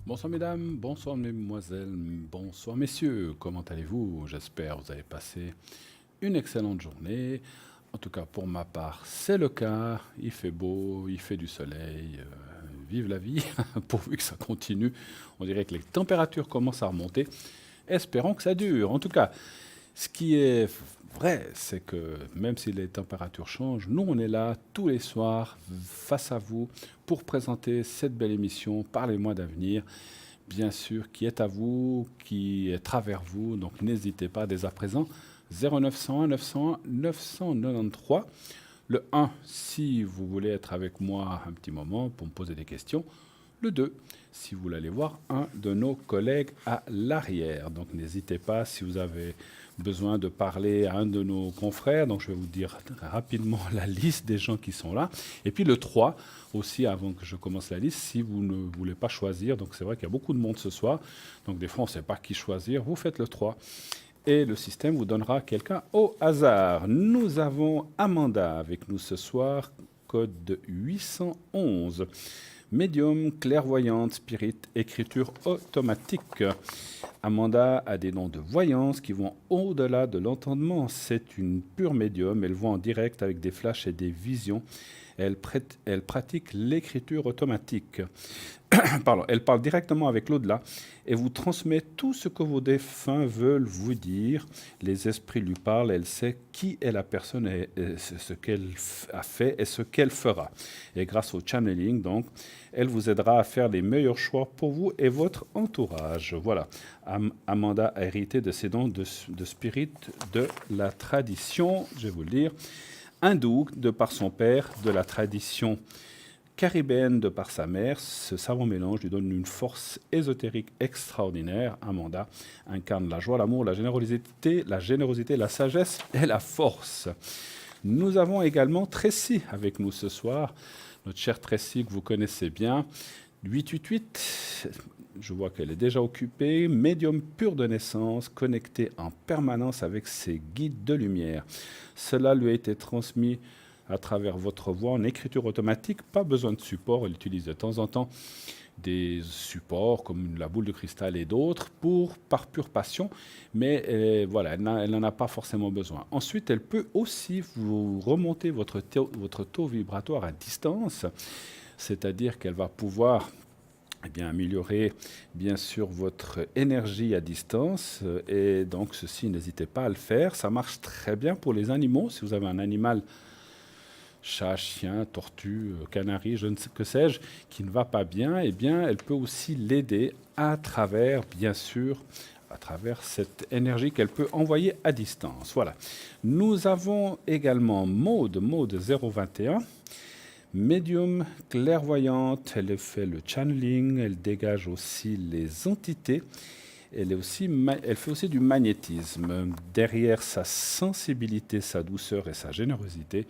Bonsoir mesdames, bonsoir mesdemoiselles, bonsoir messieurs, comment allez-vous? J'espère que vous avez passé une excellente journée. En tout cas pour ma part c'est le cas, il fait beau, il fait du soleil, vive la vie, pourvu que ça continue. On dirait que les températures commencent à remonter, espérons que ça dure. En tout cas, ce qui est vrai, c'est que même si les températures changent, nous on est là tous les soirs face à vous pour présenter cette belle émission Parlez-moi d'avenir, bien sûr, qui est à vous, qui est à travers vous. Donc n'hésitez pas dès à présent. 0901 901 993. Le 1, si vous voulez être avec moi un petit moment pour me poser des questions. Le 2, si vous voulez aller voir un de nos collègues à l'arrière. Donc n'hésitez pas si vous avez besoin de parler à un de nos confrères. Donc je vais vous dire rapidement la liste des gens qui sont là. Et puis le 3, aussi avant que je commence la liste, si vous ne voulez pas choisir. Donc c'est vrai qu'il y a beaucoup de monde ce soir. Donc des fois on ne sait pas qui choisir. Vous faites le 3 et le système vous donnera quelqu'un au hasard. Nous avons Amanda avec nous ce soir, code 811. Médium, clairvoyante, spirit, écriture automatique. Amanda a des dons de voyance qui vont au-delà de l'entendement. C'est une pure médium. Elle voit en direct avec des flashs et des visions. Elle pratique l'écriture automatique. Pardon, elle parle directement avec l'au-delà et vous transmet tout ce que vos défunts veulent vous dire. Les esprits lui parlent, elle sait qui est la personne et ce qu'elle a fait et ce qu'elle fera. Et grâce au channeling, donc, elle vous aidera à faire les meilleurs choix pour vous et votre entourage. Voilà. Amanda a hérité de ses dons de spirit de la tradition, je vais vous le dire, hindoue de par son père, de la tradition caribéenne de par sa mère. Ce savant mélange lui donne une force ésotérique extraordinaire. Amanda incarne la joie, l'amour, la générosité, la sagesse et la force. Nous avons également Tracy avec nous ce soir, notre chère Tracy que vous connaissez bien. 888, je vois qu'elle est déjà occupée, médium pur de naissance, connecté en permanence avec ses guides de lumière. Cela lui a été transmis à travers votre voix en écriture automatique, pas besoin de support, elle utilise de temps en temps des supports comme la boule de cristal et d'autres par pure passion, mais voilà, elle n'en a pas forcément besoin. Ensuite, elle peut aussi vous remonter votre taux vibratoire à distance, c'est-à-dire qu'elle va pouvoir améliorer bien sûr votre énergie à distance et donc ceci, n'hésitez pas à le faire. Ça marche très bien pour les animaux. Si vous avez un animal, chat, chien, tortue, canari, je ne sais que sais-je, qui ne va pas bien, eh bien, elle peut aussi l'aider à travers, bien sûr, à travers cette énergie qu'elle peut envoyer à distance. Voilà. Nous avons également Maude 021. Médium, clairvoyante, elle fait le channeling, elle dégage aussi les entités, elle fait aussi du magnétisme. Derrière sa sensibilité, sa douceur et sa générosité,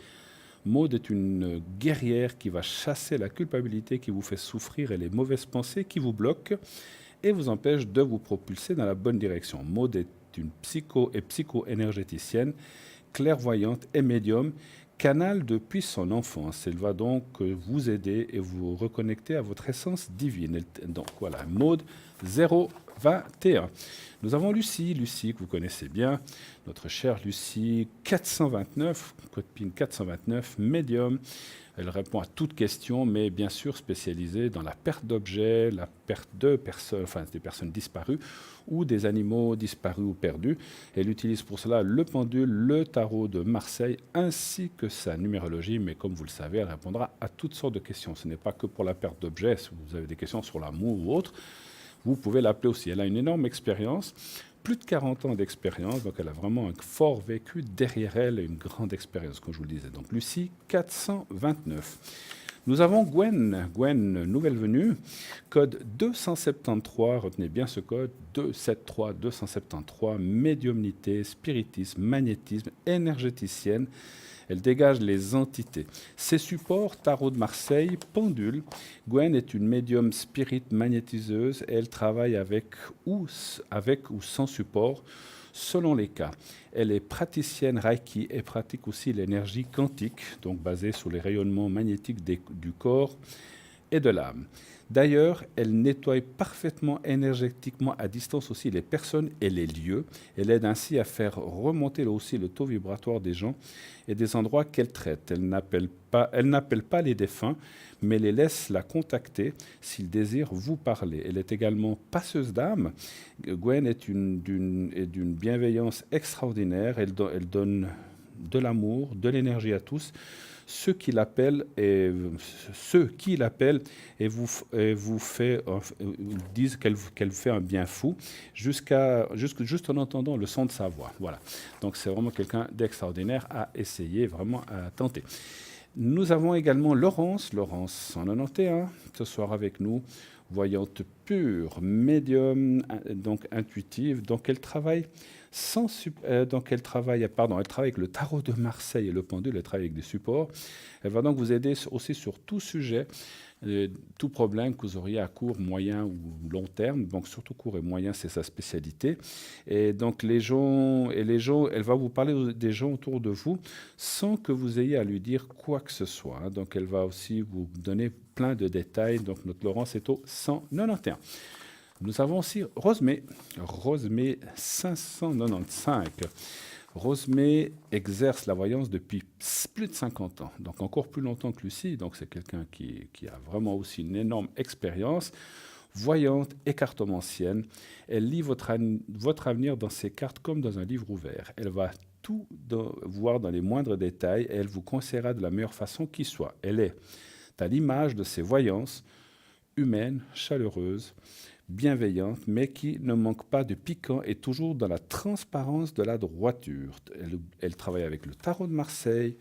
Maud est une guerrière qui va chasser la culpabilité qui vous fait souffrir et les mauvaises pensées qui vous bloquent et vous empêchent de vous propulser dans la bonne direction. Maud est une psycho-énergéticienne, clairvoyante et médium, canal depuis son enfance. Elle va donc vous aider et vous reconnecter à votre essence divine. Donc voilà, Maude 021. Nous avons Lucie que vous connaissez bien, notre chère Lucie 429, code PIN 429, médium. Elle répond à toutes questions, mais bien sûr spécialisée dans la perte d'objets, la perte de personnes, enfin des personnes disparues ou des animaux disparus ou perdus. Elle utilise pour cela le pendule, le tarot de Marseille ainsi que sa numérologie, mais comme vous le savez, elle répondra à toutes sortes de questions. Ce n'est pas que pour la perte d'objets, si vous avez des questions sur l'amour ou autre, vous pouvez l'appeler aussi. Elle a une énorme expérience, plus de 40 ans d'expérience, donc elle a vraiment un fort vécu derrière elle et une grande expérience, comme je vous le disais. Donc Lucie 429. Nous avons Gwen, nouvelle venue, code 273, retenez bien ce code, 273, médiumnité, spiritisme, magnétisme, énergéticienne. Elle dégage les entités. Ses supports, tarot de Marseille, pendule. Gwen est une médium spirit magnétiseuse. Elle travaille avec ou sans support, selon les cas. Elle est praticienne Reiki et pratique aussi l'énergie quantique, donc basée sur les rayonnements magnétiques du corps et de l'âme. D'ailleurs, elle nettoie parfaitement énergétiquement à distance aussi les personnes et les lieux. Elle aide ainsi à faire remonter aussi le taux vibratoire des gens et des endroits qu'elle traite. Elle n'appelle pas les défunts, mais les laisse la contacter s'ils désirent vous parler. Elle est également passeuse d'âme. Gwen est d'une bienveillance extraordinaire. Elle donne de l'amour, de l'énergie à tous. Ceux qui l'appellent et vous disent qu'elle fait un bien fou juste en entendant le son de sa voix. Voilà. Donc c'est vraiment quelqu'un d'extraordinaire à essayer, vraiment à tenter. Nous avons également Laurence 191, ce soir avec nous, voyante pure, médium, donc intuitive, donc elle travaille elle travaille avec le tarot de Marseille et le pendule, elle travaille avec des supports. Elle va donc vous aider aussi sur tout sujet, tout problème que vous auriez à court, moyen ou long terme. Donc surtout court et moyen, c'est sa spécialité. Et donc elle va vous parler des gens autour de vous sans que vous ayez à lui dire quoi que ce soit. Donc elle va aussi vous donner plein de détails. Donc notre Laurence est au 191. Nous avons aussi Rosemée 595. Rosemée exerce la voyance depuis plus de 50 ans, donc encore plus longtemps que Lucie. Donc c'est quelqu'un qui a vraiment aussi une énorme expérience. Voyante et cartomancienne, elle lit votre avenir dans ses cartes comme dans un livre ouvert. Elle va tout voir dans les moindres détails et elle vous conseillera de la meilleure façon qui soit. Elle est à l'image de ses voyances, humaine, chaleureuse, bienveillante, mais qui ne manque pas de piquant et toujours dans la transparence de la droiture. Elle travaille avec le tarot de Marseille,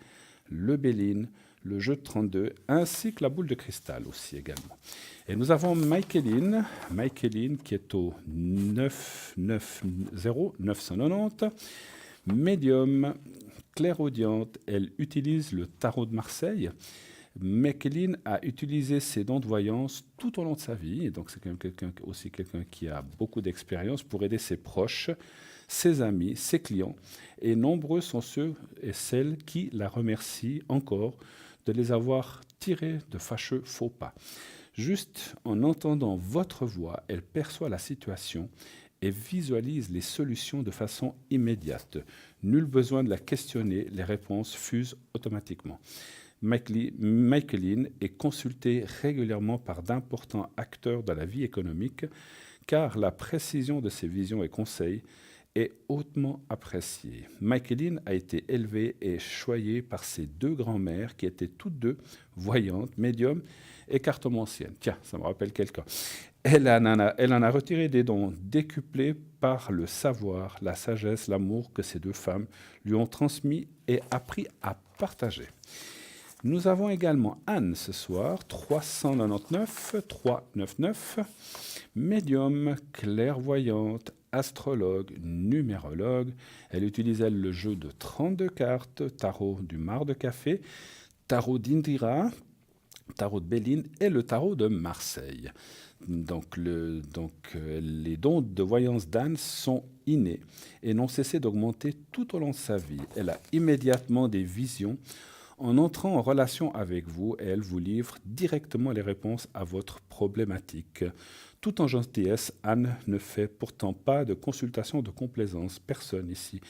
le Béline, le jeu de 32, ainsi que la boule de cristal aussi également. Et nous avons Michaeline qui est au 990, médium, clairaudiente. Elle utilise le tarot de Marseille. Michaeline a utilisé ses dons de voyance tout au long de sa vie, et donc c'est quand même quelqu'un qui a beaucoup d'expérience pour aider ses proches, ses amis, ses clients, et nombreux sont ceux et celles qui la remercient encore de les avoir tirés de fâcheux faux pas. Juste en entendant votre voix, elle perçoit la situation et visualise les solutions de façon immédiate. Nul besoin de la questionner, les réponses fusent automatiquement. Michaeline est consultée régulièrement par d'importants acteurs de la vie économique, car la précision de ses visions et conseils est hautement appréciée. Michaeline a été élevée et choyée par ses deux grands-mères qui étaient toutes deux voyantes, médiums et cartomanciennes. Tiens, ça me rappelle quelqu'un. Elle en a retiré des dons décuplés par le savoir, la sagesse, l'amour que ces deux femmes lui ont transmis et appris à partager. Nous avons également Anne ce soir, 399, médium, clairvoyante, astrologue, numérologue. Elle utilise le jeu de 32 cartes, tarot du mar de café, tarot d'Indira, tarot de Béline et le tarot de Marseille. Donc les dons de voyance d'Anne sont innés et n'ont cessé d'augmenter tout au long de sa vie. Elle a immédiatement des visions. En entrant en relation avec vous, elle vous livre directement les réponses à votre problématique. Tout en gentillesse, Anne ne fait pourtant pas de consultation de complaisance, personne ici.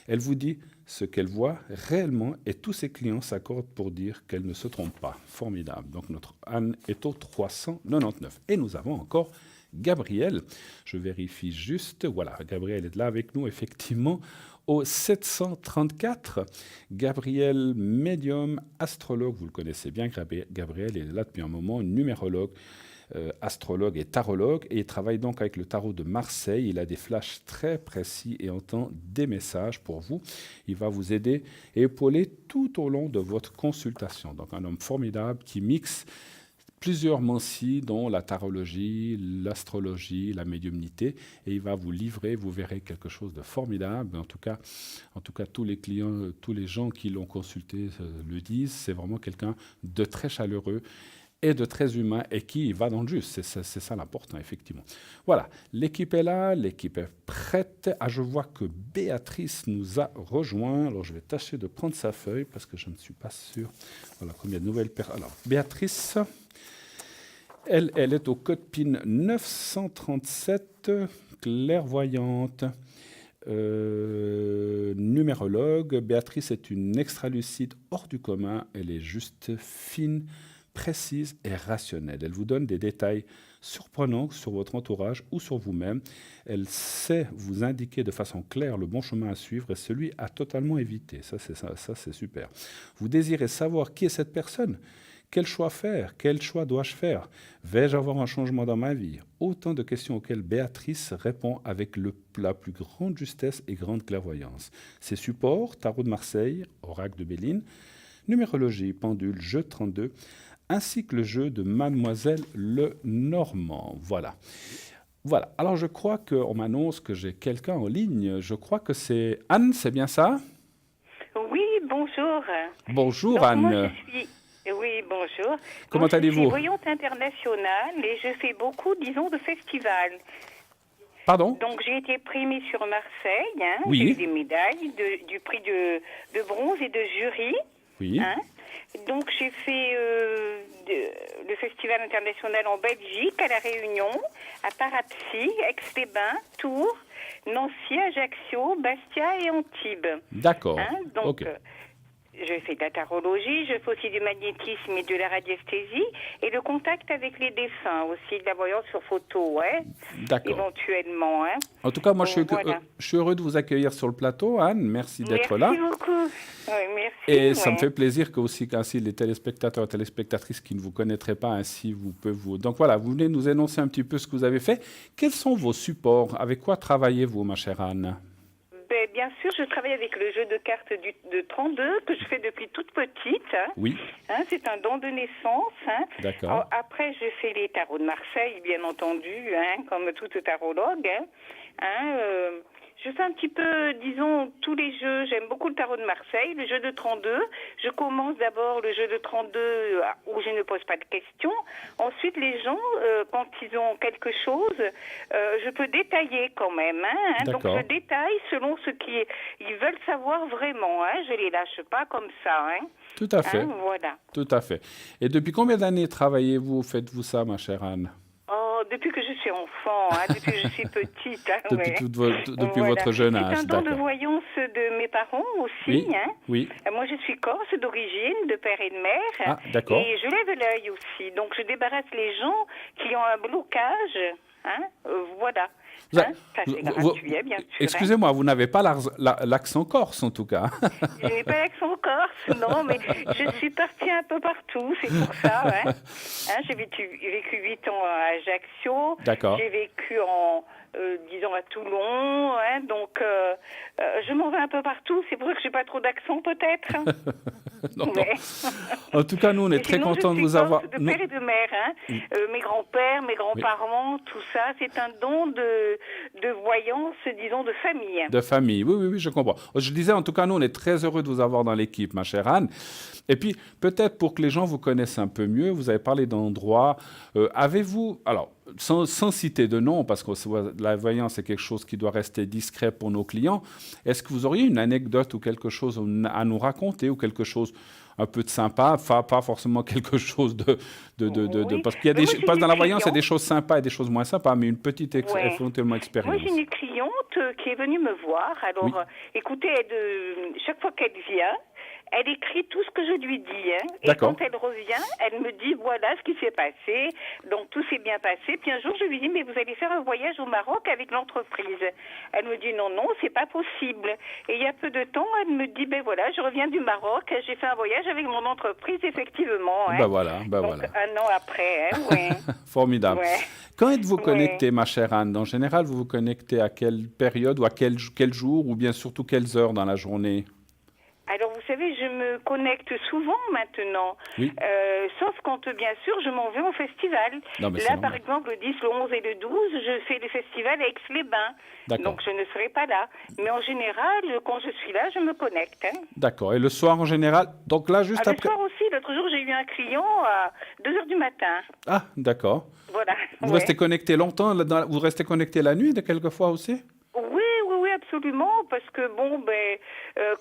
Elle vous dit ce qu'elle voit réellement et tous ses clients s'accordent pour dire qu'elle ne se trompe pas. Formidable. Donc notre Anne est au 399. Et nous avons encore Gabriel. Je vérifie juste. Voilà, Gabriel est là avec nous, effectivement. Au 734, Gabriel, médium, astrologue, vous le connaissez bien, Gabriel est là depuis un moment, numérologue, astrologue et tarologue, et il travaille donc avec le tarot de Marseille. Il a des flashs très précis et entend des messages pour vous. Il va vous aider et épauler tout au long de votre consultation. Donc un homme formidable qui mixe plusieurs mancies, dont la tarologie, l'astrologie, la médiumnité, et il va vous livrer, vous verrez quelque chose de formidable. En tout cas, tous les clients, tous les gens qui l'ont consulté le disent, c'est vraiment quelqu'un de très chaleureux et de très humain et qui va dans le juste. C'est ça l'important, effectivement. Voilà, l'équipe est là, l'équipe est prête. Ah, je vois que Béatrice nous a rejoint. Alors, je vais tâcher de prendre sa feuille parce que je ne suis pas sûr. Voilà, combien de nouvelles personnes. Alors, Béatrice... Elle est au code PIN 937, clairvoyante, numérologue. Béatrice est une extralucide hors du commun. Elle est juste fine, précise et rationnelle. Elle vous donne des détails surprenants sur votre entourage ou sur vous-même. Elle sait vous indiquer de façon claire le bon chemin à suivre et celui à totalement éviter. Ça, c'est super. Vous désirez savoir qui est cette personne ? Quel choix faire? Quel choix dois-je faire? Vais-je avoir un changement dans ma vie? Autant de questions auxquelles Béatrice répond avec la plus grande justesse et grande clairvoyance. Ses supports, Tarot de Marseille, Oracle de Béline, numérologie, pendule, jeu 32, ainsi que le jeu de Mademoiselle Lenormand. Voilà. Voilà. Alors, je crois qu'on m'annonce que j'ai quelqu'un en ligne. Je crois que c'est Anne, c'est bien ça? Oui, bonjour. Bonjour, Donc, Anne. moi, Oui, bonjour. Comment allez-vous? Je suis voyante internationale et je fais beaucoup, disons, de festivals. Pardon? Donc, j'ai été primée sur Marseille. Hein, Oui. J'ai eu des médailles, du prix de bronze et de jury. Oui. Hein. Donc, j'ai fait le festival international en Belgique, à La Réunion, à Parapsy, Aix-les-Bains, Tours, Nancy, Ajaccio, Bastia et Antibes. D'accord. Hein, donc, ok. Je fais de la tarologie, je fais aussi du magnétisme et de la radiesthésie et le contact avec les défunts, aussi de la voyance sur photo, ouais, D'accord. éventuellement. Hein. En tout cas, moi, Voilà. je suis heureux de vous accueillir sur le plateau, Anne. Merci d'être là. Merci beaucoup. Ouais, merci. Et ça me fait plaisir qu'ainsi les téléspectateurs et téléspectatrices qui ne vous connaîtraient pas, ainsi vous pouvez vous... Donc voilà, vous venez nous énoncer un petit peu ce que vous avez fait. Quels sont vos supports? Avec quoi travaillez-vous, ma chère Anne? Bien sûr, je travaille avec le jeu de cartes de 32 que je fais depuis toute petite. Hein. Oui. Hein, c'est un don de naissance. Hein. D'accord. Après, je fais les tarots de Marseille, bien entendu, hein, comme toute tarologue. Hein. Je fais un petit peu, disons, tous les jeux. J'aime beaucoup le tarot de Marseille, le jeu de 32. Je commence d'abord le jeu de 32 où je ne pose pas de questions. Ensuite, les gens, quand ils ont quelque chose, je peux détailler quand même. Hein. Donc, je détaille selon ce qu'ils veulent savoir vraiment. Hein. Je ne les lâche pas comme ça. Hein. Tout à fait. Hein, voilà. Tout à fait. Et depuis combien d'années travaillez-vous, faites-vous ça, ma chère Anne? Depuis que je suis enfant, hein, depuis que je suis petite. Hein, depuis votre jeune âge. C'est un don de voyance de mes parents aussi. Oui, hein. oui. Moi, je suis corse d'origine, de père et de mère. Ah, d'accord. Et je lève l'œil aussi. Donc, je débarrasse les gens qui ont un blocage. Hein, voilà. Ça, c'est gratuit, bien sûr. Excusez-moi, vous n'avez pas l'accent corse, en tout cas. Je n'ai pas l'accent corse, non, mais je suis partie un peu partout, c'est pour ça. Hein. J'ai vécu 8 ans à Ajaccio. D'accord. J'ai vécu disons, à Toulon. Hein, donc, je m'en vais un peu partout. C'est pour ça que je n'ai pas trop d'accent, peut-être. Non. En tout cas, nous, on est très contents de vous avoir. De père et de mère. Hein. Mes grands-pères, mes grands-parents, tout ça, c'est un don de voyance, disons, de famille. De famille, oui, je comprends. Je disais, en tout cas, nous, on est très heureux de vous avoir dans l'équipe, ma chère Anne. Et puis, peut-être pour que les gens vous connaissent un peu mieux, vous avez parlé d'endroits. Avez-vous, alors, sans citer de nom, parce que la voyance, c'est quelque chose qui doit rester discret pour nos clients, est-ce que vous auriez une anecdote ou quelque chose à nous raconter, ou quelque chose un peu de sympa, pas forcément quelque chose Oui. Parce qu'il y a parce que dans la voyance, il y a des choses sympas et des choses moins sympas, mais une petite éventuellement expérience. Moi, j'ai une cliente qui est venue me voir. Alors, écoutez, chaque fois qu'elle vient, elle écrit tout ce que je lui dis. Hein. Et quand elle revient, elle me dit, voilà ce qui s'est passé. Donc, tout s'est bien passé. Puis un jour, je lui dis, mais vous allez faire un voyage au Maroc avec l'entreprise. Elle me dit, non, c'est pas possible. Et il y a peu de temps, elle me dit, ben voilà, je reviens du Maroc. J'ai fait un voyage avec mon entreprise, effectivement. Hein. Ben voilà. Donc, un an après, hein, ouais. Formidable. Ouais. Quand êtes-vous connectée, ma chère Anne? En général, vous vous connectez à quelle période ou à quel jour ou bien surtout quelles heures dans la journée? Alors, vous savez, je me connecte souvent maintenant, sauf quand, bien sûr, je m'en vais au festival. Non, là, par exemple, le 10, le 11 et le 12, je fais le festival à Aix-les-Bains. Donc, je ne serai pas là. Mais en général, quand je suis là, je me connecte. Hein. D'accord. Et le soir, en général? Donc là, juste après... Le soir aussi. L'autre jour, j'ai eu un client à 2 h du matin. Ah, d'accord. Voilà. Vous restez connecté longtemps? Vous restez connecté la nuit, quelquefois aussi? Oui, absolument, parce que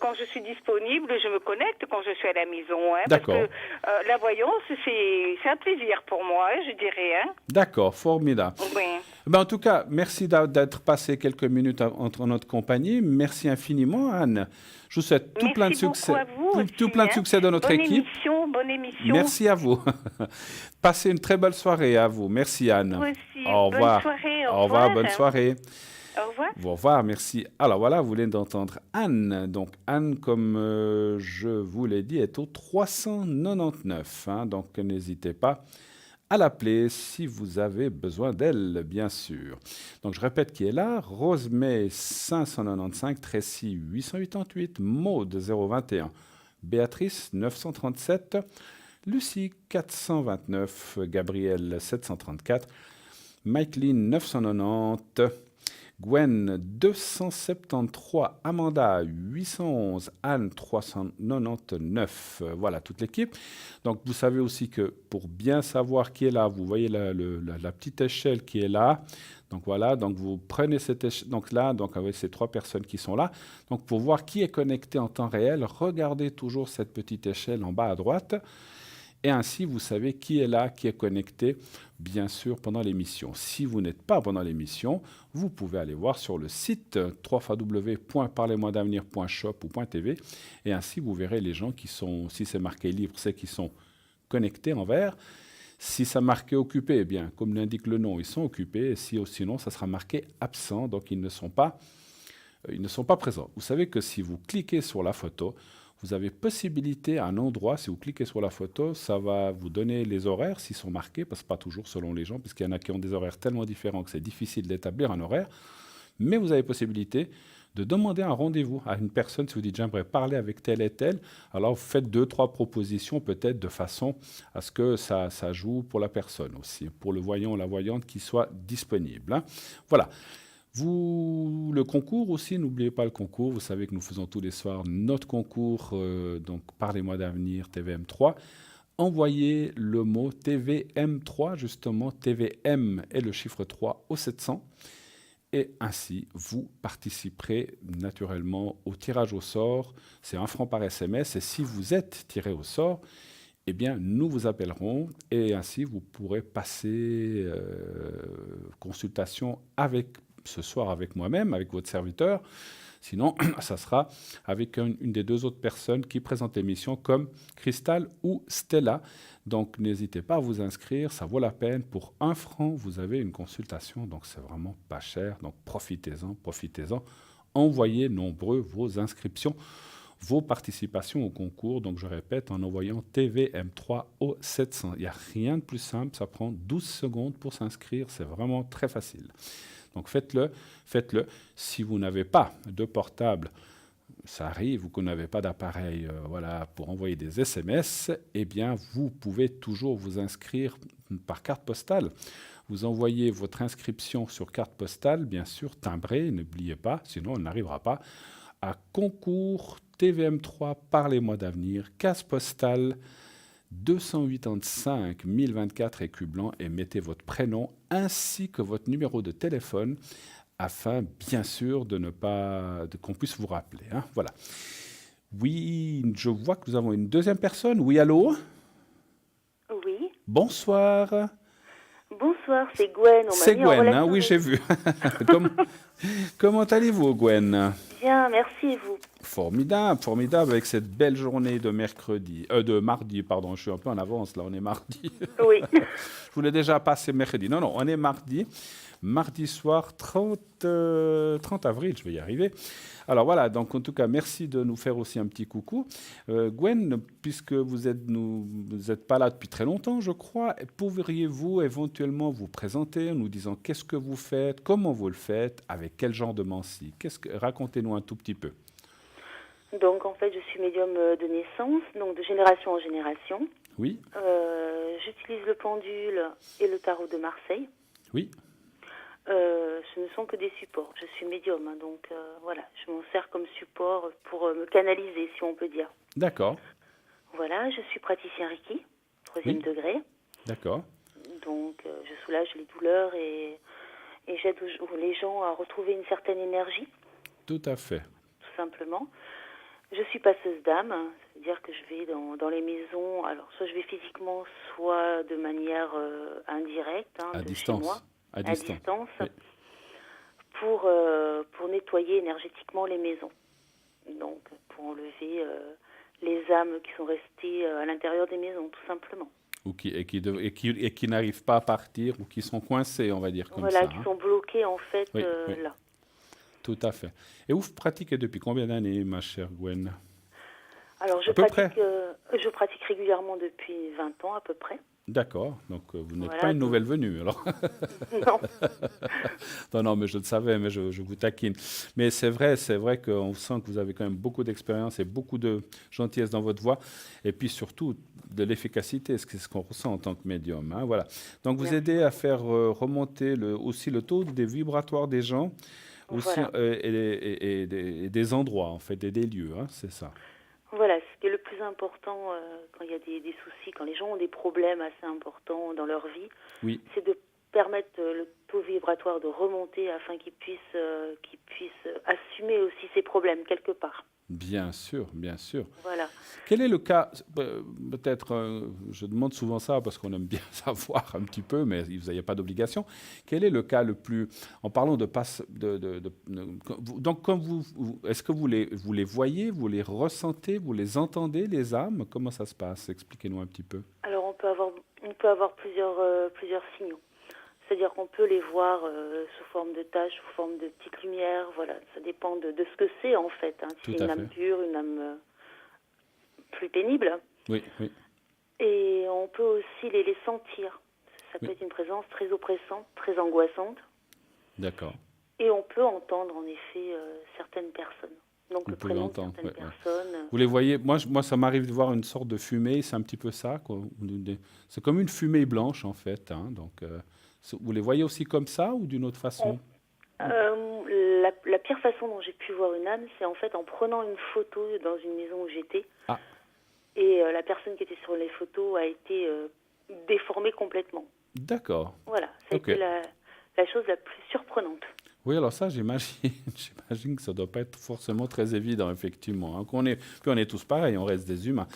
quand je suis disponible, je me connecte quand je suis à la maison. Hein, parce D'accord. que la voyance, c'est un plaisir pour moi, je dirais. Hein. D'accord, formidable. Oui. Ben, en tout cas, merci d'être passé quelques minutes entre notre compagnie. Merci infiniment, Anne. Je vous souhaite tout plein de Merci beaucoup succès, à vous aussi. tout plein de Hein. succès de notre Bonne équipe. émission, bonne émission. Merci à vous. Passez une très belle soirée à vous. Merci, Anne. Vous aussi. Au revoir. Bonne soirée. Au revoir, bonne soirée. Au revoir. Au revoir, merci. Alors voilà, vous venez d'entendre Anne. Donc Anne, comme je vous l'ai dit, est au 399. Hein, donc n'hésitez pas à l'appeler si vous avez besoin d'elle, bien sûr. Donc je répète qui est là. Rosemay 595, Tracy 888, Maude 021, Béatrice 937, Lucie 429, Gabriel 734, Mikeline 990, Gwen 273, Amanda 811, Anne 399. Voilà toute l'équipe. Donc vous savez aussi que pour bien savoir qui est là, vous voyez la petite échelle qui est là. Donc voilà, donc vous prenez cette échelle, donc là, donc avec ces 3 personnes qui sont là. Donc pour voir qui est connecté en temps réel, regardez toujours cette petite échelle en bas à droite. Et ainsi, vous savez qui est là, qui est connecté, bien sûr, pendant l'émission. Si vous n'êtes pas pendant l'émission, vous pouvez aller voir sur le site www.parlez-moi-d'avenir.shop ou .tv. Et ainsi, vous verrez les gens qui sont, si c'est marqué libre, c'est qui sont connectés en vert. Si ça marqué occupé, eh bien, comme l'indique le nom, ils sont occupés. Et sinon, ça sera marqué absent, donc ils ne sont pas présents. Vous savez que si vous cliquez sur la photo, vous avez possibilité à un endroit, si vous cliquez sur la photo, ça va vous donner les horaires s'ils sont marqués, parce que pas toujours selon les gens, puisqu'il y en a qui ont des horaires tellement différents que c'est difficile d'établir un horaire. Mais vous avez possibilité de demander un rendez-vous à une personne. Si vous dites j'aimerais parler avec tel et tel, alors vous faites 2-3 propositions peut-être de façon à ce que ça joue pour la personne aussi, pour le voyant ou la voyante qui soit disponible. Hein. Voilà. Le concours aussi, n'oubliez pas le concours. Vous savez que nous faisons tous les soirs notre concours, donc Parlez-moi d'avenir TVM3. Envoyez le mot TVM3, justement, TVM et le chiffre 3 au 700. Et ainsi, vous participerez naturellement au tirage au sort. C'est 1 franc par SMS. Et si vous êtes tiré au sort, eh bien, nous vous appellerons et ainsi vous pourrez passer consultation ce soir avec moi-même, avec votre serviteur. Sinon, ça sera avec une des 2 autres personnes qui présentent l'émission, comme Cristal ou Stella. Donc, n'hésitez pas à vous inscrire, ça vaut la peine. Pour 1 franc, vous avez une consultation, donc c'est vraiment pas cher. Donc, profitez-en. Envoyez nombreux vos inscriptions, vos participations au concours. Donc, je répète, en envoyant TVM3 au 700. Il n'y a rien de plus simple, ça prend 12 secondes pour s'inscrire, c'est vraiment très facile. Donc faites-le. Si vous n'avez pas de portable, ça arrive, ou que vous n'avez pas d'appareil pour envoyer des SMS, eh bien, vous pouvez toujours vous inscrire par carte postale. Vous envoyez votre inscription sur carte postale, bien sûr, timbrée, n'oubliez pas, sinon on n'arrivera pas, à concours TVM3 Parlez-moi d'avenir, case postale 285 1024 écus blancs, et mettez votre prénom ainsi que votre numéro de téléphone afin, bien sûr, qu'on puisse vous rappeler. Hein. Voilà. Oui, je vois que nous avons une deuxième personne. Oui, allô? Oui. Bonsoir. Bonsoir, c'est Gwen. C'est Gwen, hein, oui, j'ai vu. Comment allez-vous, Gwen? Bien, merci, et vous? Formidable, avec cette belle journée de mardi, pardon, je suis un peu en avance, là, on est mardi. Oui. Je voulais déjà passer mercredi. Non, on est mardi soir, 30 avril, je vais y arriver. Alors voilà, donc en tout cas, merci de nous faire aussi un petit coucou. Gwen, puisque vous n'êtes pas là depuis très longtemps, je crois, pourriez-vous éventuellement vous présenter en nous disant qu'est-ce que vous faites, comment vous le faites, avec quel genre de mancie? Racontez-nous un tout petit peu. Donc en fait, je suis médium de naissance, donc de génération en génération. Oui. J'utilise le pendule et le tarot de Marseille. Oui. Ce ne sont que des supports. Je suis médium, hein, donc voilà, je m'en sers comme support pour me canaliser, si on peut dire. D'accord. Voilà, je suis praticien Reiki, 3e degré. D'accord. Donc je soulage les douleurs et j'aide les gens à retrouver une certaine énergie. Tout à fait. Tout simplement. Je suis passeuse d'âme, hein. C'est-à-dire que je vais dans les maisons. Alors, soit je vais physiquement, soit de manière indirecte, hein, À de chez moi, distance. À à distance. distance, Oui. pour nettoyer énergétiquement les maisons. Donc, pour enlever les âmes qui sont restées à l'intérieur des maisons, tout simplement. Et qui n'arrivent pas à partir ou qui sont coincés, on va dire comme Voilà, ça. qui Hein. sont bloquées en fait Oui, oui, là. tout à fait. Et vous pratiquez depuis combien d'années, ma chère Gwen? Alors, À peu près. je pratique régulièrement depuis 20 ans à peu près. D'accord. Donc, vous n'êtes pas Voilà, une donc, nouvelle venue, alors. non. Non, mais je le savais, mais je vous taquine. Mais c'est vrai qu'on sent que vous avez quand même beaucoup d'expérience et beaucoup de gentillesse dans votre voix, et puis surtout de l'efficacité, c'est ce qu'on ressent en tant que médium. Hein, voilà. Donc, vous Merci. aidez à faire remonter aussi le taux des vibratoires des gens, aussi, Voilà. et des endroits, en fait, et des lieux, hein, c'est ça. Voilà, ce qui est le plus important quand il y a des soucis, quand les gens ont des problèmes assez importants dans leur vie, Oui. c'est de permettre le taux vibratoire de remonter afin qu'ils puissent assumer aussi ces problèmes quelque part. Bien sûr, bien sûr. Voilà. Quel est le cas, peut-être, je demande souvent ça parce qu'on aime bien savoir un petit peu, mais il n'y a pas d'obligation. Quel est le cas le plus, en parlant donc comme est-ce que vous les voyez, vous les ressentez, vous les entendez, les âmes? Comment ça se passe? Expliquez-nous un petit peu. Alors on peut avoir plusieurs signaux. C'est-à-dire qu'on peut les voir sous forme de taches, sous forme de petites lumières. Voilà, ça dépend de ce que c'est en fait. Hein. Si c'est une âme pure, une âme plus pénible. Oui, oui. Et on peut aussi les sentir. Ça peut être une présence très oppressante, très angoissante. D'accord. Et on peut entendre en effet certaines personnes. Donc le prénom de certaines personnes. Vous les voyez, moi ça m'arrive de voir une sorte de fumée, c'est un petit peu ça, quoi. C'est comme une fumée blanche en fait. Hein, donc, vous les voyez aussi comme ça ou d'une autre façon? La pire façon dont j'ai pu voir une âme, c'est en fait en prenant une photo dans une maison où j'étais. Ah. Et la personne qui était sur les photos a été déformée complètement. D'accord. Voilà, ça a été la chose la plus surprenante. Oui, alors ça, j'imagine que ça ne doit pas être forcément très évident, effectivement. Hein, puis on est tous pareils, on reste des humains.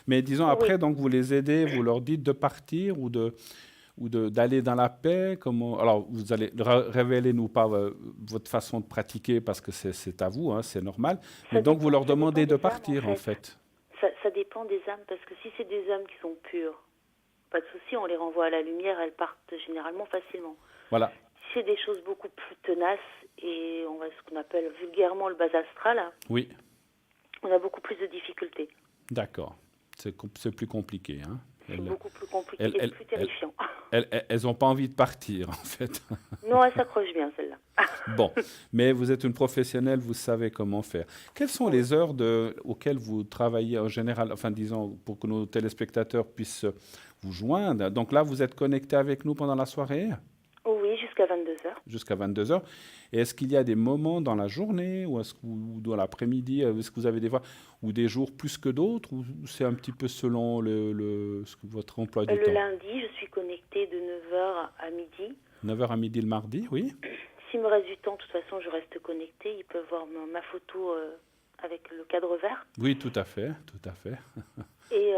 Mais disons, après, donc, vous les aidez, vous leur dites de partir ou d'aller dans la paix. Alors, vous allez révéler-nous pas votre façon de pratiquer parce que c'est à vous, hein, c'est normal. Mais donc, vous leur demandez de partir, en fait. Ça dépend des âmes, parce que si c'est des âmes qui sont pures, pas de souci, on les renvoie à la lumière, elles partent généralement facilement. Voilà. Si c'est des choses beaucoup plus tenaces et ce qu'on appelle vulgairement le bas astral, oui, on a beaucoup plus de difficultés. D'accord. C'est plus compliqué, hein. C'est beaucoup plus compliqué et plus terrifiant. Elles n'ont pas envie de partir, en fait. Non, elles s'accrochent bien, celle-là. Bon, mais vous êtes une professionnelle, vous savez comment faire. Quelles sont les heures auxquelles vous travaillez en général, enfin disons, pour que nos téléspectateurs puissent vous joindre? Donc là, vous êtes connecté avec nous pendant la soirée? Oui, jusqu'à 22h. Jusqu'à 22h. Et est-ce qu'il y a des moments dans la journée ou dans l'après-midi, est-ce que vous avez des fois ou des jours plus que d'autres, ou c'est un petit peu selon votre emploi du temps? Le lundi, je suis connectée de 9h à midi. 9h à midi le mardi, oui. S'il me reste du temps, de toute façon, je reste connectée. Ils peuvent voir ma photo avec le cadre vert. Oui, tout à fait, tout à fait. Et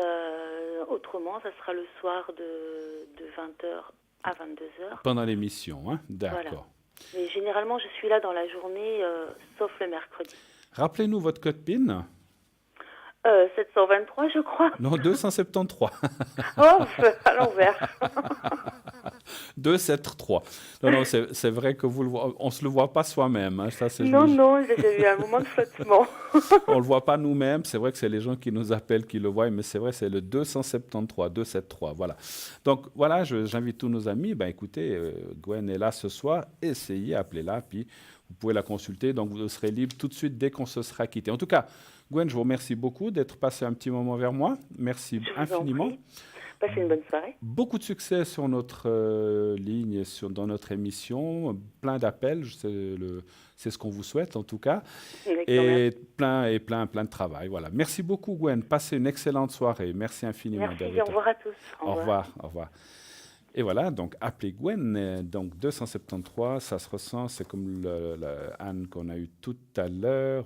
autrement, ça sera le soir de 20h à 22h. Pendant l'émission, hein? D'accord. Voilà. Mais généralement, je suis là dans la journée, sauf le mercredi. Rappelez-nous votre code PIN. 723, je crois. Non, 273. Oh, à l'envers. 273. Non, c'est vrai que on ne se le voit pas soi-même. Hein. Ça, non, j'ai eu un moment de flottement. On ne le voit pas nous-mêmes. C'est vrai que c'est les gens qui nous appellent qui le voient, mais c'est vrai, c'est le 273, 273. Voilà. Donc, voilà, j'invite tous nos amis. Écoutez, Gwen est là ce soir. Essayez, appelez-la, puis vous pouvez la consulter. Donc, vous serez libre tout de suite dès qu'on se sera quitté. En tout cas, Gwen, je vous remercie beaucoup d'être passé un petit moment vers moi. Merci infiniment. Passez une bonne soirée. Beaucoup de succès sur notre ligne, dans notre émission. Plein d'appels, c'est ce qu'on vous souhaite en tout cas. Et plein de travail. Voilà. Merci beaucoup Gwen. Passez une excellente soirée. Merci infiniment. Merci, au revoir à tous. Au revoir. Et voilà, donc appelez Gwen, donc 273, ça se ressent, c'est comme Anne qu'on a eu tout à l'heure,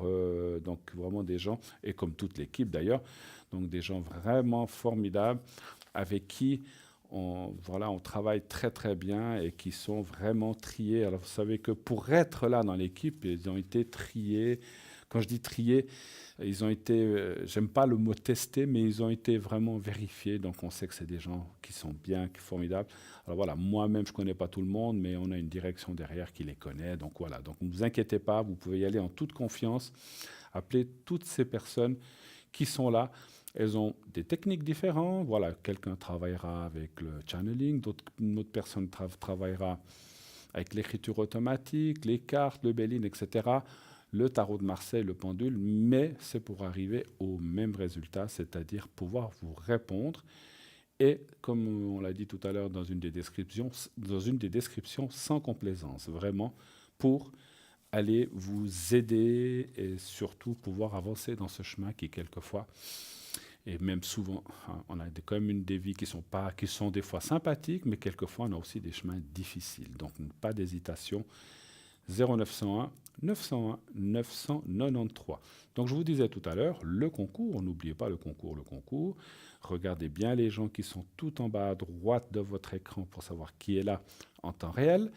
donc vraiment des gens, et comme toute l'équipe d'ailleurs, donc des gens vraiment formidables avec qui on travaille très très bien et qui sont vraiment triés. Alors vous savez que pour être là dans l'équipe, ils ont été triés. Quand je dis triés, ils ont été, j'aime pas le mot testé, mais ils ont été vraiment vérifiés. Donc on sait que c'est des gens qui sont bien, qui sont formidables. Alors voilà, moi-même je connais pas tout le monde, mais on a une direction derrière qui les connaît. Donc voilà, donc ne vous inquiétez pas, vous pouvez y aller en toute confiance. Appelez toutes ces personnes qui sont là. Elles ont des techniques différentes. Voilà, quelqu'un travaillera avec le channeling, une autre personne travaillera avec l'écriture automatique, les cartes, le Béline, etc. Le tarot de Marseille, le pendule, mais c'est pour arriver au même résultat, c'est-à-dire pouvoir vous répondre. Et comme on l'a dit tout à l'heure dans une des descriptions, sans complaisance, vraiment pour aller vous aider et surtout pouvoir avancer dans ce chemin qui quelquefois et même souvent, on a quand même des vies qui sont des fois sympathiques, mais quelquefois on a aussi des chemins difficiles. Donc pas d'hésitation. 0901 901 993. Donc je vous disais tout à l'heure, le concours, n'oubliez pas le concours. Regardez bien les gens qui sont tout en bas à droite de votre écran pour savoir qui est là en temps réel.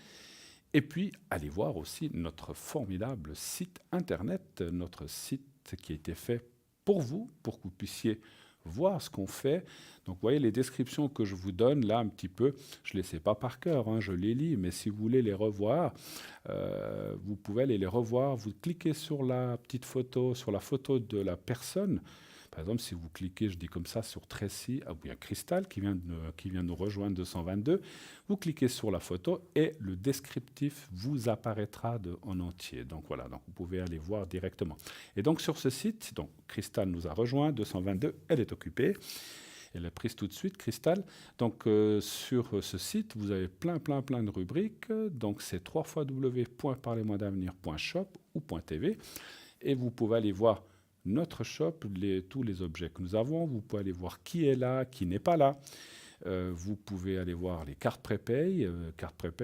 Et puis, allez voir aussi notre formidable site internet, notre site qui a été fait pour vous, pour que vous puissiez voir ce qu'on fait. Donc, vous voyez, les descriptions que je vous donne là un petit peu, je ne les sais pas par cœur, je les lis, mais si vous voulez les revoir, vous pouvez aller les revoir. Vous cliquez sur la petite photo, sur la photo de la personne. Par exemple, si vous cliquez, je dis comme ça, sur Tracy, ou bien Cristal, qui vient de nous rejoindre 222, vous cliquez sur la photo et le descriptif vous apparaîtra en entier. Donc voilà, donc vous pouvez aller voir directement. Et donc sur ce site, donc Cristal nous a rejoint, 222, elle est occupée. Elle est prise tout de suite, Cristal. Donc sur ce site, vous avez plein de rubriques. Donc c'est www.parlez-moi-d'avenir.shop ou .tv. Et vous pouvez aller voir notre shop, tous les objets que nous avons. Vous pouvez aller voir qui est là, qui n'est pas là. Vous pouvez aller voir les cartes prépay,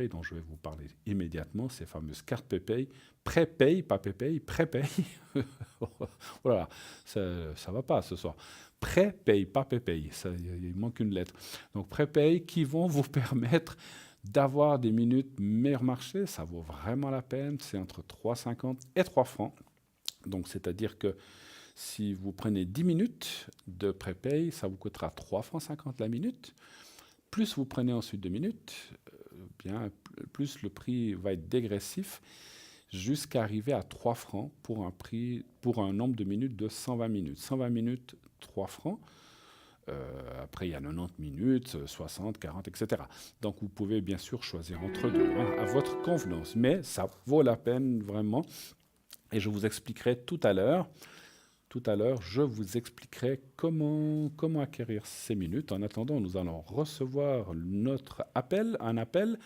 dont je vais vous parler immédiatement, ces fameuses cartes prépay, pas pépay, prépay. Voilà, ça va pas ce soir. Prépay, pas pépay, il manque une lettre. Donc prépay qui vont vous permettre d'avoir des minutes meilleur marché. Ça vaut vraiment la peine. C'est entre 3,50 et 3 francs. Donc c'est-à-dire que si vous prenez 10 minutes de prépay, ça vous coûtera 3,50 francs la minute. Plus vous prenez ensuite 2 minutes, plus le prix va être dégressif jusqu'à arriver à 3 francs pour un nombre de minutes de 120 minutes. 120 minutes, 3 francs. Après, il y a 90 minutes, 60, 40, etc. Donc, vous pouvez bien sûr choisir entre deux, à votre convenance. Mais ça vaut la peine vraiment. Et je vous expliquerai tout à l'heure, je vous expliquerai comment acquérir ces minutes. En attendant, nous allons recevoir un appel,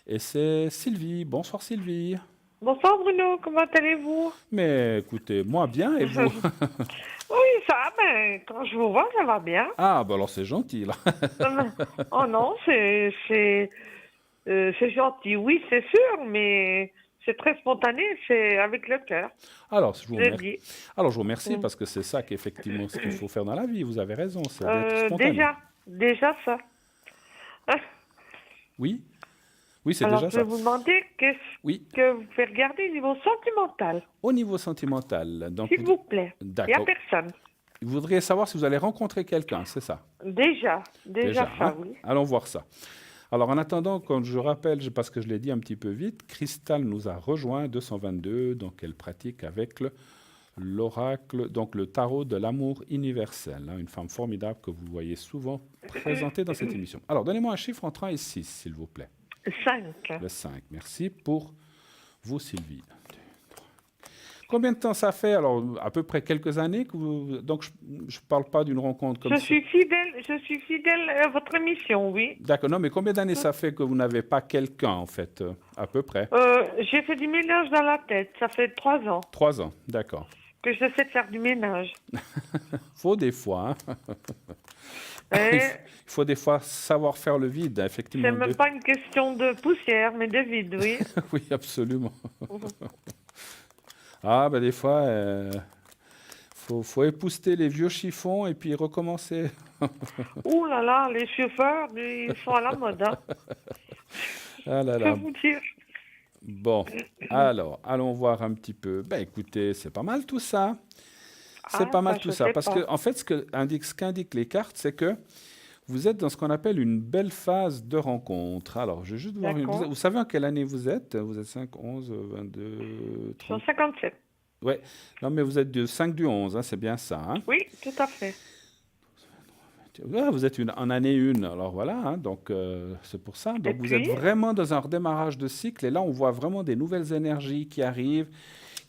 et c'est Sylvie. Bonsoir Sylvie. Bonsoir Bruno, comment allez-vous? Mais écoutez, moi bien, et vous? Oui, ça va, ben, quand je vous vois, ça va bien. Ah, ben alors c'est gentil, là. Oh non, c'est gentil, oui, c'est sûr, mais c'est très spontané, c'est avec le cœur. Alors, je vous remercie parce que c'est ça qu'effectivement ce qu'il faut faire dans la vie. Vous avez raison, c'est d'être spontané. Déjà ça. Oui, c'est alors, déjà ça. Alors, je vais vous demander qu'est-ce que vous pouvez regarder au niveau sentimental. Au niveau sentimental. S'il vous plaît. D'accord. Il n'y a personne. Vous voudriez savoir si vous allez rencontrer quelqu'un, c'est ça? Déjà ça, oui. Allons voir ça. Alors, en attendant, quand je rappelle, parce que je l'ai dit un petit peu vite, Cristal nous a rejoint, 222, donc elle pratique avec l'oracle, donc le tarot de l'amour universel, une femme formidable que vous voyez souvent présentée dans cette émission. Alors, donnez-moi un chiffre entre 1 et 6, s'il vous plaît. 5. Le 5, merci pour vous, Sylvie. Combien de temps ça fait? Alors, à peu près quelques années que vous... Donc, je ne parle pas d'une rencontre comme ça. Je suis fidèle à votre émission, oui. D'accord. Non, mais combien d'années ça fait que vous n'avez pas quelqu'un, en fait, à peu près? J'ai fait du ménage dans la tête. Ça fait 3 ans. 3 ans, d'accord. Que j'essaie de faire du ménage. Faut des fois, Et Il faut des fois savoir faire le vide, effectivement. c'est même pas une question de poussière, mais de vide, oui. Oui, absolument. Ah, ben des fois, faut épousseter les vieux chiffons et puis recommencer. Ouh là là, les chauffeurs, ils sont à la mode, hein. Ah là Je peux là. vous dire. Bon, alors, allons voir un petit peu. Ben écoutez, c'est pas mal tout ça. C'est Ah, pas mal ça, tout je ça. sais Parce pas. que, en fait, ce qu'indiquent les cartes, c'est que vous êtes dans ce qu'on appelle une belle phase de rencontre. Alors, je vais juste voir. D'accord. Vous savez en quelle année vous êtes? Vous êtes 5, 11, 22, Je suis en 30. 57. Ouais. Non, mais vous êtes du 5 du 11, hein, c'est bien ça. Hein? Oui, tout à fait. Ouais, vous êtes en année 1, alors voilà, hein, donc c'est pour ça. Et Donc vous êtes puis, vraiment dans un redémarrage de cycle et là on voit vraiment des nouvelles énergies qui arrivent,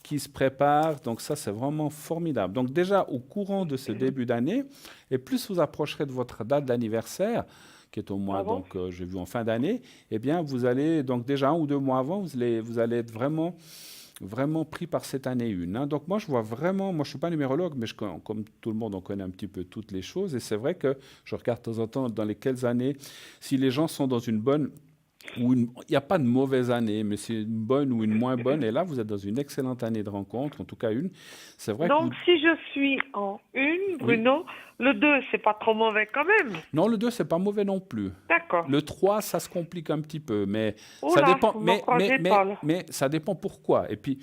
qui se préparent, donc ça c'est vraiment formidable. Donc déjà au courant de ce début d'année, et plus vous approcherez de votre date d'anniversaire, qui est au mois, ah bon? donc j'ai vu en fin d'année, eh bien vous allez, donc déjà 1 ou 2 mois avant, vous allez être vraiment pris par cette année 1. Hein. Donc moi, je vois vraiment, moi je ne suis pas numérologue, mais comme tout le monde, on connaît un petit peu toutes les choses. Et c'est vrai que je regarde de temps en temps dans lesquelles années, si les gens sont dans une bonne, il n'y a pas de mauvaise année, mais c'est une bonne ou une moins bonne. Et là, vous êtes dans une excellente année de rencontre, en tout cas une. C'est vrai que Donc, si je suis en 1, oui. Bruno, le 2, c'est pas trop mauvais quand même. Non, le 2, c'est pas mauvais non plus. D'accord. Le 3, ça se complique un petit peu, mais Oh ça là, dépend. vous m'encouragez pas, là. Mais ça dépend pourquoi. Et puis,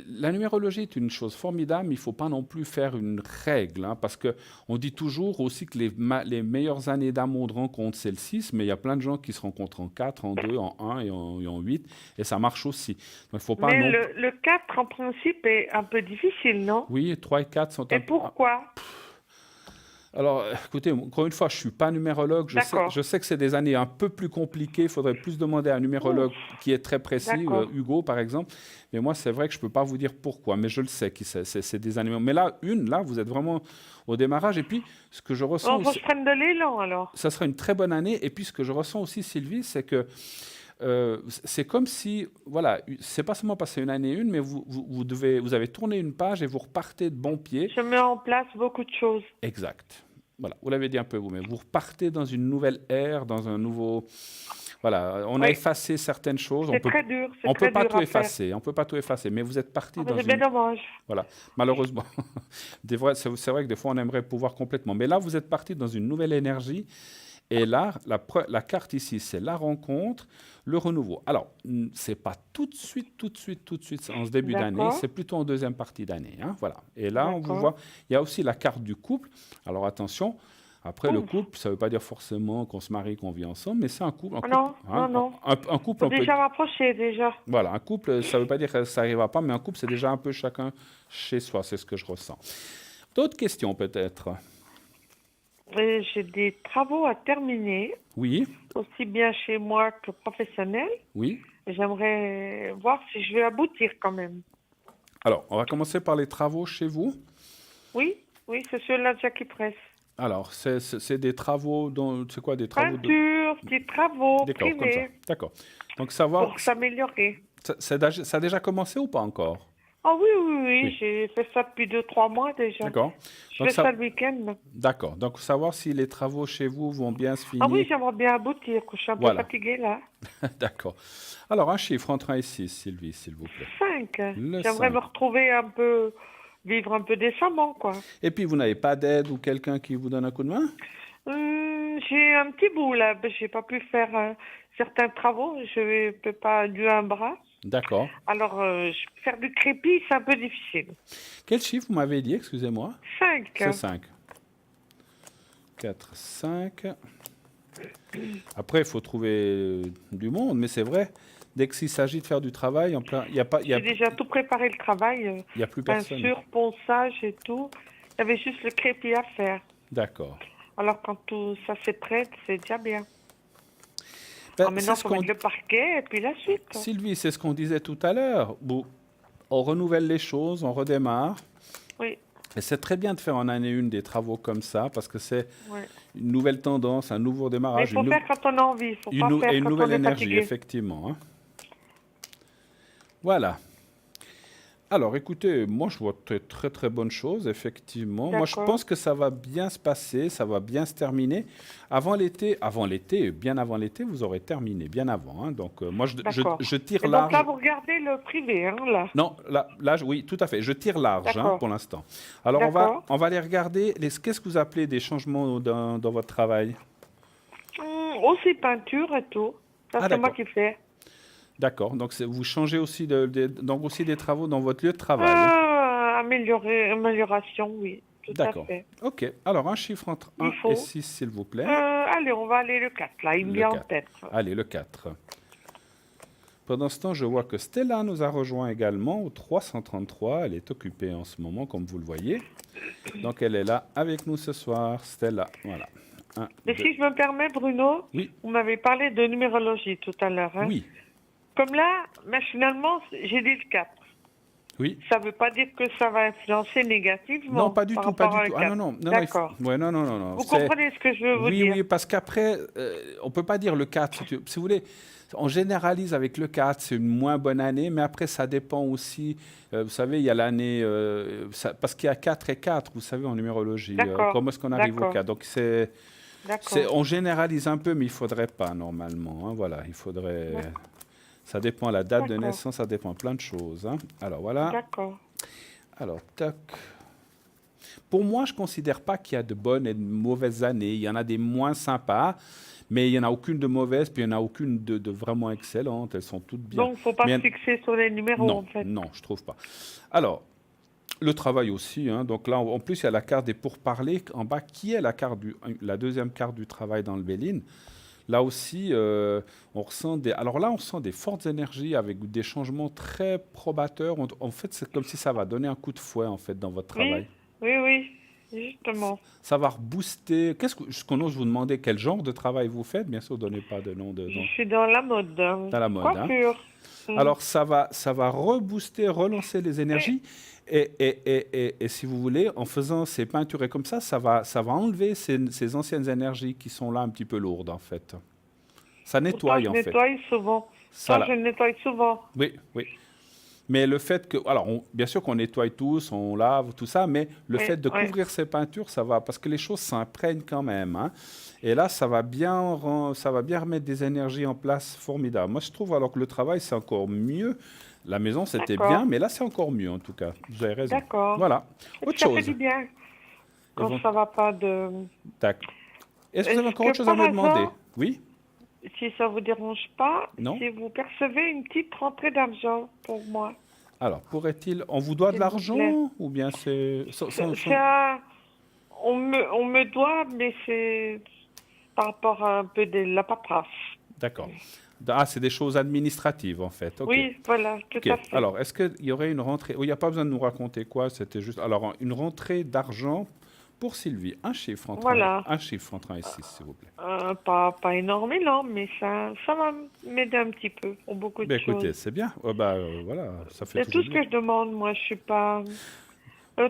la numérologie est une chose formidable, mais il ne faut pas non plus faire une règle, hein, parce qu'on dit toujours aussi que les meilleures années d'amour de rencontre, c'est le 6, mais il y a plein de gens qui se rencontrent en 4, en 2, en 1 et en 8, et ça marche aussi. Donc, il faut pas Mais non... le 4, en principe, est un peu difficile, non? Oui, 3 et 4 sont Et un peu... pourquoi? Alors, écoutez, encore une fois, je ne suis pas numérologue. D'accord. Je sais que c'est des années un peu plus compliquées. Il faudrait plus demander à un numérologue qui est très précis, D'accord. Hugo par exemple. Mais moi, c'est vrai que je ne peux pas vous dire pourquoi. Mais je le sais que c'est des années. Mais là, vous êtes vraiment au démarrage. Et puis, ce que je ressens Bon, faut que aussi, je prenne de l'élan, alors. ça sera une très bonne année. Et puis, ce que je ressens aussi, Sylvie, c'est que c'est comme si, voilà, c'est pas seulement passer une année 1, mais vous avez tourné une page et vous repartez de bon pied. Je mets en place beaucoup de choses. Exact. Voilà, vous l'avez dit un peu vous, mais vous repartez dans une nouvelle ère, dans un nouveau... Voilà, on a Oui. effacé certaines choses. C'est très dur, On c'est peut très pas dur tout à faire. effacer, on peut pas tout effacer, mais vous êtes parti Ah, dans mais c'est bien une... dommage. Voilà, malheureusement. C'est vrai que des fois, on aimerait pouvoir complètement. Mais là, vous êtes parti dans une nouvelle énergie. Et là, la carte ici, c'est la rencontre, le renouveau. Alors, c'est pas tout de suite, en ce début d'année, D'accord. c'est plutôt en deuxième partie d'année. Hein, voilà. Et là, on vous D'accord. voit, il y a aussi la carte du couple. Alors, attention, après, le Ouf. couple, ça ne veut pas dire forcément qu'on se marie, qu'on vit ensemble, mais c'est un couple. Ah non, non. Un couple, Faut on peut... déjà m'approcher, déjà. Voilà, un couple, ça ne veut pas dire que ça n'arrivera pas, mais un couple, c'est déjà un peu chacun chez soi, c'est ce que je ressens. D'autres questions, peut-être? Et j'ai des travaux à terminer, Oui, aussi bien chez moi que professionnel. oui. J'aimerais voir si je vais aboutir quand même. Alors, on va commencer par les travaux chez vous. Oui, oui, c'est ceux-là déjà qui presse. Alors, c'est des travaux, c'est quoi des travaux Peinture, petits travaux D'accord, comme ça. privés D'accord. Donc, savoir, pour s'améliorer. ça a déjà commencé ou pas encore? Ah oui, oui, oui, Oui. j'ai fait ça depuis 2-3 mois déjà. D'accord. Je Donc, fais ça le week-end. D'accord. Donc, savoir si les travaux chez vous vont bien se finir. Ah oui, j'aimerais bien aboutir, que je suis un peu Voilà. fatiguée là. D'accord. Alors, un chiffre entre 1 et 6, Sylvie, s'il vous plaît. 5. Le J'aimerais 5. me retrouver un peu, vivre un peu décemment, quoi. Et puis, vous n'avez pas d'aide ou quelqu'un qui vous donne un coup de main? J'ai un petit bout là, j'ai pas pu faire certains travaux, je peux pas du un bras. D'accord. Alors, faire du crépi, c'est un peu difficile. Quel chiffre vous m'avez dit, excusez-moi? 5. C'est 5. 4, 5. Après, il faut trouver du monde, mais c'est vrai, dès qu'il s'agit de faire du travail, en plein, il y J'ai déjà tout préparé le travail, y a plus personne. peinture, ponçage et tout. Il y avait juste le crépi à faire. D'accord. Alors, quand tout ça s'est prêt, c'est déjà bien. Ben, Alors maintenant, c'est il faut mettre le parquet et puis la suite. Sylvie, c'est ce qu'on disait tout à l'heure. Bon, on renouvelle les choses, on redémarre. Oui, Et c'est très bien de faire en année 1 des travaux comme ça, parce que c'est oui. une nouvelle tendance, un nouveau Mais démarrage, il faut faire quand on a envie, il faut pas faire et une quand nouvelle on est énergie, fatigué. effectivement. Hein. Voilà. Alors, écoutez, moi, je vois très, très, très bonnes choses, effectivement. Moi, je D'accord. pense que ça va bien se passer, ça va bien se terminer. Avant l'été, bien avant l'été, vous aurez terminé, bien avant, hein. Donc, moi, D'accord. je tire Et donc là, large. vous regardez le privé, hein, là. Non, oui, tout à fait. Je tire large, hein, D'accord. pour l'instant. Alors, D'accord. on va aller regarder. Qu'est-ce que vous appelez des changements dans votre travail? Aussi peinture et tout. Ça, Ah, c'est moi d'accord. qui fais. D'accord. Donc, vous changez aussi, donc aussi des travaux dans votre lieu de travail, hein. Amélioration, oui. Tout à D'accord. fait. OK. Alors, un chiffre entre Il 1 et faut. 6, s'il vous plaît. Allez, on va aller le 4, là. Il me Le vient en 4. tête. Allez, le 4. Pendant ce temps, je vois que Stella nous a rejoint également au 333. Elle est occupée en ce moment, comme vous le voyez. Donc, elle est là avec nous ce soir. Stella, voilà. Un, Mais deux. si je me permets, Bruno, Oui, vous m'avez parlé de numérologie tout à l'heure, hein. oui, Comme là, machinalement, j'ai dit le 4. oui. Ça ne veut pas dire que ça va influencer négativement Non, pas du par tout, pas rapport du à tout. un Ah non, 4. non, non, D'accord. ouais, non, non, non, non. Vous comprenez ce que je veux vous Oui, dire? oui, parce qu'après, on peut pas dire le 4, si vous voulez. On généralise avec le 4, c'est une moins bonne année, mais après, ça dépend aussi. Vous savez, il y a l'année. Parce qu'il y a 4 et 4, vous savez, en numérologie. D'accord. Comment est-ce qu'on arrive au D'accord. 4? Donc, D'accord. on généralise un peu, mais il faudrait pas, normalement, hein. Voilà, il faudrait. D'accord. Ça dépend la date de D'accord. naissance, ça dépend plein de choses, hein. Alors, voilà. D'accord. Alors, tac. Pour moi, je ne considère pas qu'il y a de bonnes et de mauvaises années. Il y en a des moins sympas, mais il n'y en a aucune de mauvaise, puis il n'y en a aucune de vraiment excellente. Elles sont toutes bien. Donc, il ne faut pas Mais se fixer sur les numéros, non, en fait. non, je trouve pas. Alors, le travail aussi, hein. Donc là, en plus, il y a la carte des pourparlers en bas, qui est la deuxième carte du travail dans le Béline. Là aussi, on ressent on ressent des fortes énergies avec des changements très probateurs. En fait, c'est comme si ça va donner un coup de fouet en fait dans votre travail. Oui, oui, justement. Ça va rebooster. Ce qu'on ose vous demander, quel genre de travail vous faites? Bien sûr, donnez pas de nom Je suis dans la mode. dans la mode, hein. Coiffure. Alors, ça va rebooster, relancer les énergies. Et si vous voulez, en faisant ces peintures et comme ça va enlever ces anciennes énergies qui sont là un petit peu lourdes, en fait. Ça nettoie, Pourtant, en je fait. nettoie souvent. Ça, Ça, là. je nettoie souvent. Oui, oui. Mais le fait que... Alors, bien sûr qu'on nettoie tous, on lave, tout ça, mais le Oui, fait de oui. couvrir ces peintures, ça va... Parce que les choses s'imprègnent quand même, hein. Et là, ça va bien remettre des énergies en place formidables. Moi, je trouve alors que le travail, c'est encore mieux. La maison, c'était D'accord. bien, mais là, c'est encore mieux, en tout cas. Vous avez raison. D'accord. Voilà. Autre Ça fait chose. du bien quand bon. ça va pas de... Tac. Est-ce que vous avez Est-ce encore que autre chose à par me demander? hasard, Oui? si ça vous dérange pas, Non. si vous percevez une petite rentrée d'argent pour moi. Alors, pourrait-il... On vous doit de S'il vous l'argent? plaît. Ou bien c'est... C'est on me doit, mais c'est par rapport à un peu de la paperasse. D'accord. Ah, c'est des choses administratives, en fait. OK. Oui, voilà, tout OK. à fait. Alors, est-ce qu'il y aurait une rentrée... Il n'y a pas besoin de nous raconter quoi, c'était juste... Alors, une rentrée d'argent pour Sylvie. Un chiffre entre Voilà. un chiffre entre 1 et 6, s'il vous plaît. Pas énormément, mais ça va m'aider un petit peu pour beaucoup de Ben, choses. écoutez, c'est bien. Voilà, ça fait C'est tout toujours ce bien. que je demande, moi, je suis pas...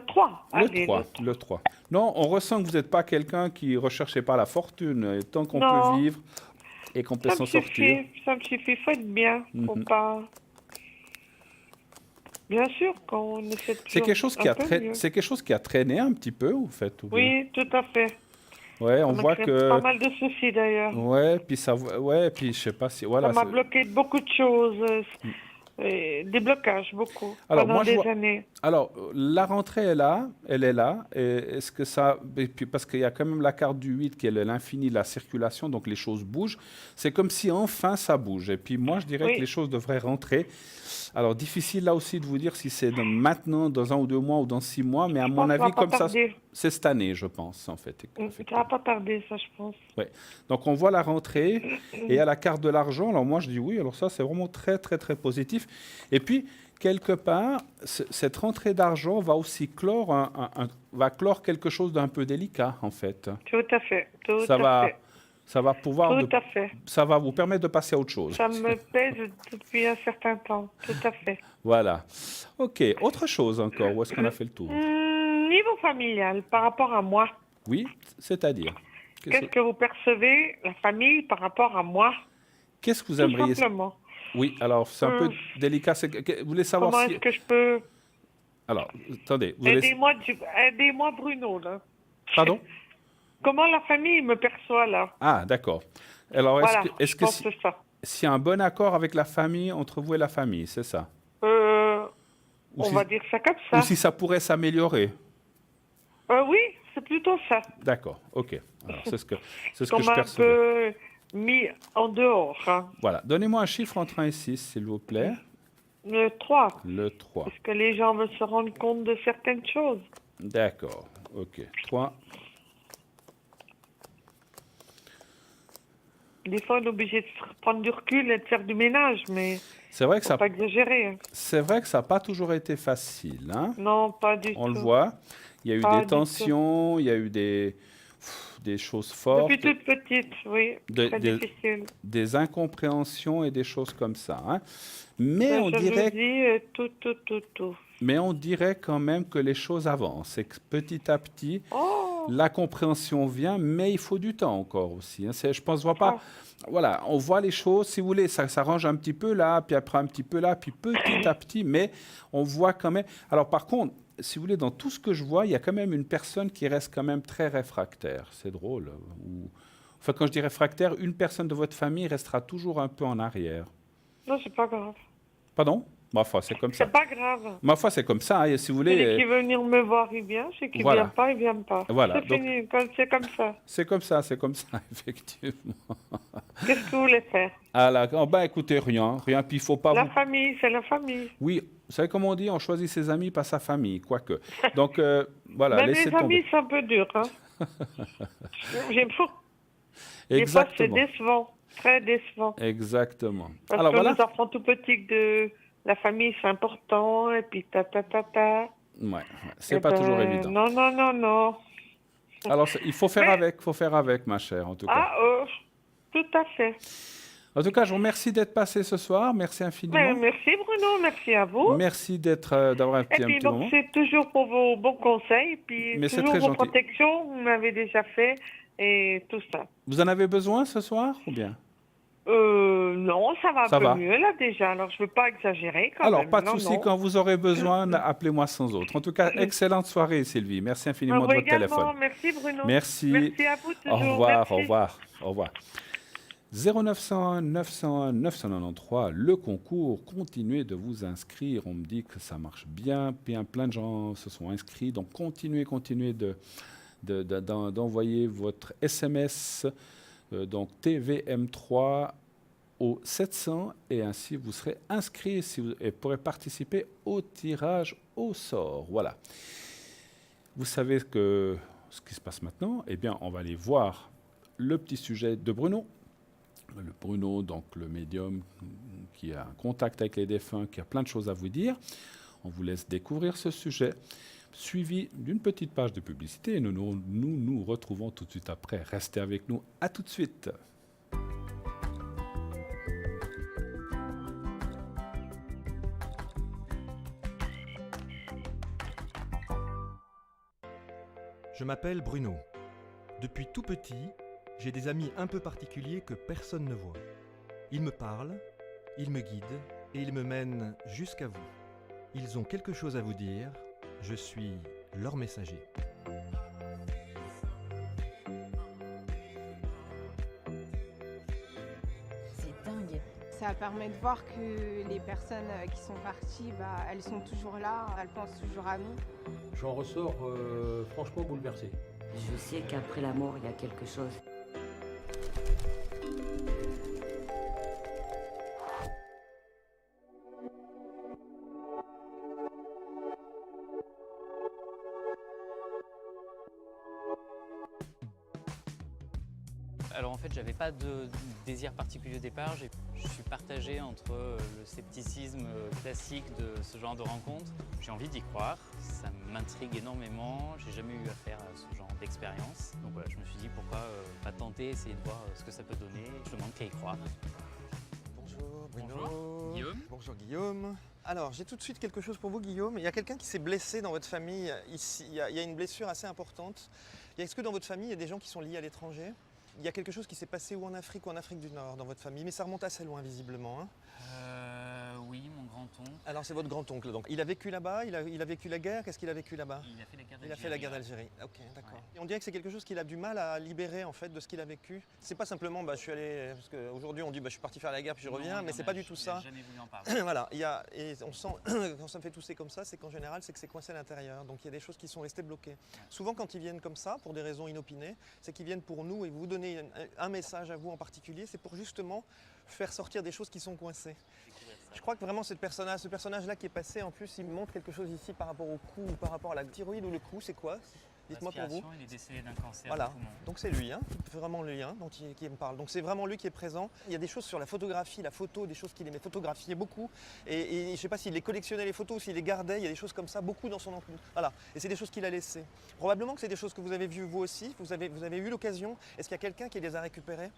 3. Allez, Le 3. Non, on ressent que vous n'êtes pas quelqu'un qui ne recherchez pas la fortune. Et tant qu'on Non. peut vivre et qu'on peut Ça s'en me sortir. suffit, ça me suffit, faut être bien, faut Mhm. pas... Bien sûr, quand on essaie de C'est quelque chose qui un a peu mieux. c'est quelque chose qui a traîné un petit peu, vous faites. Oui, tout à fait. Ouais, on Ça m'a voit créé que. pas mal de soucis, d'ailleurs. Ouais, puis puis je sais pas si. Voilà. Ça m'a bloqué de beaucoup de choses, des blocages, beaucoup, Alors, pendant moi, je des vois- années. Alors, la rentrée est là, elle est là. Et est-ce que ça. Et puis, parce qu'il y a quand même la carte du 8 qui est l'infini de la circulation, donc les choses bougent. C'est comme si enfin ça bouge. Et puis, moi, je dirais Oui. que les choses devraient rentrer. Alors, difficile là aussi de vous dire si c'est maintenant, dans 1 ou 2 mois ou dans 6 mois, mais à Je mon pense que ça avis, va pas comme ça, tarder. c'est cette année, je pense, en fait. Ça effectivement. va pas tarder, ça, je pense. Ouais. Donc on voit la rentrée et à la carte de l'argent. Alors moi je dis oui. Alors ça c'est vraiment très très très positif. Et puis quelque part cette rentrée d'argent va aussi clore va clore quelque chose d'un peu délicat en fait. Tout à fait, tout Ça à va fait. ça va pouvoir Tout à fait. ça va vous permettre de passer à autre chose. Ça me pèse depuis un certain temps, tout à fait. Voilà. Ok. Autre chose encore. Où est-ce qu'on a fait le tour? Niveau familial, par rapport à moi, Oui. C'est-à-dire. qu'est-ce que vous percevez, la famille, par rapport à moi, Qu'est-ce que vous tout aimeriez? simplement? Oui. Alors c'est un peu délicat. Vous voulez savoir Comment si est-ce que je peux Alors, attendez. Vous avez... Aidez-moi, Bruno, là. Pardon? Comment la famille me perçoit, là? Ah, d'accord. Alors, Voilà, est-ce je que pense que c'est ça. s'il y a un bon accord avec la famille, entre vous et la famille, c'est ça? Ou On si, va dire ça comme ou ça. si ça pourrait s'améliorer? Oui, c'est plutôt ça. D'accord, ok. Alors, c'est ce que Qu'on je m'a un percevais. peu mis en dehors. Hein. Voilà. Donnez-moi un chiffre entre 1 et 6, s'il vous plaît. Le 3. Le 3. Parce que les gens veulent se rendre compte de certaines choses. D'accord, ok. 3. Des fois, on est obligé de prendre du recul et de faire du ménage, mais C'est vrai que faut ça, pas exagérer. Hein. c'est vrai que ça n'a pas toujours été facile, hein? Non, pas du On tout. le voit. Il y a eu Pas des du tout. tensions, il y a eu des choses fortes, Depuis toute petite, oui. Très difficile. des incompréhensions et des choses comme ça, hein. Mais La on dirait, jalousie, tout. mais on dirait quand même que les choses avancent et que petit à petit, Oh, la compréhension vient, mais il faut du temps encore aussi, hein. Je pense, voit pas. Voilà, on voit les choses, si vous voulez, ça s'arrange un petit peu là, puis après un petit peu là, puis petit à petit, mais on voit quand même. Alors par contre, si vous voulez, dans tout ce que je vois, il y a quand même une personne qui reste quand même très réfractaire. C'est drôle. Enfin, quand je dis réfractaire, une personne de votre famille restera toujours un peu en arrière. non, c'est pas grave. Pardon? Ma foi, c'est comme ça. C'est pas grave. Ma foi, c'est comme ça, hein, et si vous Celui voulez. qui veut venir me voir, il vient. Celui qui Voilà. vient pas, il vient pas. Voilà, C'est donc- fini, c'est comme ça. C'est comme ça, effectivement. Qu'est-ce que vous voulez faire? Ah là, oh, ben écoutez, rien, puis il faut pas La vous... famille, c'est la famille. Oui, vous savez comment on dit, on choisit ses amis, pas sa famille, quoique. Donc, voilà, Même laissez les tomber. amis, c'est un peu dur. Hein. J'aime fou. Des fois, c'est Exactement. décevant. Très décevant. Exactement. Parce Alors que voilà. les enfants tout petits de la famille, c'est important. Et puis, Ouais, c'est Eh pas toujours ben, évident. Non. Alors, il faut faire Mais- avec, ma chère, en tout cas. Ah, tout à fait. En tout cas, je vous remercie d'être passé ce soir. Merci infiniment. Ben, merci Bruno, merci à vous. Merci d'avoir un Et petit puis donc moment. c'est toujours pour vos bons conseils, puis Mais c'est toujours très vos gentil. protections, vous m'avez déjà fait, et tout ça. Vous en avez besoin ce soir ou bien? Non, ça va Ça un peu va. mieux là déjà, alors je veux pas exagérer quand Alors, même. pas de Non, souci. non. Quand vous aurez besoin, appelez-moi sans autre. En tout cas, excellente soirée, Sylvie. Merci infiniment Vous de votre également, téléphone. merci Bruno. Merci. Merci à vous Au toujours. revoir, merci. au revoir, au revoir. 0901 901 993, le concours, continuez de vous inscrire. On me dit que ça marche bien, plein de gens se sont inscrits. Donc continuez d'envoyer votre SMS, donc TVM3 au 700, et ainsi vous serez inscrit et pourrez participer au tirage au sort. Voilà. Vous savez ce qui se passe maintenant. Eh bien, on va aller voir le petit sujet de Bruno. Le Bruno, donc le médium qui a un contact avec les défunts, qui a plein de choses à vous dire. On vous laisse découvrir ce sujet, suivi d'une petite page de publicité. Et nous retrouvons tout de suite après. Restez avec nous. À tout de suite. Je m'appelle Bruno. Depuis tout petit, j'ai des amis un peu particuliers que personne ne voit. Ils me parlent, ils me guident et ils me mènent jusqu'à vous. Ils ont quelque chose à vous dire, je suis leur messager. C'est dingue. Ça permet de voir que les personnes qui sont parties, elles sont toujours là, elles pensent toujours à nous. J'en ressors franchement bouleversé. Je sais qu'après la mort, il y a quelque chose. Alors en fait, j'avais pas de désir particulier au départ. Je suis partagé entre le scepticisme classique de ce genre de rencontre. J'ai envie d'y croire, ça m'intrigue énormément. J'ai jamais eu affaire à ce genre d'expérience. Donc voilà, je me suis dit pourquoi pas tenter, essayer de voir ce que ça peut donner. Je demande qu'à y croire. Bonjour Bruno. Bonjour. Guillaume. Bonjour Guillaume. Alors j'ai tout de suite quelque chose pour vous Guillaume. Il y a quelqu'un qui s'est blessé dans votre famille ici. Il y a une blessure assez importante. Est-ce que dans votre famille il y a des gens qui sont liés à l'étranger? Il y a quelque chose qui s'est passé ou en Afrique du Nord dans votre famille, mais ça remonte assez loin visiblement. Hein. Oui, mon grand-oncle. Alors c'est votre grand-oncle, donc il a vécu là-bas, il a vécu la guerre, qu'est-ce qu'il a vécu là-bas? Il a fait la guerre d'Algérie. Il a fait la guerre d'Algérie, ok, d'accord. Ouais. Et on dirait que c'est quelque chose qu'il a du mal à libérer en fait de ce qu'il a vécu. C'est pas simplement je suis allé, parce qu'aujourd'hui on dit je suis parti faire la guerre puis je reviens, mais c'est pas du tout ça. Jamais voulu en parler. Voilà, et on sent, quand ça me fait tousser comme ça, c'est qu'en général c'est que c'est coincé à l'intérieur, donc il y a des choses qui sont restées bloquées. Souvent quand ils viennent comme ça, pour des raisons inopinées, c'est qu'ils viennent pour nous et vous donner un message à vous en particulier, c'est pour justement faire sortir des choses qui sont coincées. Je crois que vraiment ce personnage-là qui est passé, en plus, il me montre quelque chose ici par rapport au cou ou par rapport à la thyroïde ou le cou, c'est quoi? Dites-moi pour vous. Il est décédé d'un cancer Voilà, du poumon. donc c'est lui, qui fait vraiment le lien, qui me parle. Donc c'est vraiment lui qui est présent. Il y a des choses sur la photographie, la photo, des choses qu'il aimait photographier beaucoup. Et je ne sais pas s'il les collectionnait les photos ou s'il les gardait, il y a des choses comme ça, beaucoup dans son emploi. Voilà, et c'est des choses qu'il a laissées. Probablement que c'est des choses que vous avez vues vous aussi, vous avez eu l'occasion. Est-ce qu'il y a quelqu'un qui les a récupérées?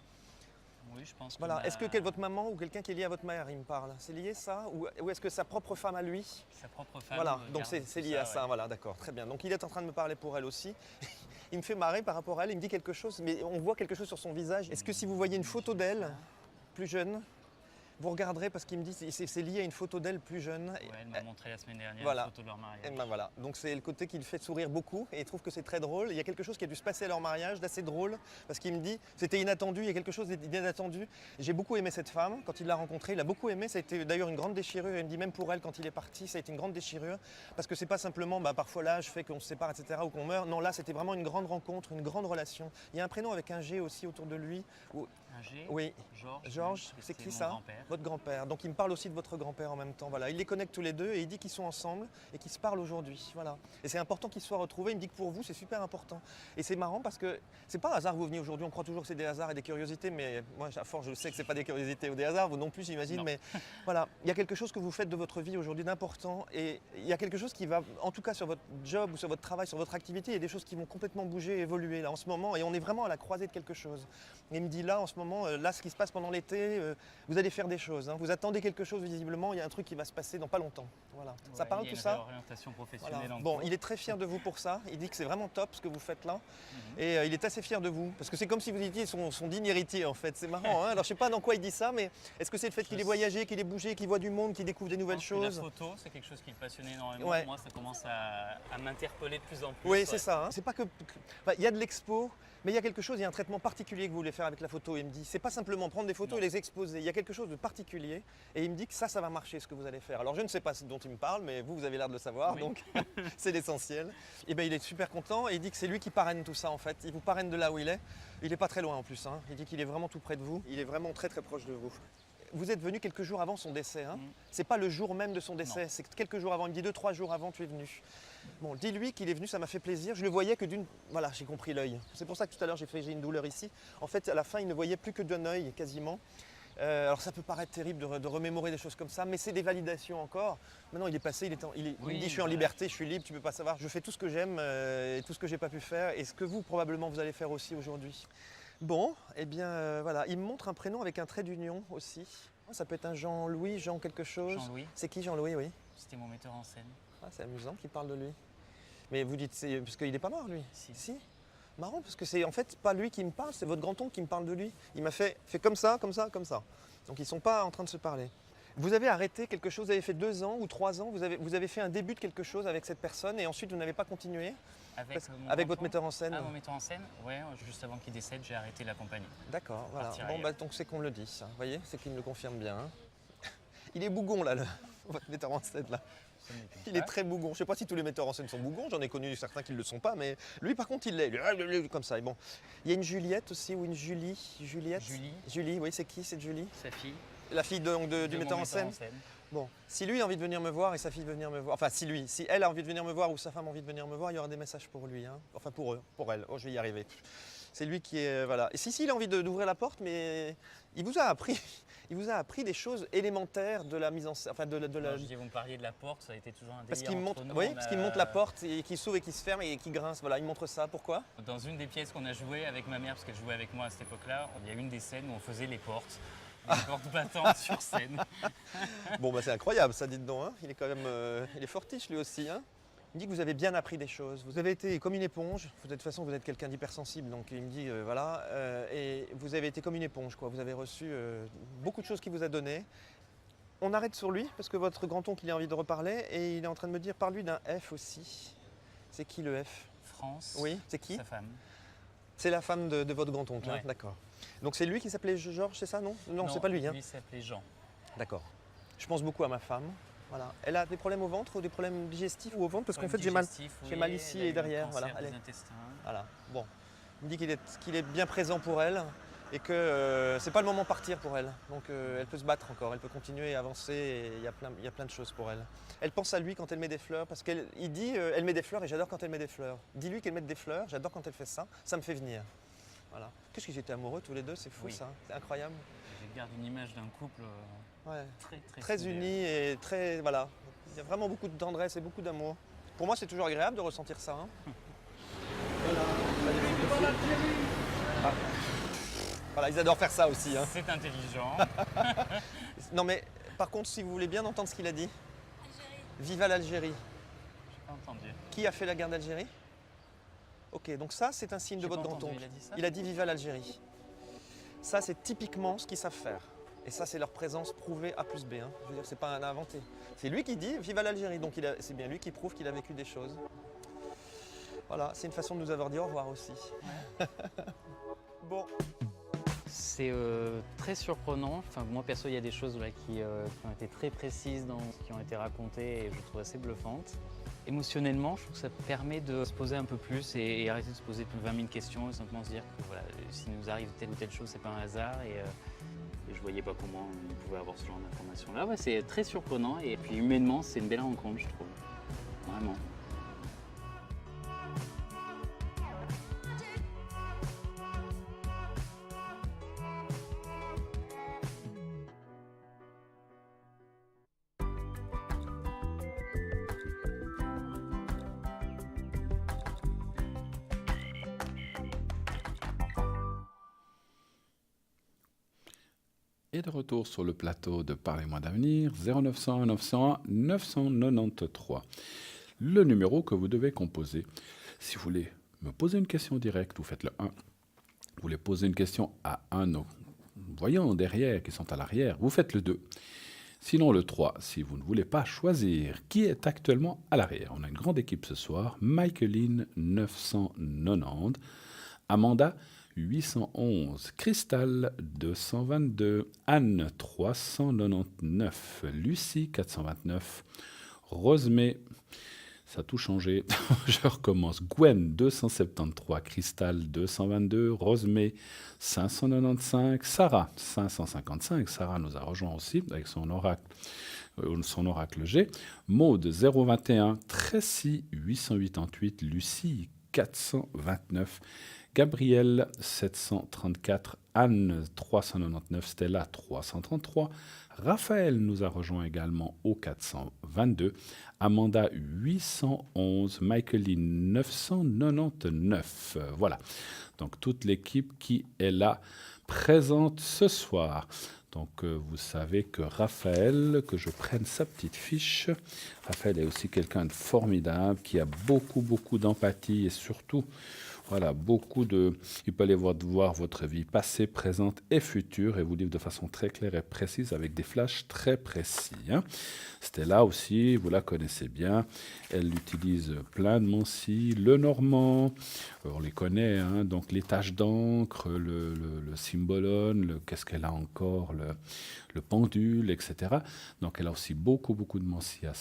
Oui, je pense. Voilà. Est-ce que votre maman ou quelqu'un qui est lié à votre mère, il me parle? C'est lié ça? Ou est-ce que sa propre femme à lui? Sa propre femme. Voilà, donc c'est lié à ça, voilà, d'accord, très bien. Donc il est en train de me parler pour elle aussi. Il me fait marrer par rapport à elle, il me dit quelque chose, mais on voit quelque chose sur son visage. Est-ce que si vous voyez une photo d'elle, plus jeune, vous regarderez parce qu'il me dit c'est lié à une photo d'elle plus jeune. Ouais, elle m'a montré la semaine dernière voilà. une photo de leur mariage. Et ben voilà, donc c'est le côté qui le fait sourire beaucoup et il trouve que c'est très drôle. Il y a quelque chose qui a dû se passer à leur mariage d'assez drôle parce qu'il me dit c'était inattendu, il y a quelque chose d'inattendu. J'ai beaucoup aimé cette femme, quand il l'a rencontrée, il a beaucoup aimé, ça a été d'ailleurs une grande déchirure. Il me dit même pour elle quand il est parti, ça a été une grande déchirure parce que c'est pas simplement parfois l'âge fait qu'on se sépare etc. ou qu'on meurt. Non, là c'était vraiment une grande rencontre, une grande relation. Il y a un prénom avec un G aussi autour de lui. Un G? Oui. Georges, c'est qui ça? Votre grand-père. Donc il me parle aussi de votre grand-père en même temps. Voilà. Il les connecte tous les deux et il dit qu'ils sont ensemble et qu'ils se parlent aujourd'hui. Voilà. Et c'est important qu'ils soient retrouvés. Il me dit que pour vous, c'est super important. Et c'est marrant parce que c'est pas un hasard que vous veniez aujourd'hui. On croit toujours que c'est des hasards et des curiosités, mais moi, à force, je sais que c'est pas des curiosités ou des hasards. Vous non plus, j'imagine. Mais voilà, il y a quelque chose que vous faites de votre vie aujourd'hui d'important et il y a quelque chose qui va, en tout cas sur votre job ou sur votre travail, sur votre activité, il y a des choses qui vont complètement bouger, évoluer là en ce moment. Et on est vraiment à la croisée de quelque chose. Et il me dit là, en ce moment, là, ce qui se passe pendant l'été, vous allez faire des choses. Vous attendez quelque chose visiblement, il y a un truc qui va se passer dans pas longtemps. Voilà. Ouais, ça parle tout ça? Orientation professionnelle. Voilà. En Bon, cours. il est très fier de vous pour ça. Il dit que c'est vraiment top ce que vous faites là. Et il est assez fier de vous. Parce que c'est comme si vous étiez son digne héritier en fait. C'est marrant. Alors je sais pas dans quoi il dit ça, mais est-ce que c'est le fait qu'il ait voyagé, qu'il ait bougé, qu'il voit du monde, qu'il découvre des nouvelles choses? La photo, c'est quelque chose qui me passionnait énormément. Ouais. Moi, ça commence à m'interpeller de plus en plus. Oui, c'est ça. C'est pas que. Il y a de l'expo, mais il y a quelque chose, il y a un traitement particulier que vous voulez faire avec la photo. Il me dit, c'est pas simplement prendre des photos et les exposer. Il y a quelque chose de particulier. Et il me dit que ça va marcher ce que vous allez faire. Alors je ne sais pas ce dont il me parle, mais vous avez l'air de le savoir, donc c'est l'essentiel. Et bien il est super content et il dit que c'est lui qui parraine tout ça en fait. Il vous parraine de là où il est. Il n'est pas très loin en plus. Il dit qu'il est vraiment tout près de vous. Il est vraiment très très proche de vous. Vous êtes venu quelques jours avant son décès. C'est pas le jour même de son décès, c'est quelques jours avant. Il me dit 2-3 jours avant tu es venu. Bon, dis-lui qu'il est venu, ça m'a fait plaisir. Je le voyais que d'une. Voilà, j'ai compris l'œil. C'est pour ça que tout à l'heure j'ai une douleur ici. En fait, à la fin, il ne voyait plus que d'un œil quasiment. Alors ça peut paraître terrible de remémorer des choses comme ça, mais c'est des validations encore. Maintenant il est passé, il me dit je suis en liberté, je suis libre, tu peux pas savoir. Je fais tout ce que j'aime et tout ce que j'ai pas pu faire et ce que vous probablement vous allez faire aussi aujourd'hui. Bon, eh bien voilà, il me montre un prénom avec un trait d'union aussi. Ça peut être un Jean-Louis, Jean quelque chose. Jean-Louis. C'est qui Jean-Louis, oui? C'était mon metteur en scène. Ah, c'est amusant qu'il parle de lui. Mais vous dites, c'est parce qu'il n'est pas mort lui? Si. Marrant, parce que c'est en fait pas lui qui me parle, c'est votre grand-oncle qui me parle de lui. Il m'a fait comme ça, comme ça, comme ça. Donc ils ne sont pas en train de se parler. Vous avez arrêté quelque chose, vous avez fait 2 ans ou 3 ans, vous avez fait un début de quelque chose avec cette personne et ensuite vous n'avez pas continué avec votre metteur en scène. Ah, mon metteur en scène, ouais, juste avant qu'il décède, j'ai arrêté la compagnie. D'accord, voilà. Bon, donc c'est qu'on me le dit, ça. Vous voyez, c'est qu'il me le confirme bien. Il est bougon là, votre metteur en scène là. Il est très bougon. Je ne sais pas si tous les metteurs en scène sont bougons, j'en ai connu certains qui ne le sont pas, mais lui par contre il l'est, comme ça. Et bon. Il y a une Juliette aussi, ou une Julie. Julie, oui, c'est qui cette Julie? Sa fille. La fille du metteur en scène. Bon, si lui a envie de venir me voir et sa fille veut venir me voir, enfin si elle a envie de venir me voir ou sa femme a envie de venir me voir, il y aura des messages pour lui, enfin pour eux, pour elle. Oh, je vais y arriver. C'est lui qui est, voilà. Et si il a envie d'ouvrir la porte, mais il vous a appris des choses élémentaires de la mise en scène, enfin de la. Je dis, vous me parliez de la porte, ça a été toujours un délire parce qu'il entre nous. parce qu'il monte la porte et qui s'ouvre et qui se ferme et qui grince. Voilà, il montre ça. Pourquoi? Dans une des pièces qu'on a jouées avec ma mère, parce qu'elle jouait avec moi à cette époque-là, il y a une des scènes où on faisait les portes. Les portes battantes sur scène. Bon, c'est incroyable ça, dites donc. Il est quand même, il est fortiche lui aussi. Il me dit que vous avez bien appris des choses. Vous avez été comme une éponge. De toute façon, vous êtes quelqu'un d'hypersensible, donc il me dit voilà. Et vous avez été comme une éponge, quoi. Vous avez reçu beaucoup de choses qu'il vous a données. on arrête sur lui, parce que votre grand-oncle, il a envie de reparler, et il est en train de me dire, parle-lui d'un F aussi. C'est qui le F? France. Oui, c'est qui? Sa femme. C'est la femme de votre grand-oncle, hein, Ouais. d'accord. Donc c'est lui qui s'appelait Georges, c'est ça, non? Non, c'est pas lui. Hein. Lui s'appelait Jean. D'accord. Je pense beaucoup à ma femme. Voilà. Elle a des problèmes au ventre ou des problèmes digestifs ou au ventre? Parce qu'en fait, j'ai mal ici et derrière. Voilà. Voilà. Bon. Il me dit qu'il est bien présent pour elle et que c'est pas le moment de partir pour elle. Donc elle peut se battre encore, elle peut continuer à avancer et il y a plein de choses pour elle. Elle pense à lui quand elle met des fleurs parce qu'il dit elle met des fleurs et j'adore quand elle met des fleurs. Dis-lui qu'elle met des fleurs, j'adore quand elle fait ça, ça me fait venir. Voilà. Qu'est-ce qu'ils étaient amoureux tous les deux, c'est fou ça, c'est incroyable. Je garde une image d'un couple très unis et très voilà. Il y a vraiment beaucoup de tendresse et beaucoup d'amour. Pour moi, c'est toujours agréable de ressentir ça. Hein. Ah. Voilà, ils adorent faire ça aussi. Hein. C'est intelligent. Non mais, par contre, si vous voulez bien entendre ce qu'il a dit. Viva l'Algérie. J'ai pas entendu. Qui a fait la guerre d'Algérie? Ok, donc ça, c'est un signe de votre grand-oncle. Il a dit Viva l'Algérie. Ça, c'est typiquement ce qu'ils savent faire. Et ça, c'est leur présence prouvée A plus B. Hein. Je veux dire, c'est pas un inventé. C'est lui qui dit Viva l'Algérie. Donc c'est bien lui qui prouve qu'il a vécu des choses. Voilà, c'est une façon de nous avoir dit au revoir aussi. Ouais. Bon. C'est très surprenant. Enfin, moi, perso, il y a des choses là, qui ont été très précises dans ce qui ont été racontées et je trouve assez bluffantes. Émotionnellement, je trouve que ça permet de se poser un peu plus et arrêter de se poser plus de 20 000 questions et simplement se dire que voilà, s'il nous arrive telle ou telle chose, c'est pas un hasard. Et je voyais pas comment on pouvait avoir ce genre d'informations là. Ouais, c'est très surprenant et puis humainement, c'est une belle rencontre, je trouve. Vraiment. Et de retour sur le plateau de Parlez-moi d'avenir, 0901 901 993. Le numéro que vous devez composer. Si vous voulez me poser une question directe, vous faites le 1. Vous voulez poser une question à un de nos voyants derrière qui sont à l'arrière, vous faites le 2. Sinon le 3, si vous ne voulez pas choisir qui est actuellement à l'arrière. On a une grande équipe ce soir. Michaeline 990, Amanda 811, Cristal 222, Anne 399, Lucie 429, Rosemée, ça a tout changé, je recommence, Gwen 273, Cristal 222, Rosemée 595, Sarah 555, Sarah nous a rejoint aussi avec son oracle G, Maude 021, Tracy 888, Lucie 429, Gabriel 734, Anne 399, Stella 333, Raphaël nous a rejoint également au 422, Amanda 811, Michaeline 999. Voilà, donc toute l'équipe qui est là présente ce soir. Donc vous savez que Raphaël, que je prenne sa petite fiche, Raphaël est aussi quelqu'un de formidable, qui a beaucoup d'empathie et surtout, voilà, il peut aller voir votre vie passée, présente et future et vous livre de façon très claire et précise avec des flashs très précis. Hein. Stella aussi, vous la connaissez bien, elle utilise plein de mancis, le normand, on les connaît, hein, donc les taches d'encre, le cymbolone, qu'est-ce qu'elle a encore, le pendule, etc. Donc elle a aussi beaucoup de mancis à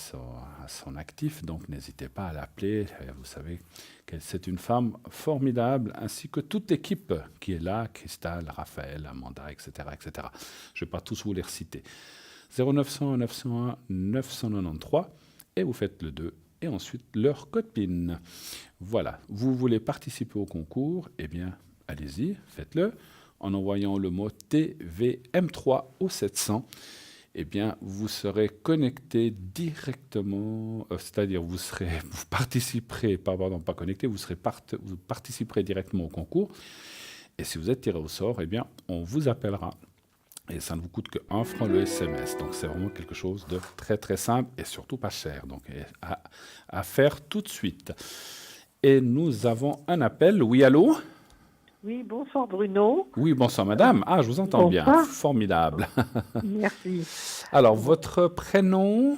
son actif, donc n'hésitez pas à l'appeler, vous savez que c'est une femme formidable, ainsi que toute l'équipe qui est là, Cristal, Raphaël, Amanda, etc. etc. Je ne vais pas tous vous les reciter. 0900 901 993, et vous faites le 2, et ensuite leur code PIN. Voilà, vous voulez participer au concours, eh bien, allez-y, faites-le, en envoyant le mot TVM3 au 700. Eh bien, vous serez connecté directement, c'est-à-dire vous participerez directement au concours. Et si vous êtes tiré au sort, eh bien, on vous appellera. Et ça ne vous coûte que 1 franc le SMS. Donc, c'est vraiment quelque chose de très simple et surtout pas cher. Donc, à faire tout de suite. Et nous avons un appel. Oui, allô ? Oui, bonsoir Bruno. Oui, bonsoir madame. Ah, je vous entends bien. Bonsoir. Formidable. Merci. Alors, votre prénom?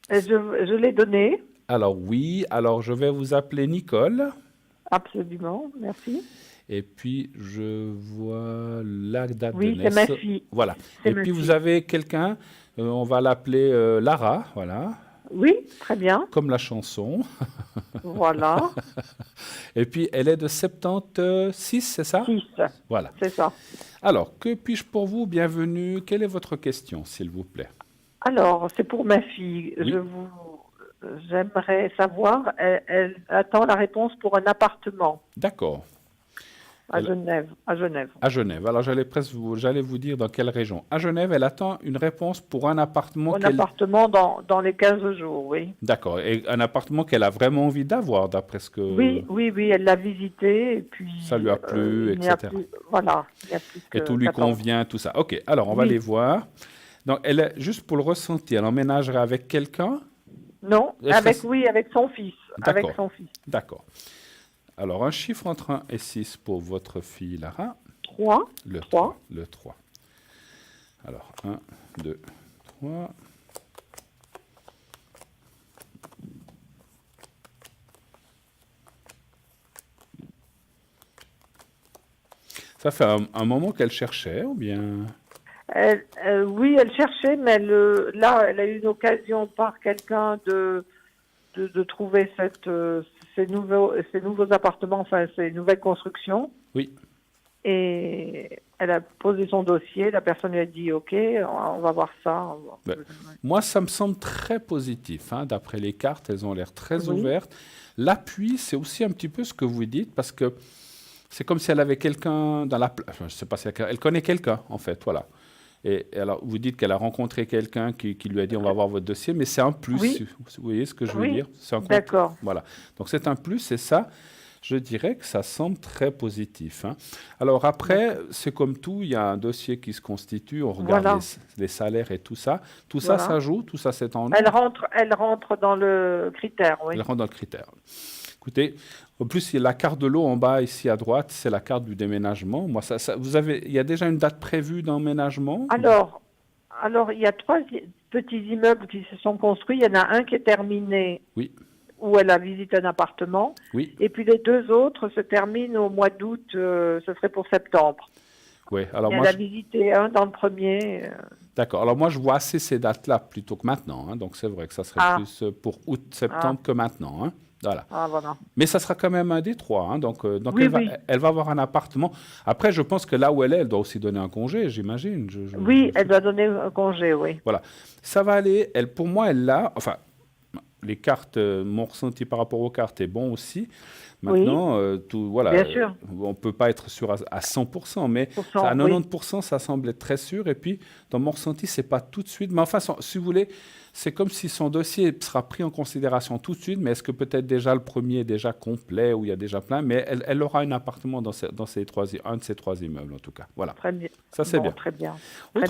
Je l'ai donné. Alors oui, alors je vais vous appeler Nicole. Absolument, merci. Et puis, je vois la date Oui, de c'est naissance. ma fille. Voilà. C'est Et ma puis, vous fille. avez quelqu'un, on va l'appeler Lara, voilà. Oui, très bien. Comme la chanson. Voilà. Et puis, elle est de 76, c'est ça? 6. Voilà. C'est ça. Alors, que puis-je pour vous? Bienvenue. Quelle est votre question, s'il vous plaît? Alors, c'est pour ma fille. Oui. J'aimerais savoir, elle attend la réponse pour un appartement D'accord. à Genève. À Genève. À Genève. Alors, j'allais vous dire dans quelle région. À Genève, elle attend une réponse pour un appartement Un appartement dans les 15 jours, oui. D'accord. Et un appartement qu'elle a vraiment envie d'avoir, d'après ce que... Oui, elle l'a visité et puis... Ça lui a plu, il n'y a etc. plus- voilà. Il n'y a plus Et que tout lui d'attendre. convient, tout ça. OK, alors on va Oui. les voir. Donc, elle est, juste pour le ressenti, elle emménagerait avec quelqu'un? Non, Elle avec son fils. Avec D'accord. son fils. D'accord. Alors, un chiffre entre 1 et 6 pour votre fille, Lara. 3. Le 3. 3. Le 3. Alors, 1, 2, 3. Ça fait un moment qu'elle cherchait, ou bien... Oui, elle cherchait, mais là, elle a eu une occasion par quelqu'un de trouver ces nouveaux appartements, enfin ces nouvelles constructions. Oui. Et elle a posé son dossier, la personne lui a dit OK, on va voir ça. Ben, moi, ça me semble très positif. Hein, d'après les cartes, elles ont l'air très Oui. ouvertes. L'appui, c'est aussi un petit peu ce que vous dites, parce que c'est comme si elle avait quelqu'un dans la... Je ne sais pas si elle connaît quelqu'un, en fait, voilà. Et alors, vous dites qu'elle a rencontré quelqu'un qui lui a dit on va voir votre dossier, mais c'est un plus. Oui. Vous voyez ce que je veux Oui. dire? C'est un D'accord. Voilà. Donc c'est un plus, c'est ça. Je dirais que ça semble très positif. Hein. Alors après, c'est comme tout, il y a un dossier qui se constitue, on regarde Voilà. les salaires et tout ça. Tout Voilà. ça, ça joue, tout ça, c'est en Elle rentre dans le critère, oui. Elle rentre dans le critère. Écoutez, en plus, il y a la carte de l'eau en bas, ici à droite, c'est la carte du déménagement. Moi, il y a déjà une date prévue d'emménagement? Alors, il y a 3 petits immeubles qui se sont construits. Il y en a un qui est terminé, Oui. où elle a visité un appartement. Oui. Et puis les 2 autres se terminent au mois d'août, ce serait pour septembre. Oui. Alors Et moi, elle a visité un dans le premier. D'accord. Alors moi, je vois assez ces dates-là plutôt que maintenant. Hein. Donc c'est vrai que ça serait plus pour août-septembre que maintenant. Hein. Voilà. Ah, voilà. Mais ça sera quand même un des 3. Hein. Donc Oui, elle va avoir un appartement. Après, je pense que là où elle doit aussi donner un congé, j'imagine. Oui, elle doit donner un congé, oui. Voilà. Ça va aller. Pour moi, elle l'a. Enfin, les cartes, mon ressenti par rapport aux cartes est bon aussi. Maintenant, voilà, Bien sûr. on ne peut pas être sûr à 100%, mais à 90%, ça semble être très sûr. Et puis, dans mon ressenti, ce n'est pas tout de suite. Mais enfin, si vous voulez, c'est comme si son dossier sera pris en considération tout de suite, mais est-ce que peut-être déjà le premier est déjà complet ou il y a déjà plein? Mais elle aura un appartement un de ces 3 immeubles, en tout cas. Voilà. Très bien. Ça, c'est Bon, bien. Très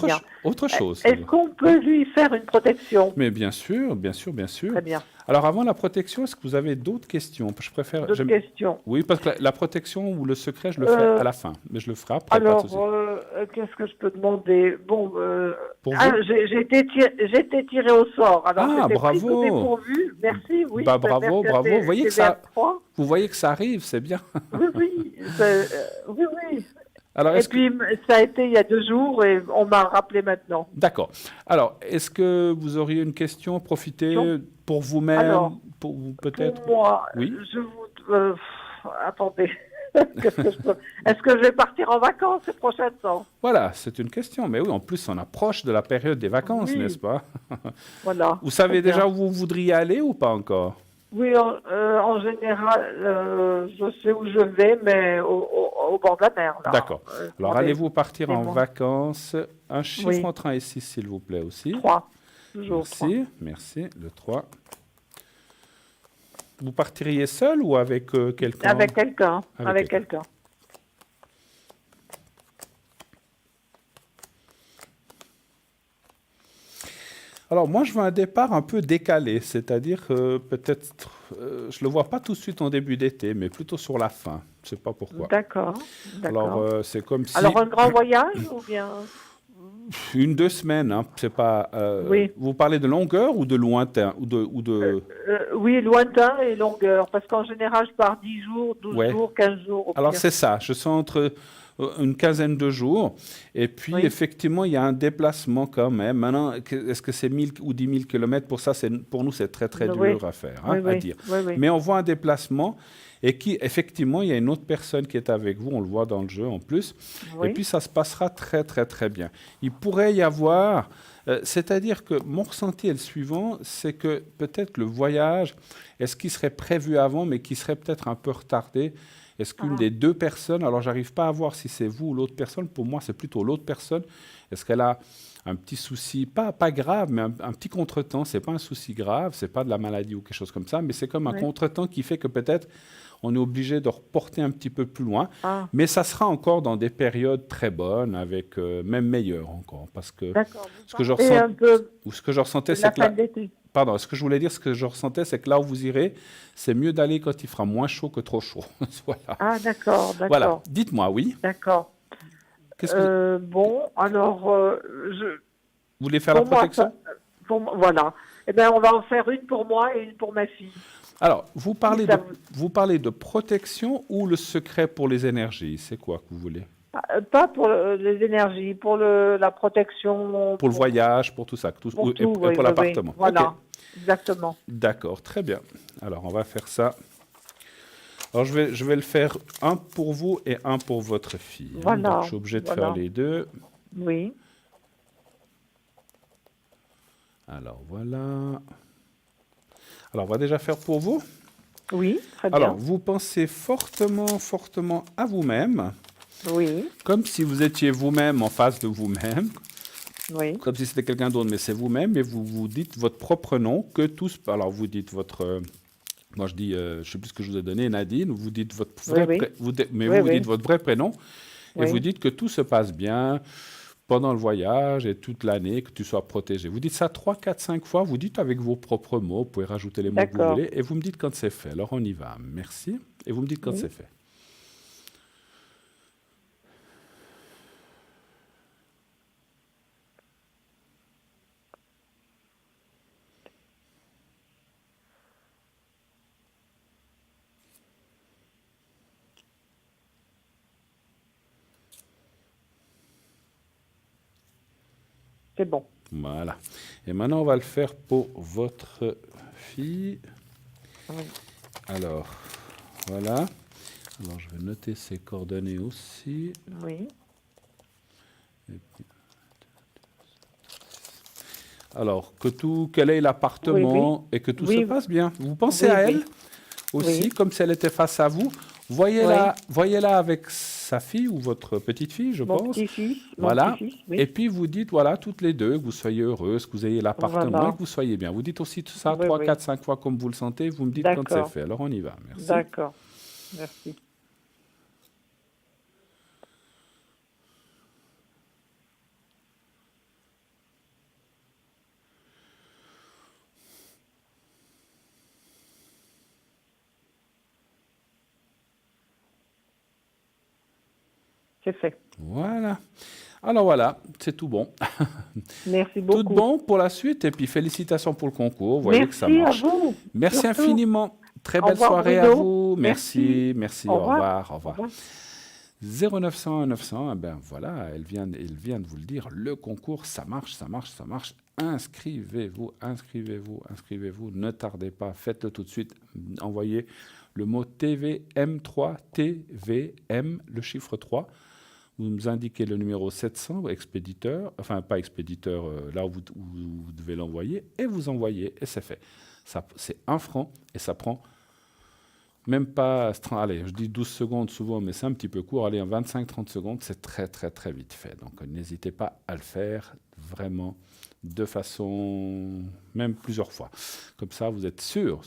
bien. Autre chose. Est-ce qu'on peut lui faire une protection? Mais bien sûr, bien sûr, bien sûr. Très bien. Alors, avant la protection, est-ce que vous avez d'autres questions? Je préfère. D'autres questions? Oui, parce que la protection ou le secret, je le fais à la fin, mais je le ferai après. Alors, pas de souci. qu'est-ce que je peux demander? Bon, Pour j'ai été tiré au sort. Alors, j'étais prise bravo. au dépourvu. Merci, oui. Bravo, merci bravo. Vous voyez que ça V3. arrive, c'est bien. Oui. Oui. Alors, Et puis, ça a été il y a 2 jours et on m'a rappelé maintenant. D'accord. Alors, est-ce que vous auriez une question? Profitez pour vous-même, Alors, pour vous peut-être? Pour moi, Oui. je vous... attendez. Est-ce que je vais partir en vacances ces prochains temps? Voilà, c'est une question. Mais oui, en plus, on approche de la période des vacances, Oui. n'est-ce pas? Voilà. Vous savez Très déjà bien. où vous voudriez aller ou pas encore? Oui, en général, je sais où je vais, mais au bord de la mer. là. D'accord. Alors, allez-vous partir en bon. vacances? Un chiffre Oui. entre 1 et 6, s'il vous plaît, aussi. 3. Toujours Merci, merci. Le 3. Vous partiriez seul ou avec quelqu'un? Avec quelqu'un. Avec quelqu'un. Alors moi, je veux un départ un peu décalé, c'est-à-dire que peut-être, je ne le vois pas tout de suite en début d'été, mais plutôt sur la fin. Je ne sais pas pourquoi. D'accord. Alors, c'est comme si... Alors, un grand voyage ou bien 1-2 semaines, hein. C'est pas... Oui. Vous parlez de longueur ou de lointain Oui, lointain et longueur, parce qu'en général, je pars 10 jours, 12 jours, 15 jours. Au Alors, pire. c'est ça. Je sens entre une quinzaine de jours. Et puis, effectivement, il y a un déplacement quand même. Maintenant, est-ce que c'est 1000 ou 10 000 kilomètres? Pour ça, pour nous, c'est très, très dur à faire, hein, à dire. Mais on voit un déplacement et qui, effectivement, il y a une autre personne qui est avec vous. On le voit dans le jeu en plus. Et puis, ça se passera très, très, très bien. Il pourrait y avoir... c'est-à-dire que mon ressenti est le suivant, c'est que peut-être le voyage, est-ce qu'il serait prévu avant, mais qui serait peut-être un peu retardé? Est-ce qu'une des deux personnes, alors j'arrive pas à voir si c'est vous ou l'autre personne, pour moi c'est plutôt l'autre personne, est-ce qu'elle a un petit souci, pas grave, mais un petit contretemps, c'est pas un souci grave, c'est pas de la maladie ou quelque chose comme ça, mais c'est comme un contretemps qui fait que peut-être on est obligé de reporter un petit peu plus loin, mais ça sera encore dans des périodes très bonnes, avec même meilleures encore, parce que ce que je ressentais, c'est que là, pardon, ce que je voulais dire, ce que je ressentais, c'est que là où vous irez, c'est mieux d'aller quand il fera moins chaud que trop chaud. Voilà. Ah, d'accord. Voilà, dites-moi, oui. D'accord. Bon, alors, vous voulez faire la protection? Voilà. Eh bien, on va en faire une pour moi et une pour ma fille. Alors, vous parlez de protection ou le secret pour les énergies? C'est quoi que vous voulez? Pas pour les énergies, pour la protection. Pour le voyage, pour tout ça, et pour l'appartement. Voilà, exactement. D'accord, très bien. Alors, on va faire ça. Alors, je vais le faire un pour vous et un pour votre fille. Voilà. Donc, je suis obligé de faire les deux. Oui. Alors, voilà. Alors, on va déjà faire pour vous. Oui, très bien. Alors, vous pensez fortement, fortement à vous-même. Oui. Comme si vous étiez vous-même en face de vous-même. Oui. Comme si c'était quelqu'un d'autre, mais c'est vous-même. Et vous dites votre propre nom, que tous... Alors, vous dites votre... moi, je dis... je ne sais plus ce que je vous ai donné, Nadine. Vous dites votre vrai vous dites votre vrai prénom. Et vous dites que tout se passe bien pendant le voyage et toute l'année, que tu sois protégé. Vous dites ça 3, 4, 5 fois. Vous dites avec vos propres mots. Vous pouvez rajouter les mots que vous voulez. Et vous me dites quand c'est fait. Alors, on y va. Merci. Et vous me dites quand c'est fait. C'est bon. Voilà. Et maintenant, on va le faire pour votre fille. Oui. Alors, voilà. Alors, je vais noter ses coordonnées aussi. Oui. Et puis... Alors, quel est l'appartement et que tout se passe bien. Vous pensez à elle aussi, comme si elle était face à vous. Voyez-la avec sa fille ou votre petite-fille, je pense. Petit-fils. Voilà. Et puis, vous dites, voilà, toutes les deux, que vous soyez heureuses, que vous ayez l'appartement et que vous soyez bien. Vous dites aussi tout ça 3, 4, 5 fois comme vous le sentez. Vous me dites quand c'est fait. Alors, on y va. Merci. D'accord. Merci. C'est fait. Voilà. Alors voilà, c'est tout bon. Merci beaucoup. Tout bon pour la suite et puis félicitations pour le concours. Vous voyez que ça marche. À vous. Merci infiniment. Très belle soirée à vous. Merci. Au revoir. 0900 900, ben voilà, elle vient de vous le dire, le concours, ça marche. Inscrivez-vous. Ne tardez pas, faites-le tout de suite. Envoyez le mot TVM3, TVM, le chiffre 3. Vous nous indiquez le numéro 700, expéditeur, enfin pas expéditeur, là où vous devez l'envoyer, et vous envoyez, et c'est fait. C'est 1 franc, et ça prend même pas, allez, je dis 12 secondes souvent, mais c'est un petit peu court, allez, en 25-30 secondes, c'est très, très, très vite fait. Donc n'hésitez pas à le faire, vraiment, de façon, même plusieurs fois. Comme ça, vous êtes sûr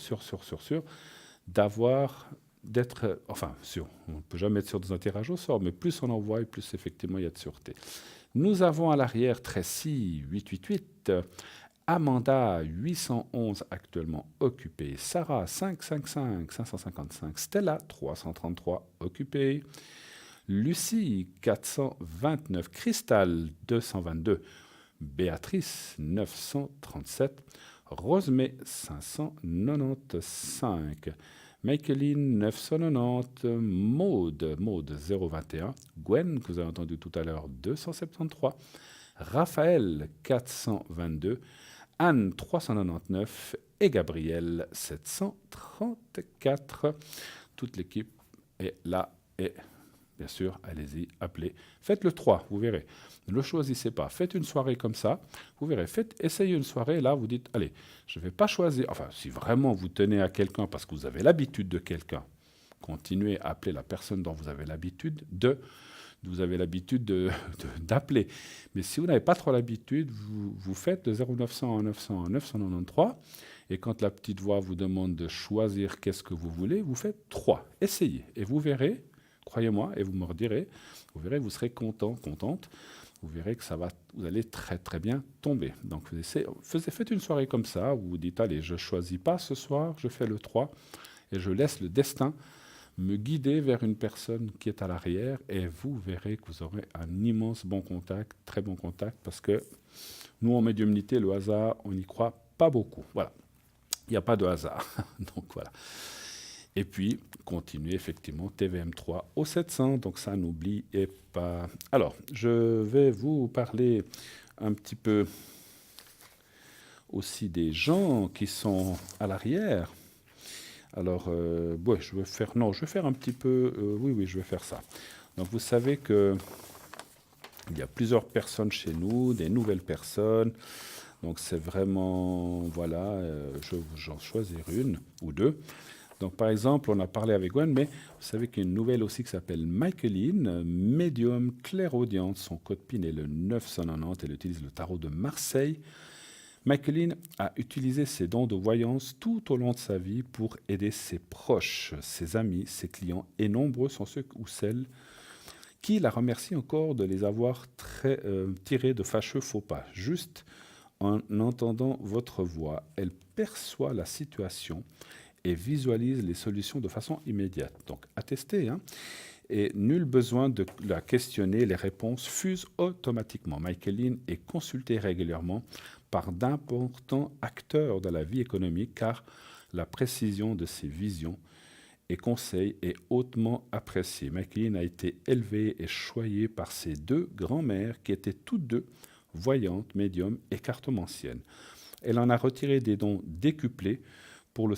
d'être, enfin, sûr, on ne peut jamais être sûr dans un tirage au sort, mais plus on envoie, plus effectivement il y a de sûreté. Nous avons à l'arrière Tracy 888, Amanda, 811 actuellement occupée. Sarah, 555. Stella, 333 occupée. Lucie, 429. Cristal, 222. Béatrice, 937. Rosemée, 595. Michaeline, 990. Maude, 021. Gwen, que vous avez entendu tout à l'heure, 273. Raphaël, 422. Anne, 399. Et Gabriel, 734. Toute l'équipe est là. Et bien sûr, allez-y, appelez. Faites le 3, vous verrez. Ne le choisissez pas. Faites une soirée comme ça. Vous verrez. Essayez une soirée. Là, vous dites, allez, je ne vais pas choisir. Enfin, si vraiment vous tenez à quelqu'un parce que vous avez l'habitude de quelqu'un, continuez à appeler la personne dont vous avez l'habitude d'appeler. Mais si vous n'avez pas trop l'habitude, vous faites de 0900 à 900 à 993. Et quand la petite voix vous demande de choisir qu'est-ce que vous voulez, vous faites 3. Essayez. Et vous verrez, croyez-moi, et vous me redirez, vous verrez, vous serez contente. Vous verrez que vous allez très très bien tomber. Donc faites une soirée comme ça, où vous dites, allez, je ne choisis pas ce soir, je fais le 3, et je laisse le destin me guider vers une personne qui est à l'arrière, et vous verrez que vous aurez un immense bon contact, très bon contact, parce que nous, en médiumnité, le hasard, on n'y croit pas beaucoup. Voilà. Il n'y a pas de hasard. Donc voilà. Et puis, continuez effectivement TVM3 au 700. Donc ça, n'oubliez pas. Alors, je vais vous parler un petit peu aussi des gens qui sont à l'arrière. Alors, je vais faire un petit peu... oui, je vais faire ça. Donc, vous savez qu'il y a plusieurs personnes chez nous, des nouvelles personnes. Donc, c'est vraiment... Voilà, je vais j'en choisir une ou deux. Donc, par exemple, on a parlé avec Gwen, mais vous savez qu'il y a une nouvelle aussi qui s'appelle Michaeline, médium clairaudiente. Son code PIN est le 990. Elle utilise le tarot de Marseille. Michaeline a utilisé ses dons de voyance tout au long de sa vie pour aider ses proches, ses amis, ses clients, et nombreux sont ceux ou celles qui la remercient encore de les avoir tirés de fâcheux faux pas. Juste en entendant votre voix, elle perçoit la situation et visualise les solutions de façon immédiate. Donc, à tester, hein. Et nul besoin de la questionner, les réponses fusent automatiquement. Michaeline est consultée régulièrement par d'importants acteurs de la vie économique, car la précision de ses visions et conseils est hautement appréciée. Michaeline a été élevée et choyée par ses deux grands-mères qui étaient toutes deux voyantes, médiums et cartomanciennes. Elle en a retiré des dons décuplés par le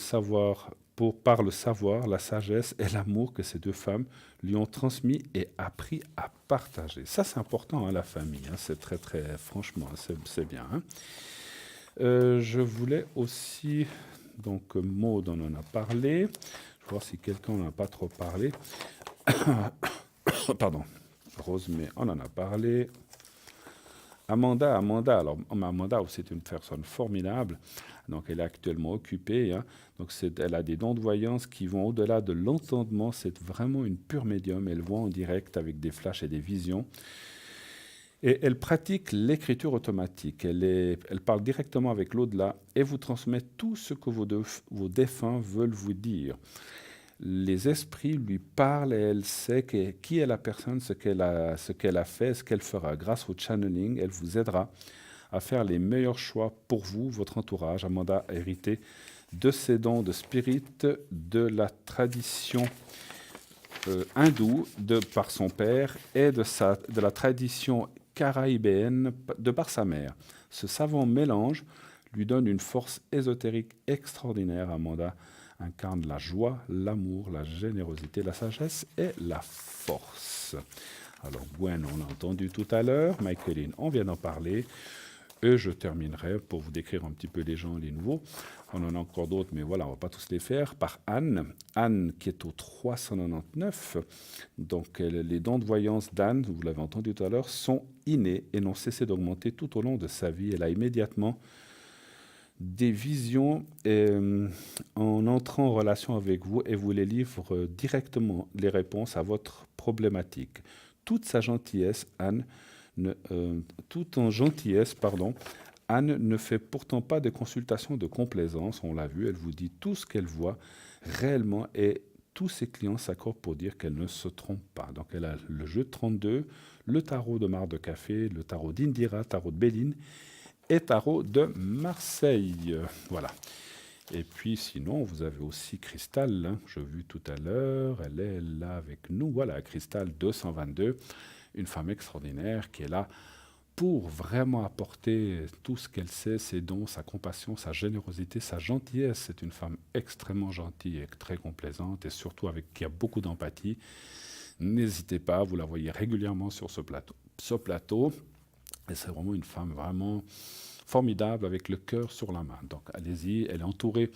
savoir, la sagesse et l'amour que ces deux femmes lui ont transmis et appris à partager. Ça, c'est important, hein, la famille. Hein, c'est très, très, franchement, c'est bien. Hein. Je voulais aussi, donc Maud, on en a parlé. Je vais voir si quelqu'un n'en a pas trop parlé. Pardon. Rose, mais on en a parlé. Amanda, alors Amanda, c'est une personne formidable. Donc, elle est actuellement occupée. Hein. Donc, elle a des dons de voyance qui vont au-delà de l'entendement. C'est vraiment une pure médium. Elle voit en direct avec des flashs et des visions. Et elle pratique l'écriture automatique. Elle parle directement avec l'au-delà et vous transmet tout ce que vos défunts veulent vous dire. Les esprits lui parlent et elle sait qui est la personne, ce qu'elle a fait, ce qu'elle fera. Grâce au channeling, elle vous aidera à faire les meilleurs choix pour vous, votre entourage. Amanda a hérité de ses dons de spirit, de la tradition hindoue par son père et de la tradition caraïbéenne par sa mère. Ce savant mélange lui donne une force ésotérique extraordinaire. Amanda incarne la joie, l'amour, la générosité, la sagesse et la force. Alors, Gwen, on l'a entendu tout à l'heure. Michaeline, on vient d'en parler. Et je terminerai pour vous décrire un petit peu les gens, les nouveaux. On en a encore d'autres, mais voilà, on ne va pas tous les faire. Par Anne. Anne qui est au 399. Donc, les dons de voyance d'Anne, vous l'avez entendu tout à l'heure, sont innés et n'ont cessé d'augmenter tout au long de sa vie. Elle a immédiatement des visions en entrant en relation avec vous et vous les livre directement les réponses à votre problématique. Toute sa gentillesse, Anne, tout en gentillesse, Anne ne fait pourtant pas de consultation de complaisance, on l'a vu, elle vous dit tout ce qu'elle voit réellement et tous ses clients s'accordent pour dire qu'elle ne se trompe pas. Donc elle a le jeu de 32, le tarot de Mar de Café, le tarot d'Indira, tarot de Béline et tarot de Marseille. Voilà. Et puis sinon, vous avez aussi Cristal, hein, je l'ai vu tout à l'heure, elle est là avec nous. Voilà, Cristal 222, une femme extraordinaire qui est là pour vraiment apporter tout ce qu'elle sait, ses dons, sa compassion, sa générosité, sa gentillesse. C'est une femme extrêmement gentille et très complaisante et surtout avec qui a beaucoup d'empathie. N'hésitez pas, vous la voyez régulièrement sur ce plateau. Et c'est vraiment une femme vraiment formidable avec le cœur sur la main. Donc allez-y, elle est entourée.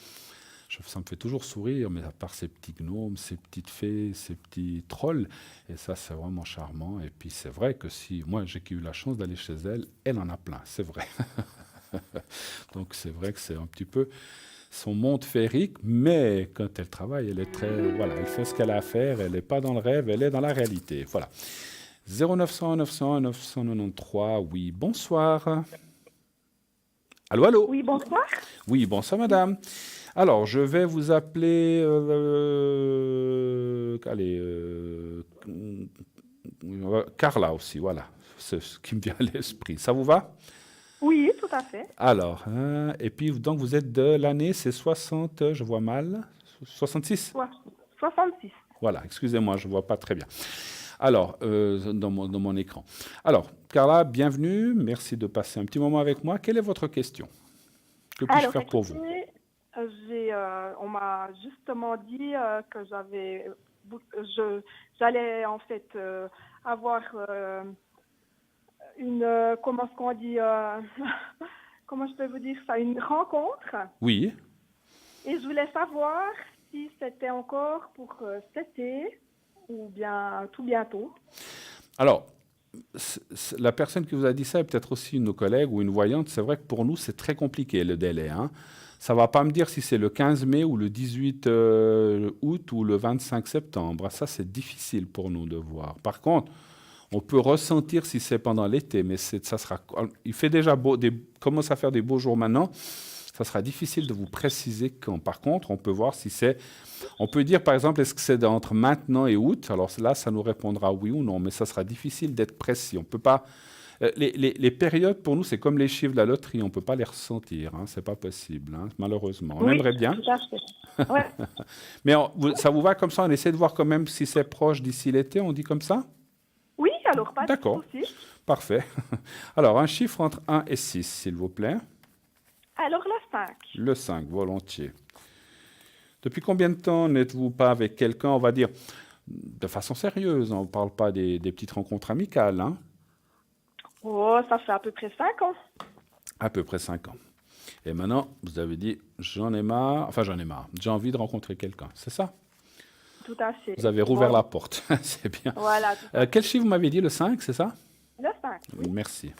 Ça me fait toujours sourire, mais à part ces petits gnomes, ces petites fées, ces petits trolls, et ça c'est vraiment charmant. Et puis c'est vrai que si moi j'ai eu la chance d'aller chez elle, elle en a plein, c'est vrai. Donc c'est vrai que c'est un petit peu son monde féerique, mais quand elle travaille, elle est très, voilà, elle fait ce qu'elle a à faire, elle n'est pas dans le rêve, elle est dans la réalité. Voilà. 0900 901 993, oui, bonsoir. Allô, allô. Oui, bonsoir. Oui, bonsoir madame. Alors, je vais vous appeler... Carla aussi, voilà. C'est ce qui me vient à l'esprit. Ça vous va? Oui, tout à fait. Alors, et puis, donc, vous êtes de l'année, c'est 60, je vois mal, 66? 66. Voilà, excusez-moi, je ne vois pas très bien. Alors, dans mon écran. Alors, Carla, bienvenue. Merci de passer un petit moment avec moi. Quelle est votre question? Que puis-je faire pour vous? On m'a justement dit que j'allais en fait avoir une, comment est-ce qu'on dit, comment je peux vous dire ça, une rencontre. Oui. Et je voulais savoir si c'était encore pour cet été ou bien tout bientôt. Alors, la personne qui vous a dit ça est peut-être aussi une de nos collègues ou une voyante. C'est vrai que pour nous, c'est très compliqué le délai, hein. Ça ne va pas me dire si c'est le 15 mai ou le 18 août ou le 25 septembre. Ça, c'est difficile pour nous de voir. Par contre, on peut ressentir si c'est pendant l'été, mais ça sera, il fait déjà beau, commence à faire des beaux jours maintenant. Ça sera difficile de vous préciser quand. Par contre, on peut voir si c'est... On peut dire, par exemple, est-ce que c'est entre maintenant et août? Alors là, ça nous répondra oui ou non, mais ça sera difficile d'être précis. On ne peut pas... Les périodes, pour nous, c'est comme les chiffres de la loterie. On ne peut pas les ressentir. Hein, ce n'est pas possible, hein, malheureusement. On aimerait bien. Tout à fait. Ouais. Mais ça vous va comme ça? On essaie de voir quand même si c'est proche d'ici l'été. On dit comme ça? Oui, alors pas de souci. D'accord. Parfait. Alors, un chiffre entre 1 et 6, s'il vous plaît. Alors, le 5. Le 5, volontiers. Depuis combien de temps n'êtes-vous pas avec quelqu'un, on va dire, de façon sérieuse? On ne parle pas des petites rencontres amicales, hein? Oh, ça fait à peu près 5 ans. À peu près 5 ans. Et maintenant, vous avez dit, j'en ai marre, j'ai envie de rencontrer quelqu'un, c'est ça? Tout à fait. Vous avez rouvert la porte, c'est bien. Voilà. Quel chiffre vous m'avez dit, le 5, c'est ça? Le 5. Oui. Merci.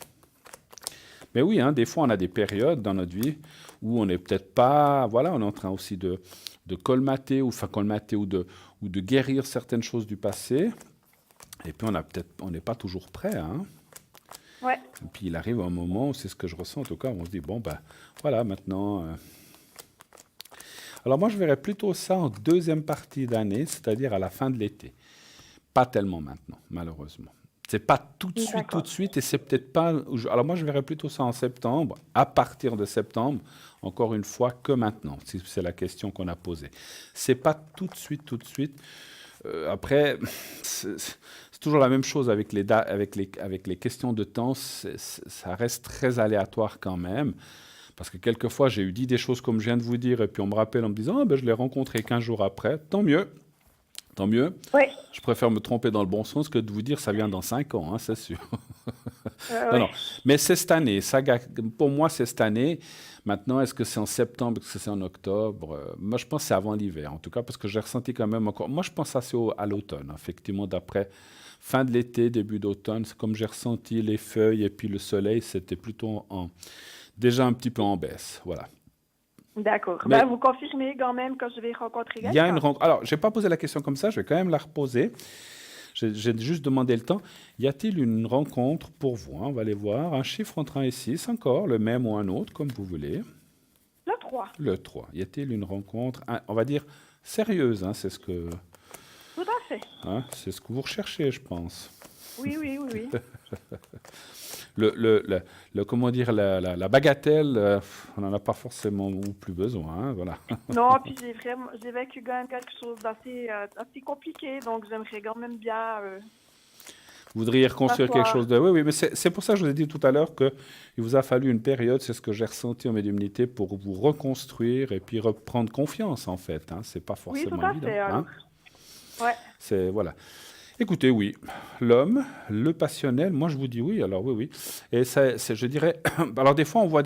Mais oui, hein, des fois, on a des périodes dans notre vie où on n'est peut-être pas... Voilà, on est en train aussi de colmater ou de guérir certaines choses du passé. Et puis, on n'est pas toujours prêt, hein. Ouais. Et puis, il arrive un moment où c'est ce que je ressens, en tout cas, où on se dit, bon, ben, voilà, maintenant... Alors, moi, je verrais plutôt ça en deuxième partie d'année, c'est-à-dire à la fin de l'été. Pas tellement maintenant, malheureusement. C'est pas tout de suite, et c'est peut-être pas... Alors moi, je verrais plutôt ça en septembre, à partir de septembre, encore une fois, que maintenant, si c'est la question qu'on a posée. C'est pas tout de suite. Après, c'est toujours la même chose avec les questions de temps, ça reste très aléatoire quand même, parce que quelquefois, j'ai eu dit des choses comme je viens de vous dire, et puis on me rappelle en me disant « Ah, ben, je l'ai rencontré 15 jours après », tant mieux. Tant mieux. Oui. Je préfère me tromper dans le bon sens que de vous dire ça vient dans 5 ans, hein, c'est sûr. Non. Mais c'est cette année. Pour moi, c'est cette année. Maintenant, est-ce que c'est en septembre, est-ce que c'est en octobre? Moi, je pense que c'est avant l'hiver, en tout cas, parce que j'ai ressenti quand même encore... Moi, je pense assez à l'automne, effectivement, d'après fin de l'été, début d'automne. C'est comme j'ai ressenti les feuilles et puis le soleil, c'était plutôt déjà un petit peu en baisse. Voilà. D'accord. Mais vous confirmez quand même que je vais rencontrer quelqu'un? Il y a une rencontre. Alors, je n'ai pas posé la question comme ça, je vais quand même la reposer. J'ai juste demandé le temps. Y a-t-il une rencontre pour vous, hein? On va aller voir. Un chiffre entre 1 et 6, encore, le même ou un autre, comme vous voulez. Le 3. Le 3. Y a-t-il une rencontre, on va dire, sérieuse, hein? C'est ce que... Tout à fait. Hein, c'est ce que vous recherchez, je pense. Oui, oui, oui, oui. Comment dire, la bagatelle, on n'en a pas forcément plus besoin, hein, voilà. Non, puis j'ai vécu quand même quelque chose d'assez compliqué, donc j'aimerais quand même bien... Vous voudriez reconstruire quelque chose de... Oui, oui, mais c'est pour ça que je vous ai dit tout à l'heure qu'il vous a fallu une période, c'est ce que j'ai ressenti en médiumnité, pour vous reconstruire et puis reprendre confiance, en fait. Hein. C'est pas forcément oui, tout à évident. fait, Hein. Ouais. C'est, voilà. Écoutez, oui, l'homme, le passionnel, moi je vous dis oui, alors oui, oui. Et ça, je dirais, alors des fois on voit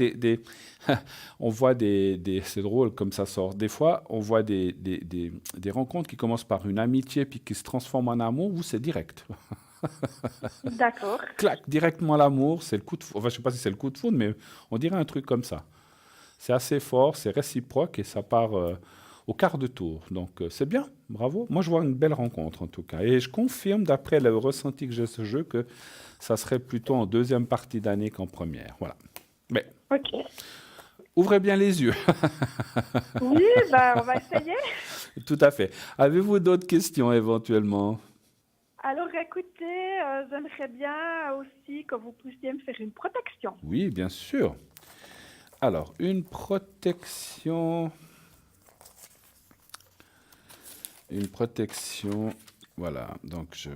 on voit c'est drôle comme ça sort, des fois on voit des rencontres qui commencent par une amitié puis qui se transforment en amour, ou c'est direct. D'accord. Clac, directement l'amour, c'est le coup de foudre, enfin je ne sais pas si c'est le coup de foudre, mais on dirait un truc comme ça. C'est assez fort, c'est réciproque et ça part... au quart de tour. Donc, c'est bien, bravo. Moi, je vois une belle rencontre, en tout cas. Et je confirme, d'après le ressenti que j'ai de ce jeu, que ça serait plutôt en deuxième partie d'année qu'en première. Voilà. Mais, OK. Ouvrez bien les yeux. Oui, on va essayer. Tout à fait. Avez-vous d'autres questions, éventuellement? Alors, écoutez, j'aimerais bien aussi que vous puissiez me faire une protection. Oui, bien sûr. Alors, une protection... Une protection, voilà, donc je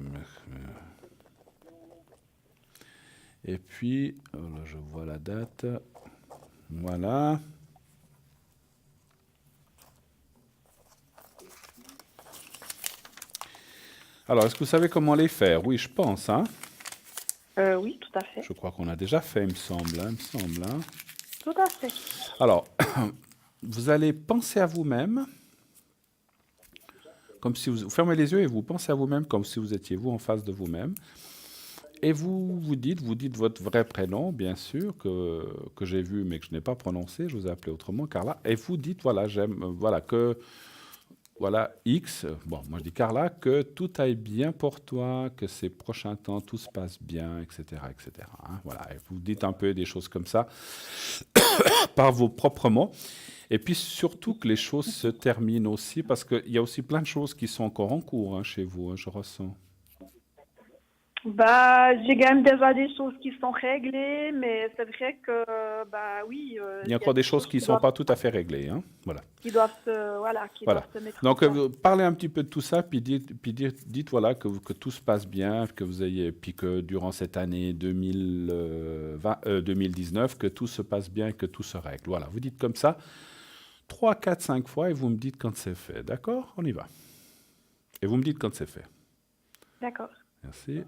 et puis, oh là, je vois la date, voilà. Alors, est-ce que vous savez comment les faire? Oui, je pense, hein? Oui, tout à fait. Je crois qu'on a déjà fait, il me semble, hein? Tout à fait. Alors, vous allez penser à vous-même, comme si vous fermez les yeux et vous pensez à vous-même comme si vous étiez vous en face de vous-même. Et vous dites votre vrai prénom, bien sûr, que j'ai vu mais que je n'ai pas prononcé, je vous ai appelé autrement, Carla. Et vous dites, voilà, voilà, X, bon, moi je dis Carla, que tout aille bien pour toi, que ces prochains temps, tout se passe bien, etc., etc. Hein, voilà, et vous dites un peu des choses comme ça, par vos propres mots. Et puis surtout que les choses se terminent aussi, parce qu'il y a aussi plein de choses qui sont encore en cours, hein, chez vous, hein, je ressens. J'ai quand même déjà des choses qui sont réglées, mais c'est vrai que, oui... il y a encore des choses qui ne sont pas tout à fait réglées, hein, voilà. Qui doivent se mettre Donc, en place. parlez un petit peu de tout ça, puis dites voilà, que tout se passe bien, puis que durant cette année 2019, que tout se passe bien, que tout se règle. Voilà, vous dites comme ça 3, 4, 5 fois et vous me dites quand c'est fait. D'accord? On y va. Et vous me dites quand c'est fait. D'accord. Merci.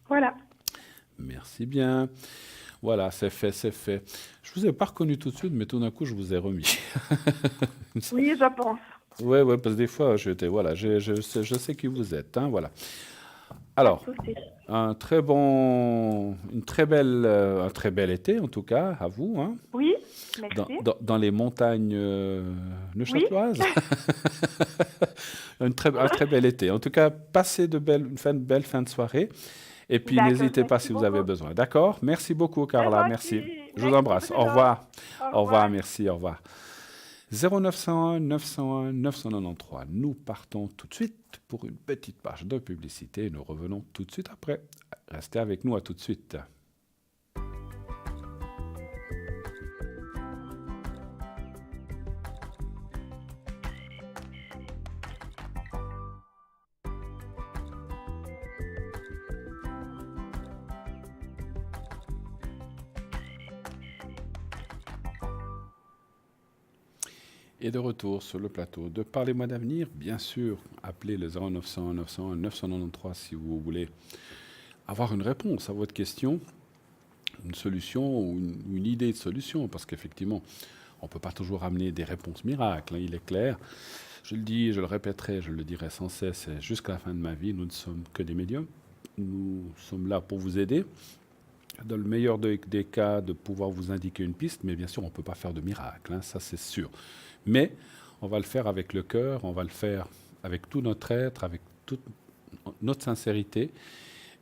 Voilà. Merci bien. Voilà, c'est fait, c'est fait. Je ne vous ai pas reconnu tout de suite, mais tout d'un coup, je vous ai remis. Oui, je pense. Oui, parce que des fois, je sais qui vous êtes. Hein, voilà. Alors, un très bel été, en tout cas, à vous. Hein, oui, merci. Dans les montagnes neuchâteloises. Oui. Un très bel été. En tout cas, passez une belle fin de soirée. Et puis, n'hésitez pas si vous avez besoin. D'accord? Merci beaucoup, Carla. Merci. Je vous embrasse. Au revoir. Au revoir. Merci. Au revoir. 0901 901 993. Nous partons tout de suite pour une petite page de publicité. Nous revenons tout de suite après. Restez avec nous. À tout de suite. Et de retour sur le plateau de Parlez-moi d'avenir, bien sûr, appelez le 0900 901 993 si vous voulez avoir une réponse à votre question. une solution ou une idée de solution, parce qu'effectivement, on ne peut pas toujours amener des réponses miracles, hein, il est clair. Je le dis, je le répéterai, je le dirai sans cesse, et jusqu'à la fin de ma vie, nous ne sommes que des médiums. Nous sommes là pour vous aider, dans le meilleur des cas, de pouvoir vous indiquer une piste, mais bien sûr, on ne peut pas faire de miracle, hein, ça c'est sûr. Mais on va le faire avec le cœur, on va le faire avec tout notre être, avec toute notre sincérité,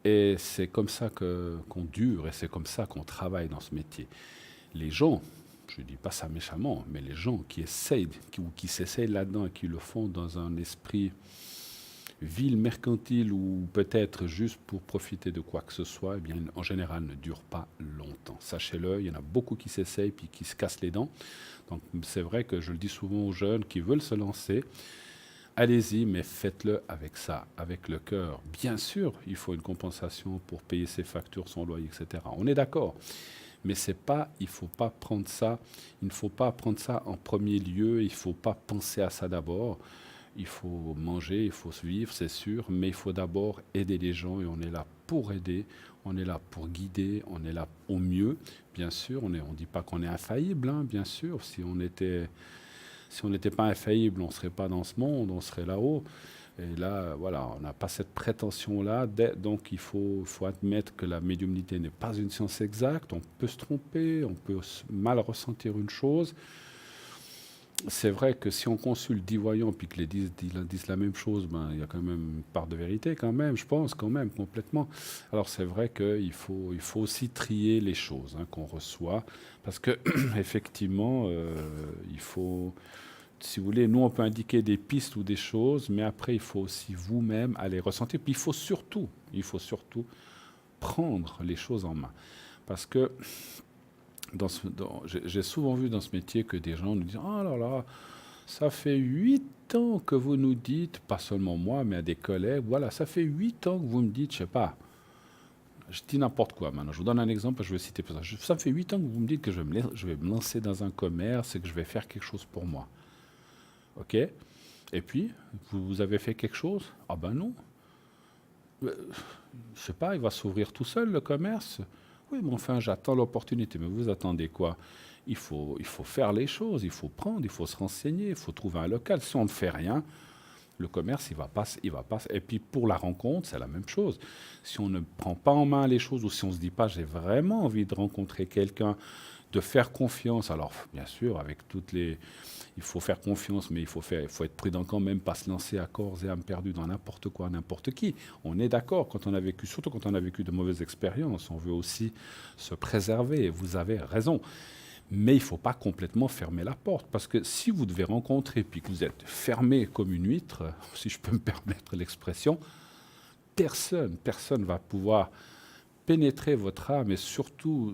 et c'est comme ça qu'on dure, et c'est comme ça qu'on travaille dans ce métier. Les gens, je ne dis pas ça méchamment, mais les gens qui essayent, qui s'essayent là-dedans et qui le font dans un esprit vil, mercantile ou peut-être juste pour profiter de quoi que ce soit, eh bien, en général, ne dure pas longtemps. Sachez-le, il y en a beaucoup qui s'essayent puis qui se cassent les dents. Donc c'est vrai que je le dis souvent aux jeunes qui veulent se lancer, allez-y, mais faites-le avec ça, avec le cœur. Bien sûr, il faut une compensation pour payer ses factures, son loyer, etc. On est d'accord. Mais c'est pas, il ne faut pas prendre ça en premier lieu, il ne faut pas penser à ça d'abord. Il faut manger, il faut vivre, c'est sûr, mais il faut d'abord aider les gens et on est là pour aider, on est là pour guider, on est là au mieux. Bien sûr, on ne dit pas qu'on est infaillible, hein, bien sûr. Si on n'était pas infaillible, on ne serait pas dans ce monde, on serait là-haut. Et là, voilà, on n'a pas cette prétention-là. Donc, il faut admettre que la médiumnité n'est pas une science exacte. On peut se tromper, on peut mal ressentir une chose. C'est vrai que si on consulte 10 voyants et que les 10 disent la même chose, ben, il y a quand même une part de vérité, quand même, je pense, quand même, complètement. Alors, c'est vrai qu'il faut aussi trier les choses qu'on reçoit. Parce que, effectivement, il faut... Si vous voulez, nous, on peut indiquer des pistes ou des choses, mais après, il faut aussi vous-même aller ressentir. Puis il faut surtout prendre les choses en main. Parce que j'ai souvent vu dans ce métier que des gens nous disent « Oh là là, ça fait 8 ans que vous nous dites, pas seulement moi, mais à des collègues, voilà, ça fait 8 ans que vous me dites, je ne sais pas, je dis n'importe quoi maintenant. Je vous donne un exemple, je vais citer ça. Ça fait 8 ans que vous me dites que je vais me lancer dans un commerce et que je vais faire quelque chose pour moi. OK. Et puis, vous avez fait quelque chose? Ah ben non. Je ne sais pas, il va s'ouvrir tout seul, le commerce. Oui, mais enfin, j'attends l'opportunité. Mais vous attendez quoi? Il faut faire les choses, il faut prendre, il faut se renseigner, il faut trouver un local. Si on ne fait rien, le commerce, il va pas. Et puis, pour la rencontre, c'est la même chose. Si on ne prend pas en main les choses ou si on ne se dit pas, j'ai vraiment envie de rencontrer quelqu'un, de faire confiance. Alors, bien sûr, avec toutes les... Il faut faire confiance, mais il faut être prudent quand même, pas se lancer à corps et âme perdue dans n'importe quoi, n'importe qui. On est d'accord, surtout quand on a vécu de mauvaises expériences, on veut aussi se préserver, et vous avez raison. Mais il ne faut pas complètement fermer la porte, parce que si vous devez rencontrer, puis que vous êtes fermé comme une huître, si je peux me permettre l'expression, personne ne va pouvoir pénétrer votre âme et surtout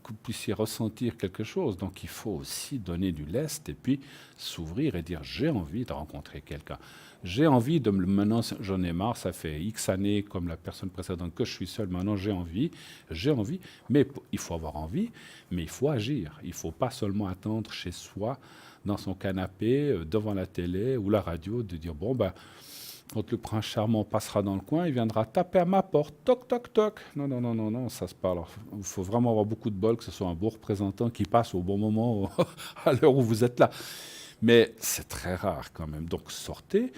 que vous puissiez ressentir quelque chose. Donc il faut aussi donner du lest et puis s'ouvrir et dire j'ai envie de rencontrer quelqu'un. J'ai envie de me... Maintenant, j'en ai marre, ça fait X années, comme la personne précédente, que je suis seul. Maintenant, j'ai envie. Mais il faut avoir envie, mais il faut agir. Il ne faut pas seulement attendre chez soi, dans son canapé, devant la télé ou la radio, de dire bon, ben, quand le prince charmant passera dans le coin, il viendra taper à ma porte, toc, toc, toc. Non, ça se parle. Il faut vraiment avoir beaucoup de bol, que ce soit un beau représentant qui passe au bon moment, à l'heure où vous êtes là. Mais c'est très rare quand même. Donc sortez,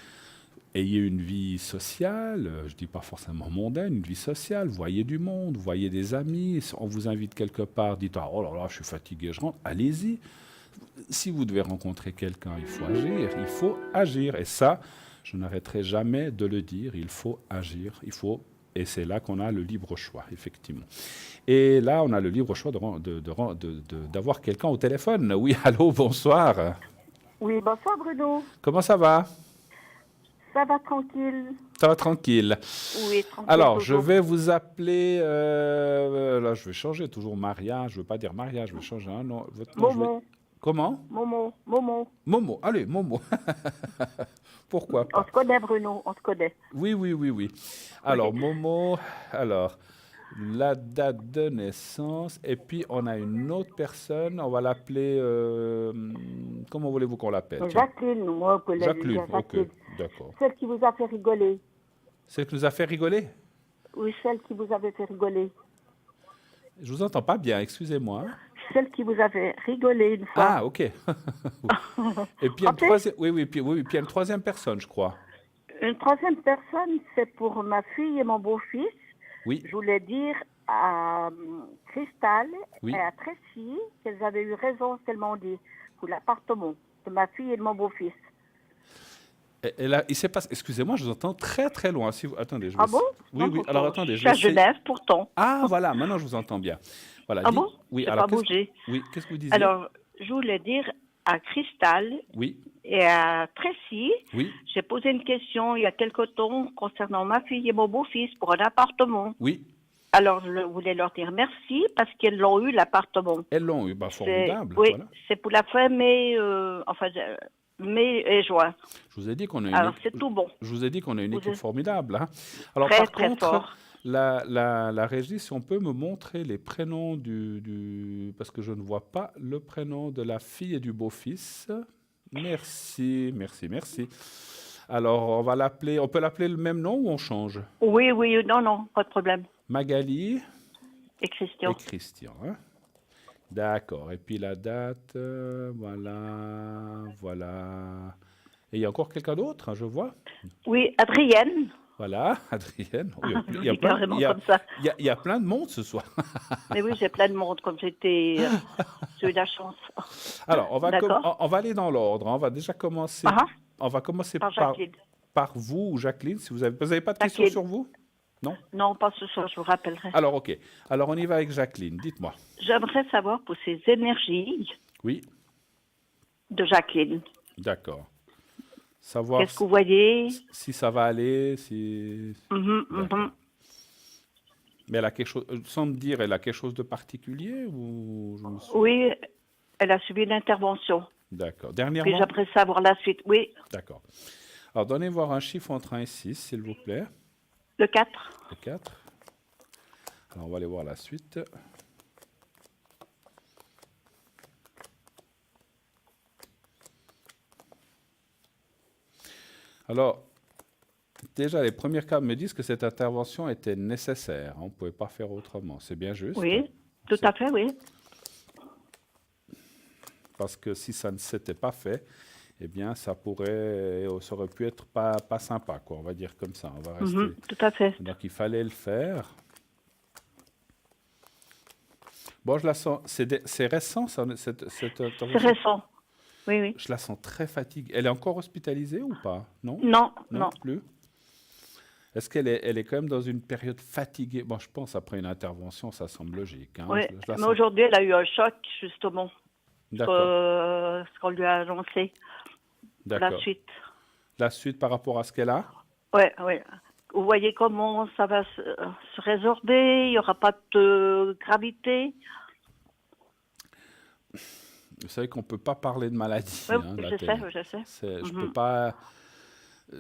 ayez une vie sociale, je ne dis pas forcément mondaine, une vie sociale, voyez du monde, voyez des amis. On vous invite quelque part, dites « Oh là là, je suis fatigué, je rentre ». Allez-y. Si vous devez rencontrer quelqu'un, il faut agir. Et ça... Je n'arrêterai jamais de le dire, il faut agir, et c'est là qu'on a le libre choix, effectivement. Et là, on a le libre choix d'avoir quelqu'un au téléphone. Oui, allô, bonsoir. Oui, bonsoir Bruno. Comment ça va? Ça va tranquille. Ça va tranquille. Oui, tranquille. Alors, toujours. je vais vous appeler, là, je vais changer toujours Maria, je ne veux pas dire Maria, je vais changer un nom. Votre nom, Momo. Comment? Momo. Momo, allez, Momo. Pourquoi pas? On se connaît, Bruno, on se connaît. Oui. Alors, Momo, la date de naissance, et puis on a une autre personne, on va l'appeler, comment voulez-vous qu'on l'appelle? Jacqueline, moi, on peut Jacqueline, Jacqueline. Ok, d'accord. Celle qui vous a fait rigoler. Celle qui nous a fait rigoler? Oui, celle qui vous avait fait rigoler. Je vous entends pas bien, excusez-moi. Celle qui vous avait rigolé une fois. Ah, ok. Et puis il y a une troisième, oui, puis il y a une troisième personne, je crois. Une troisième personne, c'est pour ma fille et mon beau-fils. Oui. Je voulais dire à Cristal Oui. et à Tracy qu'elles avaient eu raison, ce qu'elles m'ont dit, pour l'appartement de ma fille et de mon beau-fils. Et là, il s'est passé. Excusez-moi, je vous entends très très loin. Si vous... Attendez, je vais... Ah bon? Oui, Non, oui. pourtant, Alors attendez, je je suis à vais essayer- Genève, pourtant. Ah, voilà, maintenant je vous entends bien. Voilà. Ah bon? Oui, J'ai alors pas bougé. Oui, qu'est-ce que vous disiez? Alors, je voulais dire à Cristal Oui, et à Tracy, oui, j'ai posé une question il y a quelque temps concernant ma fille et mon beau-fils pour un appartement. oui. Alors, je voulais leur dire merci parce qu'elles l'ont eu, l'appartement. Elles l'ont eu, bah, formidable. Oui, Voilà. c'est pour la fin mai, mai et juin. Je vous ai dit qu'on a une Alors, équipe- c'est tout bon. Je vous ai dit qu'on a une Vous équipe êtes- formidable. Hein. Alors, Très, par très contre, fort. la régie, si on peut me montrer les prénoms parce que je ne vois pas le prénom de la fille et du beau-fils. Merci, merci, merci. Alors, on peut l'appeler le même nom ou on change? Oui, oui, non, pas de problème. Magali Et Christian. et Christian. Hein. D'accord. Et puis la date, voilà. Et il y a encore quelqu'un d'autre, hein, je vois. Oui, Adrienne. Voilà, Adrienne. Oui, il y a C'est plein, carrément comme ça. il y a plein de monde ce soir. Mais oui, j'ai plein de monde, comme j'ai eu la chance. Alors, D'accord. on va aller dans l'ordre. Hein. On va déjà commencer. Ah. On va commencer Par Jacqueline. par vous ou Jacqueline. Si vous avez pas de questions Jacqueline. sur vous? Non? Non, pas ce soir, je vous rappellerai. Alors, ok. Alors, on y va avec Jacqueline. Dites-moi. J'aimerais savoir pour ces énergies Oui, de Jacqueline. d'accord. Savoir Qu'est-ce que vous voyez? si ça va aller, si... D'accord. Mais elle a quelque chose, sans me dire, elle a quelque chose de particulier ou je me suis- Oui, elle a subi une intervention. D'accord. Puis Dernièrement? j'aimerais savoir la suite. Oui, D'accord. Alors, donnez voir un chiffre entre 1 et 6, s'il vous plaît. le 4. Le 4. Alors, on va aller voir la suite. Alors, déjà, les premières cartes me disent que cette intervention était nécessaire. On ne pouvait pas faire autrement. C'est bien juste. Oui, tout à fait, oui. Parce que si ça ne s'était pas fait, eh bien, ça aurait pu être pas sympa, quoi. On va dire comme ça. On va rester. Tout à fait. Donc, il fallait le faire. Bon, je la sens. C'est récent, cette intervention? C'est récent. Oui, oui. Je la sens très fatiguée. Elle est encore hospitalisée ou pas? Non? Non. Plus. Est-ce qu'elle est quand même dans une période fatiguée? Bon, je pense après une intervention, ça semble logique. Hein. Oui, Je la mais sens- aujourd'hui, elle a eu un choc, justement. D'accord. Ce qu'on lui a annoncé. D'accord. La suite. La suite par rapport à ce qu'elle a? Oui, oui. Vous voyez comment ça va se résorber? Il n'y aura pas de gravité? Vous savez qu'on ne peut pas parler de maladie. Oui, hein, la je télé. sais. Je peux pas...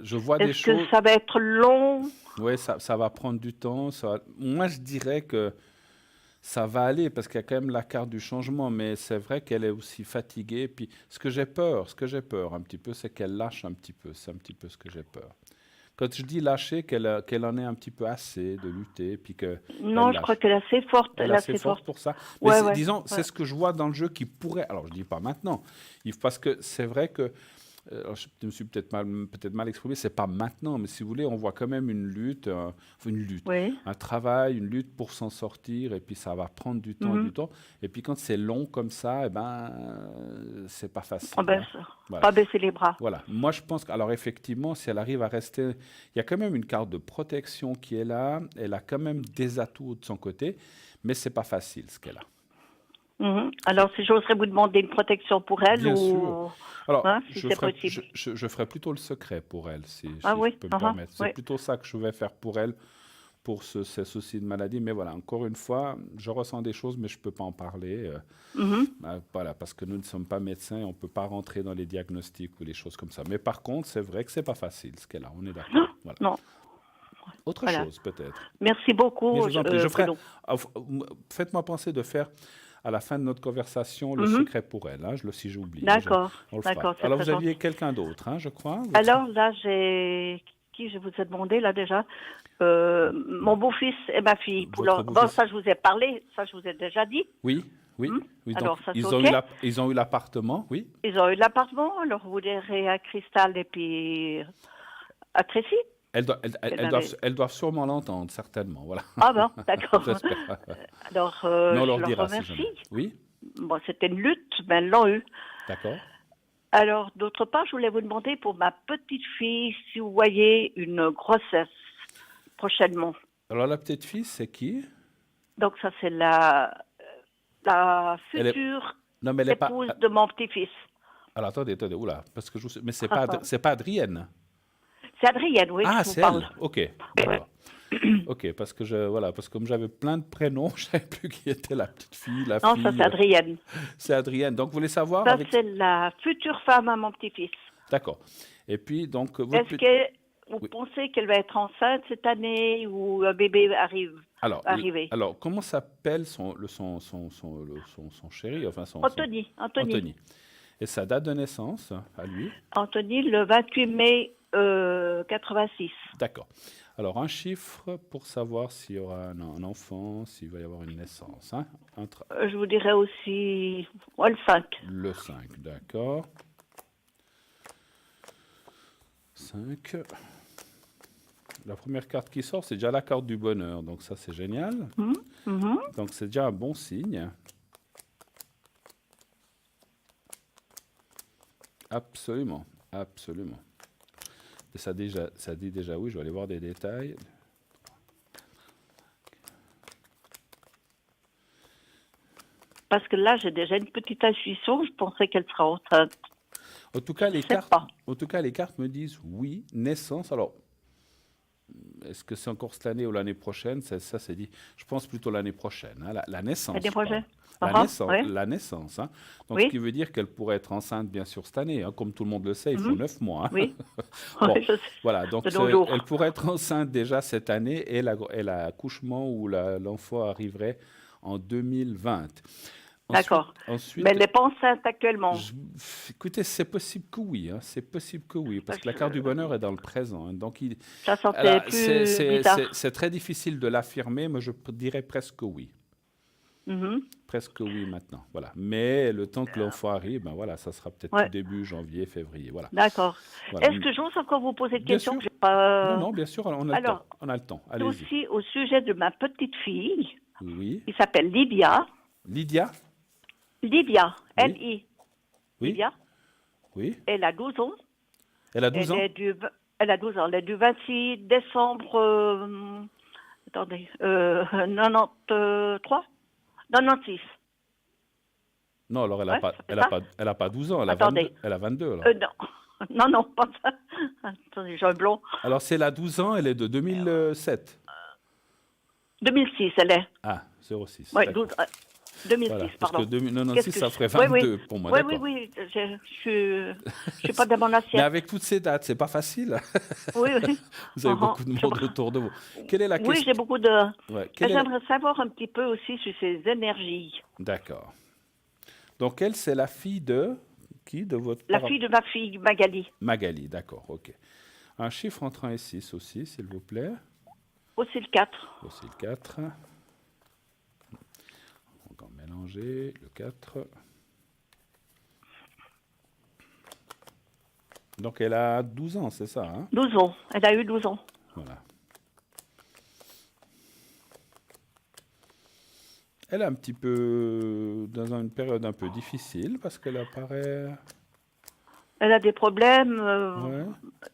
Je vois des Est-ce que choses... ça va être long? Oui, ça va prendre du temps. Moi, je dirais que ça va aller parce qu'il y a quand même la carte du changement, mais c'est vrai qu'elle est aussi fatiguée. Puis ce que j'ai peur un petit peu, c'est qu'elle lâche un petit peu. C'est un petit peu ce que j'ai peur. Quand je dis lâcher, qu'elle en ait un petit peu assez de lutter, puis que... Non, je crois qu'elle est assez forte. Elle est assez forte pour ça. Mais disons, c'est ce que je vois dans le jeu qui pourrait... Alors, je ne dis pas maintenant, parce que c'est vrai que... je me suis peut-être mal exprimé, c'est pas maintenant, mais si vous voulez, on voit quand même une lutte, un travail, une lutte pour s'en sortir, et puis ça va prendre du temps, Et puis quand c'est long comme ça, c'est pas facile. Voilà. Pas baisser les bras. Voilà. Moi, je pense alors effectivement, si elle arrive à rester, il y a quand même une carte de protection qui est là. Elle a quand même des atouts de son côté, mais c'est pas facile ce qu'elle a. Alors, si j'oserais vous demander une protection pour elle Bien ou... sûr. Alors, si c'est possible. je ferai plutôt le secret pour elle, si Ah je oui, peux me permettre. C'est plutôt ça que je vais faire pour elle, pour ces soucis de maladie. Mais voilà, encore une fois, je ressens des choses, mais je ne peux pas en parler. Voilà, parce que nous ne sommes pas médecins et on ne peut pas rentrer dans les diagnostics ou les choses comme ça. Mais par contre, c'est vrai que ce n'est pas facile, ce qu'elle a. On est d'accord. Voilà. Non. Autre chose, peut-être. Merci beaucoup. Mais je vous en prie, faites-moi penser de faire... à la fin de notre conversation, le secret pour elle, hein, si j'oublie. D'accord. Alors, vous aviez quelqu'un d'autre, hein, je crois. Alors là, j'ai qui qui je vous ai demandé là déjà? Mon beau-fils et ma fille. Votre Bon, beau-fils. ça je vous ai parlé, ça je vous ai déjà dit. Oui, oui. oui, donc, Alors, ça, c'est ils, OK. ils ont eu l'appartement, oui. Ils ont eu l'appartement, alors vous direz à Cristal et puis à Tracy. Elles doivent sûrement l'entendre, certainement. Voilà. Ah bon, d'accord. J'espère. Alors, Mais on je leur leur dira si remercie. jamais. Oui, Bon, c'était une lutte, mais elles l'ont eu. d'accord. Alors, d'autre part, je voulais vous demander pour ma petite fille si vous voyez une grossesse prochainement. Alors, la petite fille, c'est qui? Donc, ça, c'est la Elle est- future Non, mais elle est pas. épouse de mon petit-fils. Alors, attendez, oula, parce que mais c'est pas, c'est pas Adrienne. C'est Adrienne, oui, Ah, je vous c'est parle. elle. Ok, d'accord. Ok, parce que voilà, parce que comme j'avais plein de prénoms, je savais plus qui était la petite fille, la Non, fille. ça, c'est Adrienne. C'est Adrienne. Donc, vous voulez savoir Ça, avec... c'est la future femme à mon petit-fils. D'accord. Et puis, donc, votre Est-ce petit- que vous Oui. pensez qu'elle va être enceinte cette année ou un bébé arrive arriver? alors, comment s'appelle son chéri, enfin Anthony. Anthony. Et sa date de naissance, à lui? Anthony, le 28 mai 86. D'accord. Alors, un chiffre pour savoir s'il y aura un enfant, s'il va y avoir une naissance. Hein? Je vous dirais aussi le 5. Le 5, d'accord. 5. La première carte qui sort, c'est déjà la carte du bonheur. Donc ça, c'est génial. Donc c'est déjà un bon signe. Absolument, absolument. Et ça dit déjà oui, je vais aller voir des détails. Parce que là, j'ai déjà une petite intuition. Je pensais qu'elle sera enceinte. En tout cas, les cartes me disent oui, naissance. Alors, est-ce que c'est encore cette année ou l'année prochaine? Ça, c'est dit. Je pense plutôt l'année prochaine. Hein, la naissance. L'année prochaine. La naissance. Hein. Donc, Oui. ce qui veut dire qu'elle pourrait être enceinte, bien sûr, cette année. Hein. Comme tout le monde le sait, il faut 9 mois. Hein. Oui. Bon, Oui, je sais. voilà. Donc, De nos jours. elle pourrait être enceinte déjà cette année et l'accouchement ou l'enfant arriverait en 2020. D'accord. Ensuite, Mais elle n'est pas enceinte actuellement. Écoutez, c'est possible que oui. Hein, c'est possible que oui. Parce que la carte du bonheur est dans le présent. Hein, donc, Ça sentait plus bizarre. c'est très difficile de l'affirmer, mais je dirais presque oui. Presque oui maintenant. Voilà. Mais le temps que l'enfant arrive, ben voilà, ça sera peut-être tout début janvier, février. Voilà. D'accord. Voilà. Est-ce que j'ose encore vous poser une Bien question sûr. que j'ai pas... Non, bien sûr, on a le temps. On a le temps. Allez-y. Aussi au sujet de ma petite fille, Oui. qui s'appelle Lydia. Lydia? Lydia, Oui. L-I. Oui. Lydia. Oui. Elle a 12 ans. Elle a 12 ans? Elle a 12 ans. Elle est du 26 décembre... attendez. 93 96. Non, alors elle a pas 12 ans, elle a Attendez. 22. Elle a 22 alors. Non, pas ça. Attendez, j'ai un blond. Alors c'est la 12 ans, elle est de 2007. 2006, elle est. Ah, 06. Oui, d'accord. 2006, Voilà, parce pardon. que 96, ça ferait Oui, 22 pour moi, Oui, d'accord. oui, je suis pas dans mon Mais assiette. avec toutes ces dates, c'est pas facile. Oui, oui. Vous avez beaucoup de monde autour de vous. Quelle est la Oui, question? j'ai beaucoup de... Ouais, Mais j'aimerais savoir un petit peu aussi sur ses énergies. D'accord. Donc elle, c'est la fille de qui de votre La fille de ma fille, Magali. Magali, d'accord, ok. Un chiffre entre 1 et 6 aussi, s'il vous plaît. Aussi le 4. Aussi le 4. Encore mélanger, le 4. Donc elle a 12 ans, c'est ça, hein? 12 ans. Elle a eu 12 ans. Voilà. Elle est un petit peu dans une période un peu difficile parce qu'elle apparaît... Elle a des problèmes, Ouais.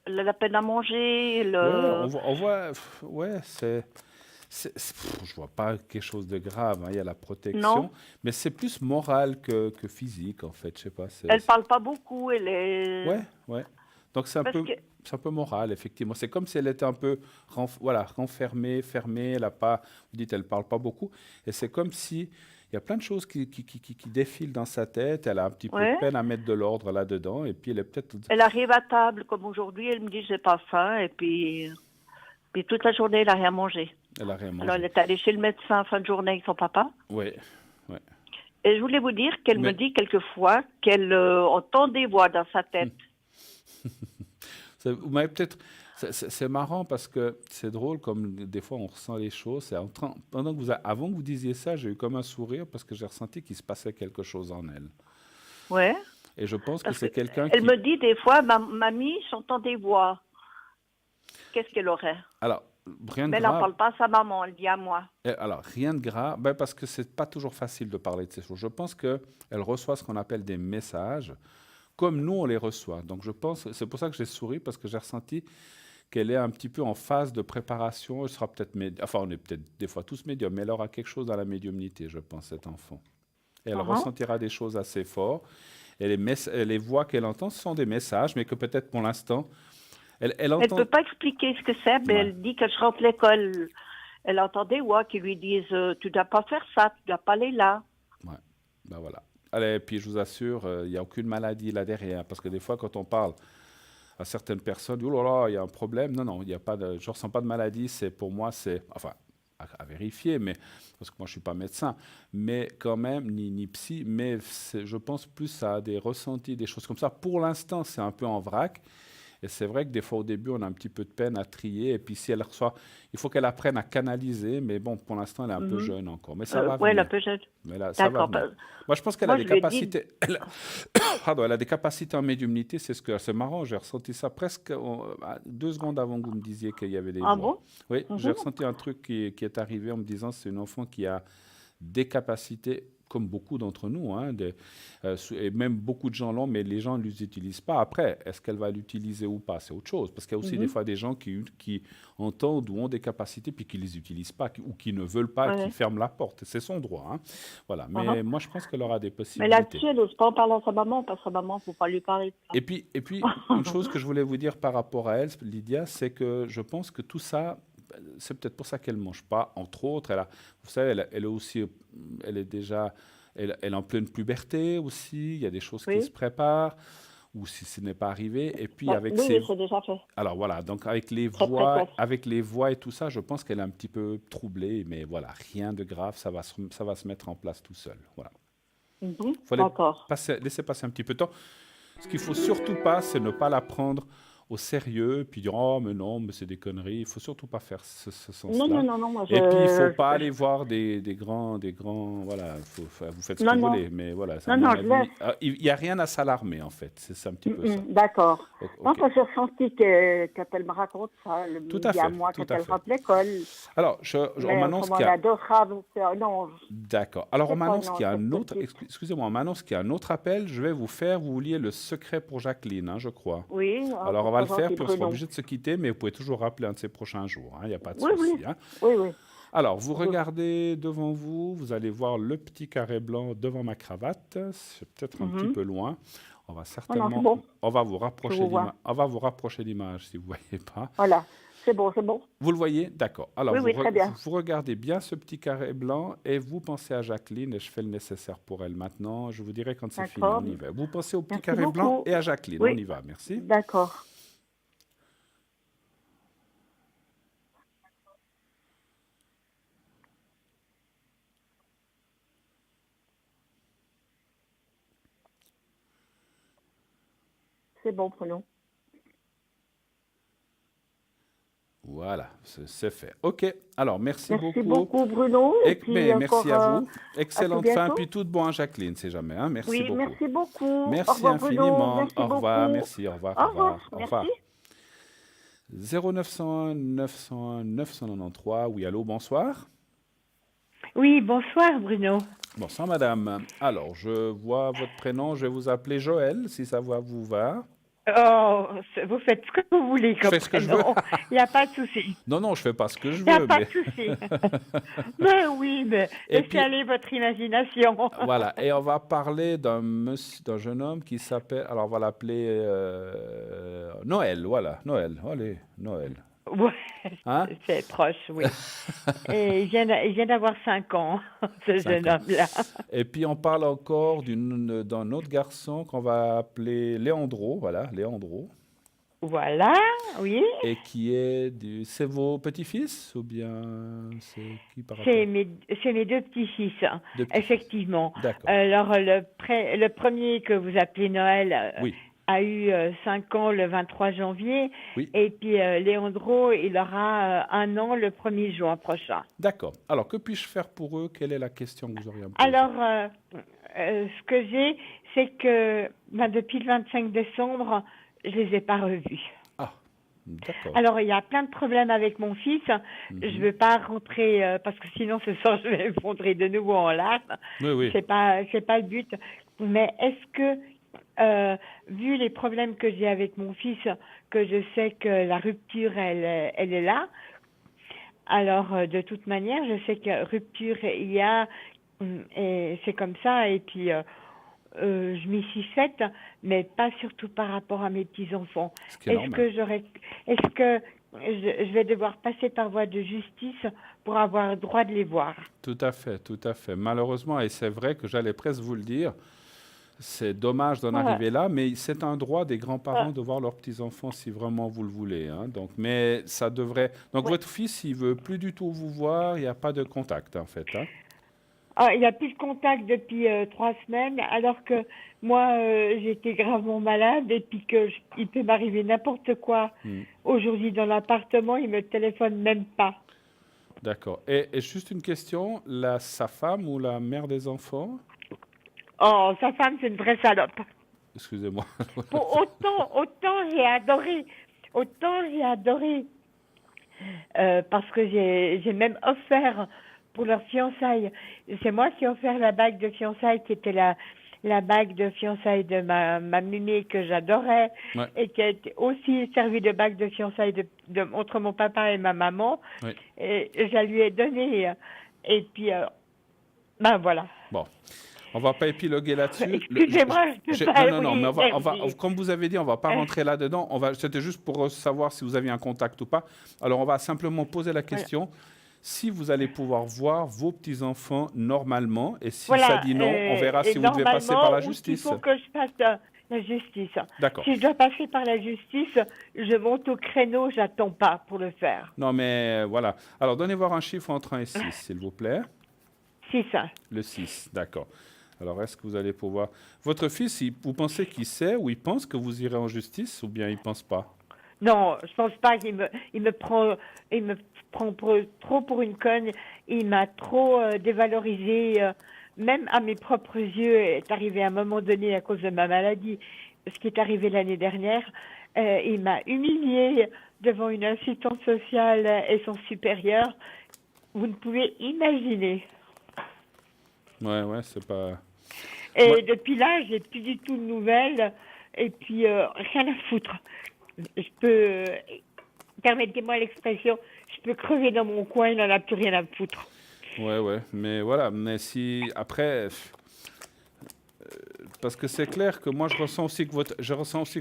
elle a la peine à manger. Ouais, on voit, ouais, je vois pas quelque chose de grave, hein, il y a la protection, Non. mais c'est plus moral que physique en fait, je sais pas. Elle parle pas beaucoup, elle est... Ouais. Donc c'est un Parce peu, que- c'est un peu moral effectivement. C'est comme si elle était un peu, renfermée, fermée. Elle a pas, vous dites, elle parle pas beaucoup, et c'est comme si il y a plein de choses qui défilent dans sa tête. Elle a un petit peu Ouais. de peine à mettre de l'ordre là-dedans, et puis elle est peut-être. Elle arrive à table, comme aujourd'hui, elle me dit j'ai pas faim, et puis toute la journée, elle n'a rien mangé. Elle a rien mangé. Alors elle est allée chez le médecin en fin de journée avec son papa. Ouais. Et je voulais vous dire qu'elle me dit quelquefois qu'elle entend des voix dans sa tête. Vous m'avez peut-être. C'est marrant parce que c'est drôle comme des fois on ressent les choses. Pendant que avant que vous disiez ça, j'ai eu comme un sourire parce que j'ai ressenti qu'il se passait quelque chose en elle. Ouais. Et je pense que Parce c'est quelqu'un elle qui... me dit des fois, mamie, j'entends des voix. Qu'est-ce qu'elle aurait? Alors, rien de Mais elle n'en grave. parle pas à sa maman, elle dit à moi. Alors, rien de grave, parce que c'est pas toujours facile de parler de ces choses. Je pense qu'elle reçoit ce qu'on appelle des messages, comme nous, on les reçoit. Donc, je pense, c'est pour ça que j'ai souri, parce que j'ai ressenti qu'elle est un petit peu en phase de préparation. Elle sera peut-être, enfin, on est peut-être des fois tous médiums, mais elle aura quelque chose dans la médiumnité, je pense, cet enfant. Et elle ressentira des choses assez fortes. Et les voix qu'elle entend, ce sont des messages, mais que peut-être pour l'instant, elle entend... Elle ne peut pas expliquer ce que c'est, mais elle dit que je rentre à l'école. Elle entend des voix qui lui disent tu ne dois pas faire ça, tu ne dois pas aller là. Ouais, ben voilà. Allez, puis je vous assure, il n'y a aucune maladie là derrière, parce que des fois, quand on parle à certaines personnes, oh là là, il y a un problème. Non, il y a pas de, je ne ressens pas de maladie. Pour moi, c'est, enfin, à vérifier, mais parce que moi, je ne suis pas médecin, mais quand même, ni psy, mais je pense plus à des ressentis, des choses comme ça. Pour l'instant, c'est un peu en vrac. Et c'est vrai que des fois, au début, on a un petit peu de peine à trier. Et puis, si elle reçoit, il faut qu'elle apprenne à canaliser. Mais bon, pour l'instant, elle est un peu jeune encore. Mais ça va venir. Oui, elle est un peu jeune. Mais là, ça va venir. Moi, je pense qu'elle a des capacités. Pardon, elle a des capacités en médiumnité. C'est marrant. J'ai ressenti ça presque 2 secondes avant que vous me disiez qu'il y avait des voix. Bon? Oui, j'ai ressenti un truc qui est arrivé en me disant c'est une enfant qui a des capacités, comme beaucoup d'entre nous, hein, et même beaucoup de gens l'ont, mais les gens ne les utilisent pas. Après, est-ce qu'elle va l'utiliser ou pas? C'est autre chose. Parce qu'il y a aussi des fois des gens qui entendent ou ont des capacités puis qui ne les utilisent pas ou qui ne veulent pas, qui ferment la porte. C'est son droit. Hein. Voilà. Mais moi, je pense qu'elle aura des possibilités. Mais là-dessus, elle n'ose pas en parler à sa maman, parce que sa maman, il ne faut pas lui parler. Et puis une chose que je voulais vous dire par rapport à elle, Lydia, c'est que je pense que tout ça, c'est peut-être pour ça qu'elle ne mange pas, entre autres. Vous savez, elle est aussi, elle est en pleine puberté aussi. Il y a des choses qui se préparent, ou si ce n'est pas arrivé. Et puis avec c'est déjà fait. Alors voilà, donc avec les voix et tout ça, je pense qu'elle est un petit peu troublée, mais voilà, rien de grave, ça va se mettre en place tout seul. Voilà. D'accord. Laisser passer un petit peu de temps. Ce qu'il faut surtout pas, c'est ne pas la prendre au sérieux, puis dire « Oh, mais non, mais c'est des conneries ». Il ne faut surtout pas faire ce sens-là. Non, moi, Et puis, il ne faut pas aller voir des grands... Voilà, vous faites ce que vous voulez, mais voilà. Il n'y a rien à s'alarmer, en fait. C'est un petit peu ça. D'accord. Okay. Non, parce que j'ai ressenti que quand elle me raconte ça, le midi à moi, quand elle rentre à l'école. Alors, on m'annonce qu'il y a... D'accord. Alors, on m'annonce qu'il y a un autre... Excusez-moi, on m'annonce qu'il y a un autre appel. Je vais vous vouliez le secret pour Jacqueline, hein, je crois. Oui. Alors, on va le faire, puis on sera obligé de se quitter, mais vous pouvez toujours rappeler un de ces prochains jours. Il n'y a pas de souci. Oui. Hein. Oui. Alors, vous regardez devant vous, vous allez voir le petit carré blanc devant ma cravate. C'est peut-être un petit peu loin. On va certainement... On va vous rapprocher l'image si vous ne voyez pas. Voilà. C'est bon. Vous le voyez? D'accord. Alors, très bien. vous regardez bien ce petit carré blanc et vous pensez à Jacqueline et je fais le nécessaire pour elle maintenant. Je vous dirai quand c'est fini, on y va. Vous pensez au petit carré blanc et à Jacqueline. On y va. Merci. D'accord. C'est bon, Bruno. Voilà, c'est fait. OK. Alors, merci beaucoup. Merci beaucoup, Bruno. Merci à vous. Excellente fin. Puis tout de bon, hein, Jacqueline, c'est jamais. Hein? Merci beaucoup. Merci beaucoup. Merci au revoir, infiniment. Bruno. Merci au revoir. beaucoup. Merci. Au revoir. Au revoir. Au revoir. Merci. 0901 901 993. Oui, allô, bonsoir. Oui, bonsoir, Bruno. Bonsoir, madame. Alors, je vois votre prénom. Je vais vous appeler Joël, si ça vous va. Oh, vous faites ce que vous voulez comme ce que je veux. Il n'y a pas de souci. Non, je fais pas ce que je veux. Il n'y a pas de souci. Mais oui, mais laissez aller votre imagination. Voilà, et on va parler d'un jeune homme qui s'appelle, alors on va l'appeler Noël, voilà, Noël, allez, Noël. Ouais, c'est proche, oui. Et il vient d'avoir 5 ans, ce jeune homme-là. Et puis on parle encore d'un autre garçon qu'on va appeler Léandro, voilà, Léandro. Voilà, oui. Et qui est c'est vos petits-fils ou bien c'est qui par rapport? C'est mes 2 petits-fils, effectivement. D'accord. Alors le premier que vous appelez Noël, oui. a eu 5 ans le 23 janvier. Oui. Et puis Léandro, il aura 1 an le 1er juin prochain. D'accord. Alors, que puis-je faire pour eux? Quelle est la question que vous auriez à me poser? Alors, ce que j'ai, c'est que depuis le 25 décembre, je les ai pas revus. Ah, d'accord. Alors, il y a plein de problèmes avec mon fils. Je ne veux pas rentrer, parce que sinon, ce soir, je vais effondrer de nouveau en larmes. Oui. C'est pas le but. Mais est-ce que, vu les problèmes que j'ai avec mon fils, que je sais que la rupture, elle est là, alors, de toute manière, je sais que rupture, il y a, et c'est comme ça, et puis je m'y suis faite, mais pas surtout par rapport à mes petits-enfants. Est-ce que je vais devoir passer par voie de justice pour avoir le droit de les voir? Tout à fait, tout à fait. Malheureusement, et c'est vrai que j'allais presque vous le dire, c'est dommage d'en arriver là, mais c'est un droit des grands-parents de voir leurs petits-enfants si vraiment vous le voulez. Hein. Donc, mais ça devrait... Donc, votre fils, il veut plus du tout vous voir, il n'y a pas de contact, en fait. Hein. Il n'y a plus de contact depuis 3 semaines, alors que moi, j'étais gravement malade et puis il peut m'arriver n'importe quoi. Aujourd'hui, dans l'appartement, il ne me téléphone même pas. D'accord. Et juste une question, sa femme ou la mère des enfants? Oh, sa femme, c'est une vraie salope. Excusez-moi. Autant j'ai adoré. Parce que j'ai même offert pour leur fiançailles. C'est moi qui ai offert la bague de fiançailles qui était la bague de fiançailles de ma mémé que j'adorais et qui a été aussi servi de bague de fiançailles entre mon papa et ma maman. Oui. Et je la lui ai donnée. Et puis, voilà. Bon. On ne va pas épiloguer là-dessus. Excusez-moi, je peux pas. Non, mais comme vous avez dit, on ne va pas rentrer là-dedans. C'était juste pour savoir si vous aviez un contact ou pas. Alors, on va simplement poser la question. Si vous allez pouvoir voir vos petits-enfants normalement, et si ça dit non, on verra si vous devez passer par la justice. Il faut que je passe la justice. D'accord. Si je dois passer par la justice, je monte au créneau, j'attends pas pour le faire. Non, mais voilà. Alors, donnez voir un chiffre entre 1 et 6, s'il vous plaît. 6. Le 6, d'accord. Alors, est-ce que vous allez pouvoir... Votre fils, vous pensez qu'il sait ou il pense que vous irez en justice ou bien il ne pense pas? Non, je pense pas qu'il me prend trop pour une conne. Il m'a trop dévalorisé, même à mes propres yeux. Est arrivé à un moment donné à cause de ma maladie, ce qui est arrivé l'année dernière. Il m'a humilié devant une assistante sociale et son supérieur. Vous ne pouvez imaginer. Ouais, c'est pas... Et depuis là, j'ai plus du tout de nouvelles et puis rien à foutre. Je peux, permettez-moi l'expression, je peux crever dans mon coin, il n'en a plus rien à foutre. Ouais, mais voilà, mais si après, parce que c'est clair que moi je ressens aussi que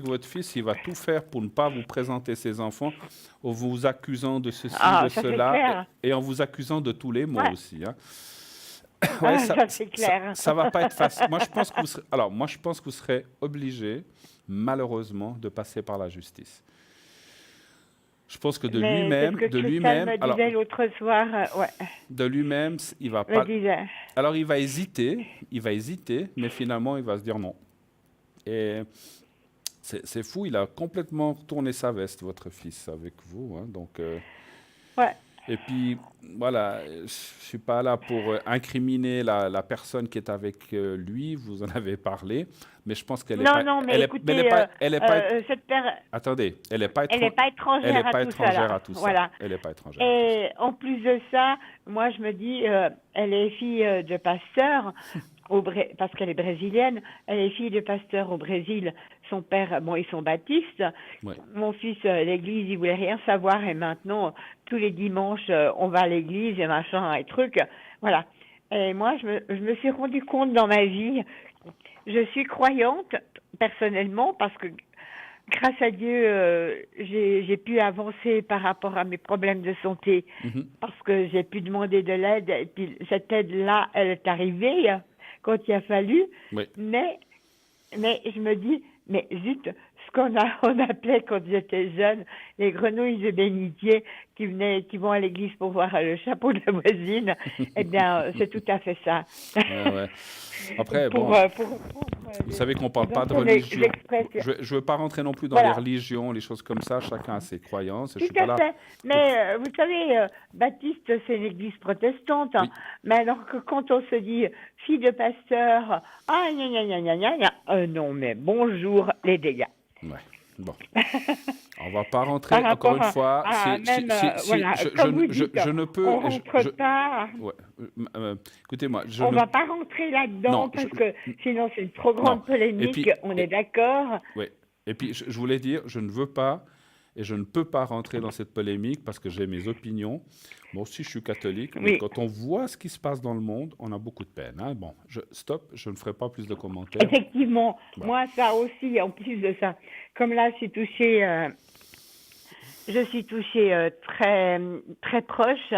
votre fils, il va tout faire pour ne pas vous présenter ses enfants, en vous accusant de ceci, de cela, et en vous accusant de tous les maux aussi. Hein. Ouais, ça c'est clair. Ça va pas être facile. Moi, je pense que vous serez obligé, malheureusement, de passer par la justice. Je pense que de lui-même, alors, l'autre soir, de lui-même, il va pas. Alors, il va hésiter, mais finalement, il va se dire non. Et c'est fou, il a complètement tourné sa veste, votre fils, avec vous, hein, donc. Et puis, voilà, je ne suis pas là pour incriminer la personne qui est avec lui, vous en avez parlé, mais je pense qu'elle n'est pas... Non, mais écoutez, attendez, elle n'est pas étrangère à tout ça. Voilà. Elle n'est pas étrangère. Et en plus de ça, moi, je me dis, elle est fille de pasteur, parce qu'elle est brésilienne, elle est fille de pasteur au Brésil. Son père, ils sont baptistes. Ouais. Mon fils, l'église, il voulait rien savoir. Et maintenant, tous les dimanches, on va à l'église et machin et trucs. Voilà. Et moi, je me suis rendu compte dans ma vie, je suis croyante, personnellement, parce que grâce à Dieu, j'ai pu avancer par rapport à mes problèmes de santé. Parce que j'ai pu demander de l'aide. Et puis, cette aide-là, elle est arrivée quand il a fallu. Oui. Mais je me dis, mais zut, ce on appelait quand j'étais jeune les grenouilles de bénitier qui vont à l'église pour voir le chapeau de la voisine. Eh bien, c'est tout à fait ça. Ouais. Après, vous savez qu'on ne parle pas de religion. Je ne veux pas rentrer non plus dans les religions, les choses comme ça. Chacun a ses croyances. Tout à fait. Mais vous savez, Baptiste, c'est une église protestante. Oui. Mais alors que quand on se dit fille de pasteur, non, mais bonjour les dégâts. Ouais. Bon, on va pas rentrer encore une fois. Je ne peux. On rentre pas. Écoutez-moi, on va pas rentrer là-dedans parce que sinon c'est une trop grande polémique. Puis, on est d'accord. Oui. Et puis je voulais dire, je ne veux pas et je ne peux pas rentrer dans cette polémique parce que j'ai mes opinions. Moi aussi, je suis catholique. Mais quand on voit ce qui se passe dans le monde, on a beaucoup de peine. Hein. Bon, stop, je ne ferai pas plus de commentaires. Effectivement, moi, ça aussi, en plus de ça. Comme là, je suis touchée très, très proche.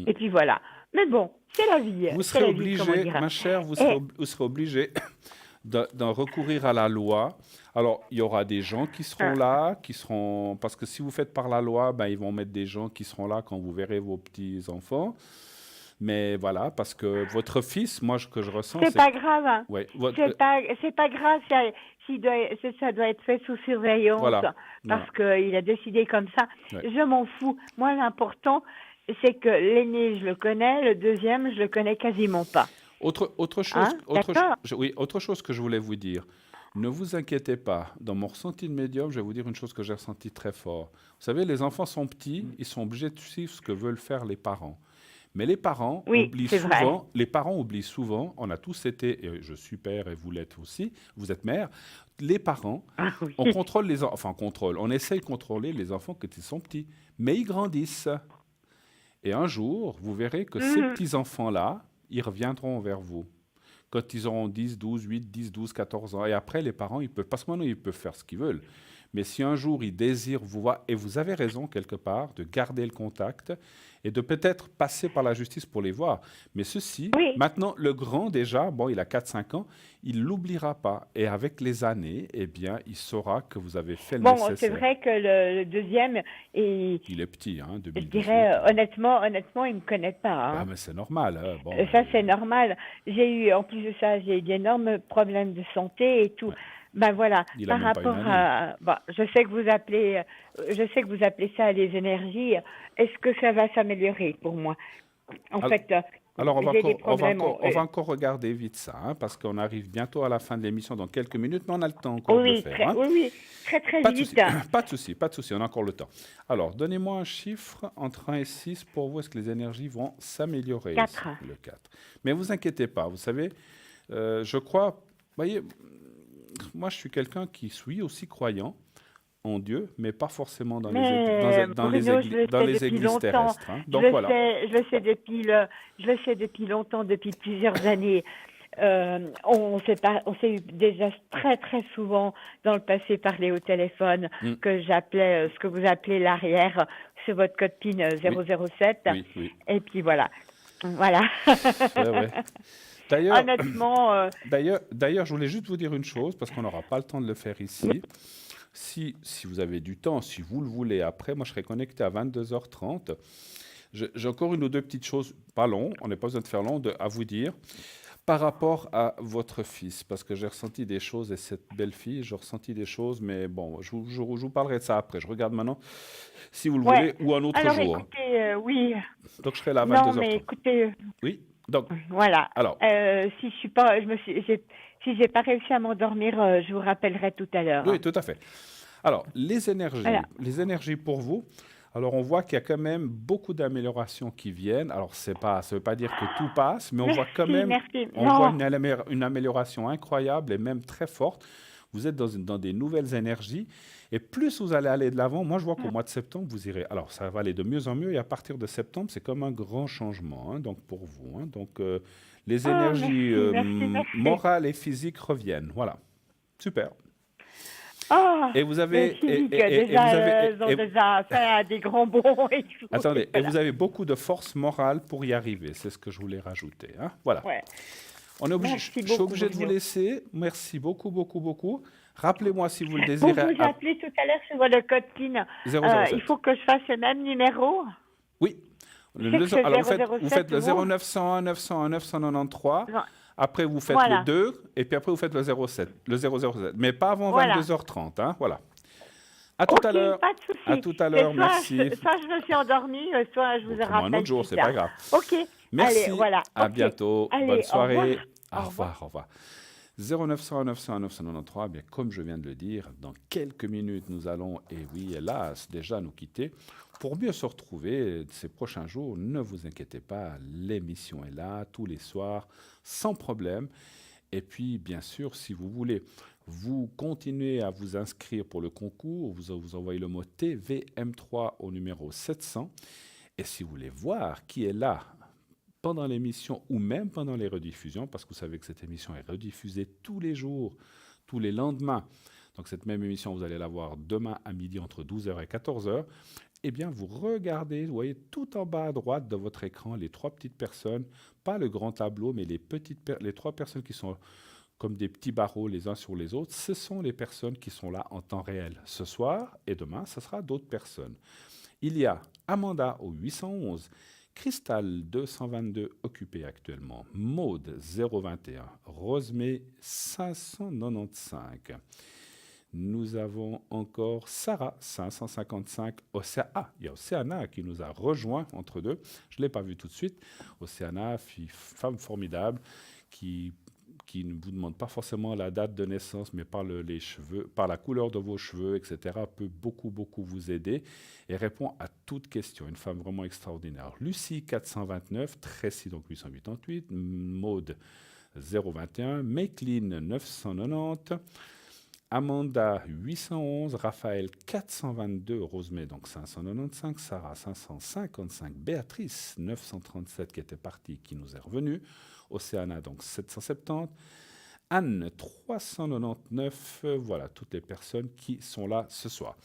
Et puis voilà. Mais bon, c'est la vie. Vous serez obligée, ma chère, vous serez obligée d'en recourir à la loi. Alors, il y aura des gens qui seront là, parce que si vous faites par la loi, ils vont mettre des gens qui seront là quand vous verrez vos petits-enfants. Mais voilà, parce que votre fils, moi, ce que je ressens, c'est pas grave. Hein. Ouais, c'est pas grave si ça doit être fait sous surveillance, parce qu'il a décidé comme ça. Ouais. Je m'en fous. Moi, l'important, c'est que l'aîné, je le connais, le deuxième, je le connais quasiment pas. Autre chose que je voulais vous dire. Ne vous inquiétez pas. Dans mon ressenti de médium, je vais vous dire une chose que j'ai ressentie très fort. Vous savez, les enfants sont petits, ils sont obligés de suivre ce que veulent faire les parents. Mais les parents oublient souvent. Les parents oublient souvent. On a tous été, et je suis père et vous l'êtes aussi. Vous êtes mère. Les parents, on contrôle les enfants. Enfin, on essaye de contrôler les enfants quand ils sont petits, mais ils grandissent. Et un jour, vous verrez que ces petits enfants-là, ils reviendront vers vous. Quand ils auront 10, 12, 8, 10, 12, 14 ans. Et après, les parents, ils peuvent, parce que maintenant, ils peuvent faire ce qu'ils veulent. Mais si un jour, ils désirent vous voir, et vous avez raison quelque part, de garder le contact et de peut-être passer par la justice pour les voir. Mais ceci, maintenant, le grand déjà, il a 4-5 ans, il ne l'oubliera pas. Et avec les années, eh bien, il saura que vous avez fait le nécessaire. Bon, c'est vrai que le deuxième... Il est petit, 2018. Je dirais, honnêtement, il ne me connaît pas. Hein. Ah, mais c'est normal. Ça, c'est normal. En plus de ça, j'ai eu d'énormes problèmes de santé et tout. Ouais. Voilà, par rapport à... je sais que vous appelez ça les énergies. Est-ce que ça va s'améliorer pour moi? Alors, on va encore regarder vite ça, parce qu'on arrive bientôt à la fin de l'émission dans quelques minutes, mais on a le temps encore de le faire. Oui, très vite. Pas de souci, on a encore le temps. Alors, donnez-moi un chiffre entre 1 et 6 pour vous, est-ce que les énergies vont s'améliorer? 4. Le 4. Mais vous inquiétez pas, vous savez, je crois... voyez, moi, je suis quelqu'un qui suis aussi croyant en Dieu, mais pas forcément dans les églises terrestres. Hein. Donc, je le sais depuis longtemps, depuis plusieurs années. On s'est eu déjà très très souvent dans le passé parlé au téléphone que j'appelais ce que vous appelez l'arrière, c'est votre code PIN 007. Oui. Et puis voilà. Ouais. D'ailleurs, honnêtement, d'ailleurs, je voulais juste vous dire une chose, parce qu'on n'aura pas le temps de le faire ici. Si vous avez du temps, si vous le voulez après, moi je serai connecté à 22h30. J'ai encore une ou deux petites choses, pas long, on n'a pas besoin de faire long, à vous dire. Par rapport à votre fils, parce que j'ai ressenti des choses, et cette belle fille, j'ai ressenti des choses, mais bon, je vous parlerai de ça après. Je regarde maintenant, si vous le voulez, ou un autre jour. Écoutez, oui. Donc je serai là à 22h30. Non, mais écoutez... Oui. Donc, voilà. Alors, si j'ai pas réussi à m'endormir, je vous rappellerai tout à l'heure. Oui, tout à fait. Alors, les énergies pour vous. Alors, on voit qu'il y a quand même beaucoup d'améliorations qui viennent. Alors, ça ne veut pas dire que tout passe, mais on voit quand même une amélioration incroyable et même très forte. Vous êtes dans des nouvelles énergies. Et plus vous allez aller de l'avant, moi je vois qu'au mois de septembre, vous irez... Alors ça va aller de mieux en mieux et à partir de septembre, c'est comme un grand changement donc pour vous. Hein. Donc les énergies merci. Morales et physiques reviennent. Voilà. Super. Et vous avez... Ils ont déjà fait des grands bons. Attendez, et vous avez beaucoup de force morale pour y arriver. C'est ce que je voulais rajouter. Hein. Voilà. Ouais. Je suis obligé de vous laisser. Merci beaucoup. Rappelez-moi si vous le Pour désirez. vous appeler tout à l'heure sur le code PIN, 007. il faut que je fasse le même numéro. Oui. Alors vous faites le 0901 901 993. Non. Après, vous faites Voilà. le 2. Et puis après, vous faites le 007. Le 007. Mais pas avant Voilà. 22h30. Hein, voilà. À tout à l'heure. Pas de souci. À tout à l'heure. Soit Merci. Soit je me suis endormie, soit je vous ai Autrement, rappelé. un autre jour, c'est pas grave. OK. Merci. Allez, voilà. À OK. bientôt. Allez, Bonne au soirée. revoir. Au revoir. 0901 901 993, bien, comme je viens de le dire, dans quelques minutes, nous allons, et oui, hélas, déjà nous quitter. Pour mieux se retrouver ces prochains jours, ne vous inquiétez pas, l'émission est là tous les soirs, sans problème. Et puis, bien sûr, si vous voulez, vous continuez à vous inscrire pour le concours, vous envoyez le mot TVM3 au numéro 700. Et si vous voulez voir qui est là pendant l'émission ou même pendant les rediffusions, parce que vous savez que cette émission est rediffusée tous les jours, tous les lendemains. Donc cette même émission, vous allez la voir demain à midi entre 12h et 14h. Eh bien, vous regardez, vous voyez tout en bas à droite de votre écran les 3 petites personnes, pas le grand tableau, mais les 3 personnes qui sont comme des petits barreaux les uns sur les autres. Ce sont les personnes qui sont là en temps réel. Ce soir et demain, ce sera d'autres personnes. Il y a Amanda au 811, Cristal 222 occupé actuellement, Maude 021, Rosemée 595. Nous avons encore Sarah 555, il y a Océana qui nous a rejoint entre deux. Je ne l'ai pas vu tout de suite. Océana, femme formidable qui ne vous demande pas forcément la date de naissance, mais par les cheveux, par la couleur de vos cheveux, etc., peut beaucoup vous aider et répond à toutes questions. Une femme vraiment extraordinaire. Lucie 429, Tracy donc 888, Maude 021, Meckline 990, Amanda 811, Raphaël 422, Rosemée donc 595, Sarah 555, Béatrice 937 qui était partie, qui nous est revenue, Océana donc 770, Anne 399, voilà toutes les personnes qui sont là ce soir.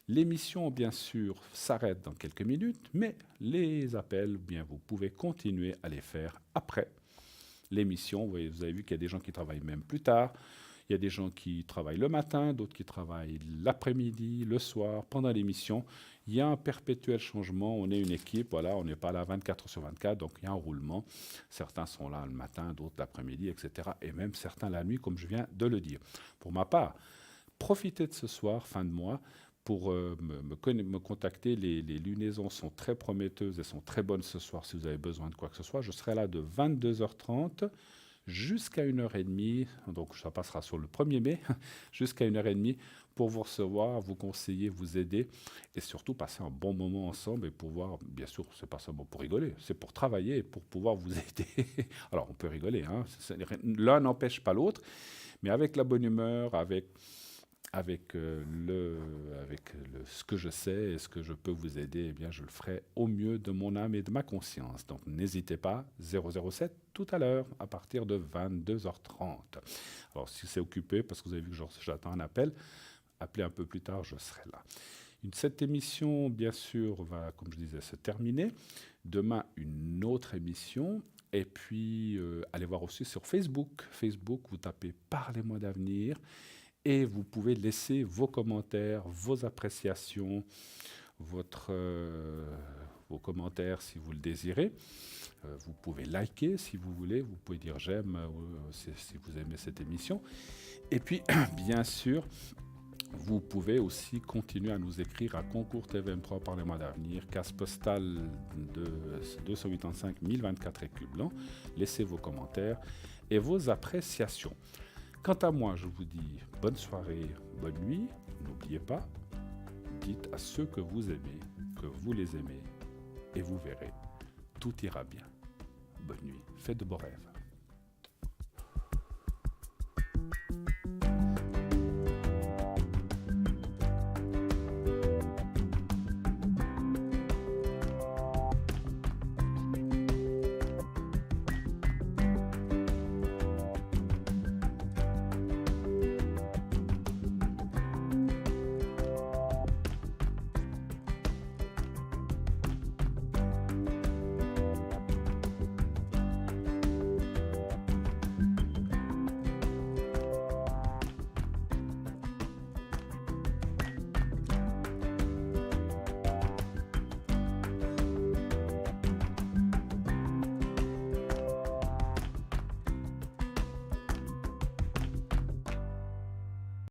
L'émission, bien sûr, s'arrête dans quelques minutes, mais les appels, bien, vous pouvez continuer à les faire après l'émission. Vous avez vu qu'il y a des gens qui travaillent même plus tard. Il y a des gens qui travaillent le matin, d'autres qui travaillent l'après-midi, le soir, pendant l'émission. Il y a un perpétuel changement. On est une équipe, voilà, on n'est pas là 24/24, donc il y a un roulement. Certains sont là le matin, d'autres l'après-midi, etc. Et même certains la nuit, comme je viens de le dire. Pour ma part, profitez de ce soir, fin de mois, pour me contacter. Les lunaisons sont très prometteuses et sont très bonnes ce soir si vous avez besoin de quoi que ce soit. Je serai là de 22h30 jusqu'à 1h30, donc ça passera sur le 1er mai, jusqu'à 1h30 pour vous recevoir, vous conseiller, vous aider et surtout passer un bon moment ensemble et pouvoir, bien sûr, c'est pas seulement pour rigoler, c'est pour travailler et pour pouvoir vous aider. Alors on peut rigoler, hein, l'un n'empêche pas l'autre, mais avec la bonne humeur, avec ce que je sais et ce que je peux vous aider, eh bien, je le ferai au mieux de mon âme et de ma conscience. Donc, n'hésitez pas, 007 tout à l'heure, à partir de 22h30. Alors, si c'est occupé, parce que vous avez vu que j'attends un appel, appelez un peu plus tard, je serai là. Cette émission, bien sûr, va, comme je disais, se terminer. Demain, une autre émission. Et puis, allez voir aussi sur Facebook. Facebook, vous tapez « Parlez-moi d'avenir ». Et vous pouvez laisser vos commentaires, vos appréciations, vos commentaires si vous le désirez. Vous pouvez liker si vous voulez, vous pouvez dire j'aime si vous aimez cette émission. Et puis, bien sûr, vous pouvez aussi continuer à nous écrire à Concours TVM3 Parlez-moi d'avenir, case postale de 285 1024 écus blancs. Laissez vos commentaires et vos appréciations. Quant à moi, je vous dis bonne soirée, bonne nuit. N'oubliez pas, dites à ceux que vous aimez, que vous les aimez, et vous verrez, tout ira bien. Bonne nuit, faites de beaux rêves.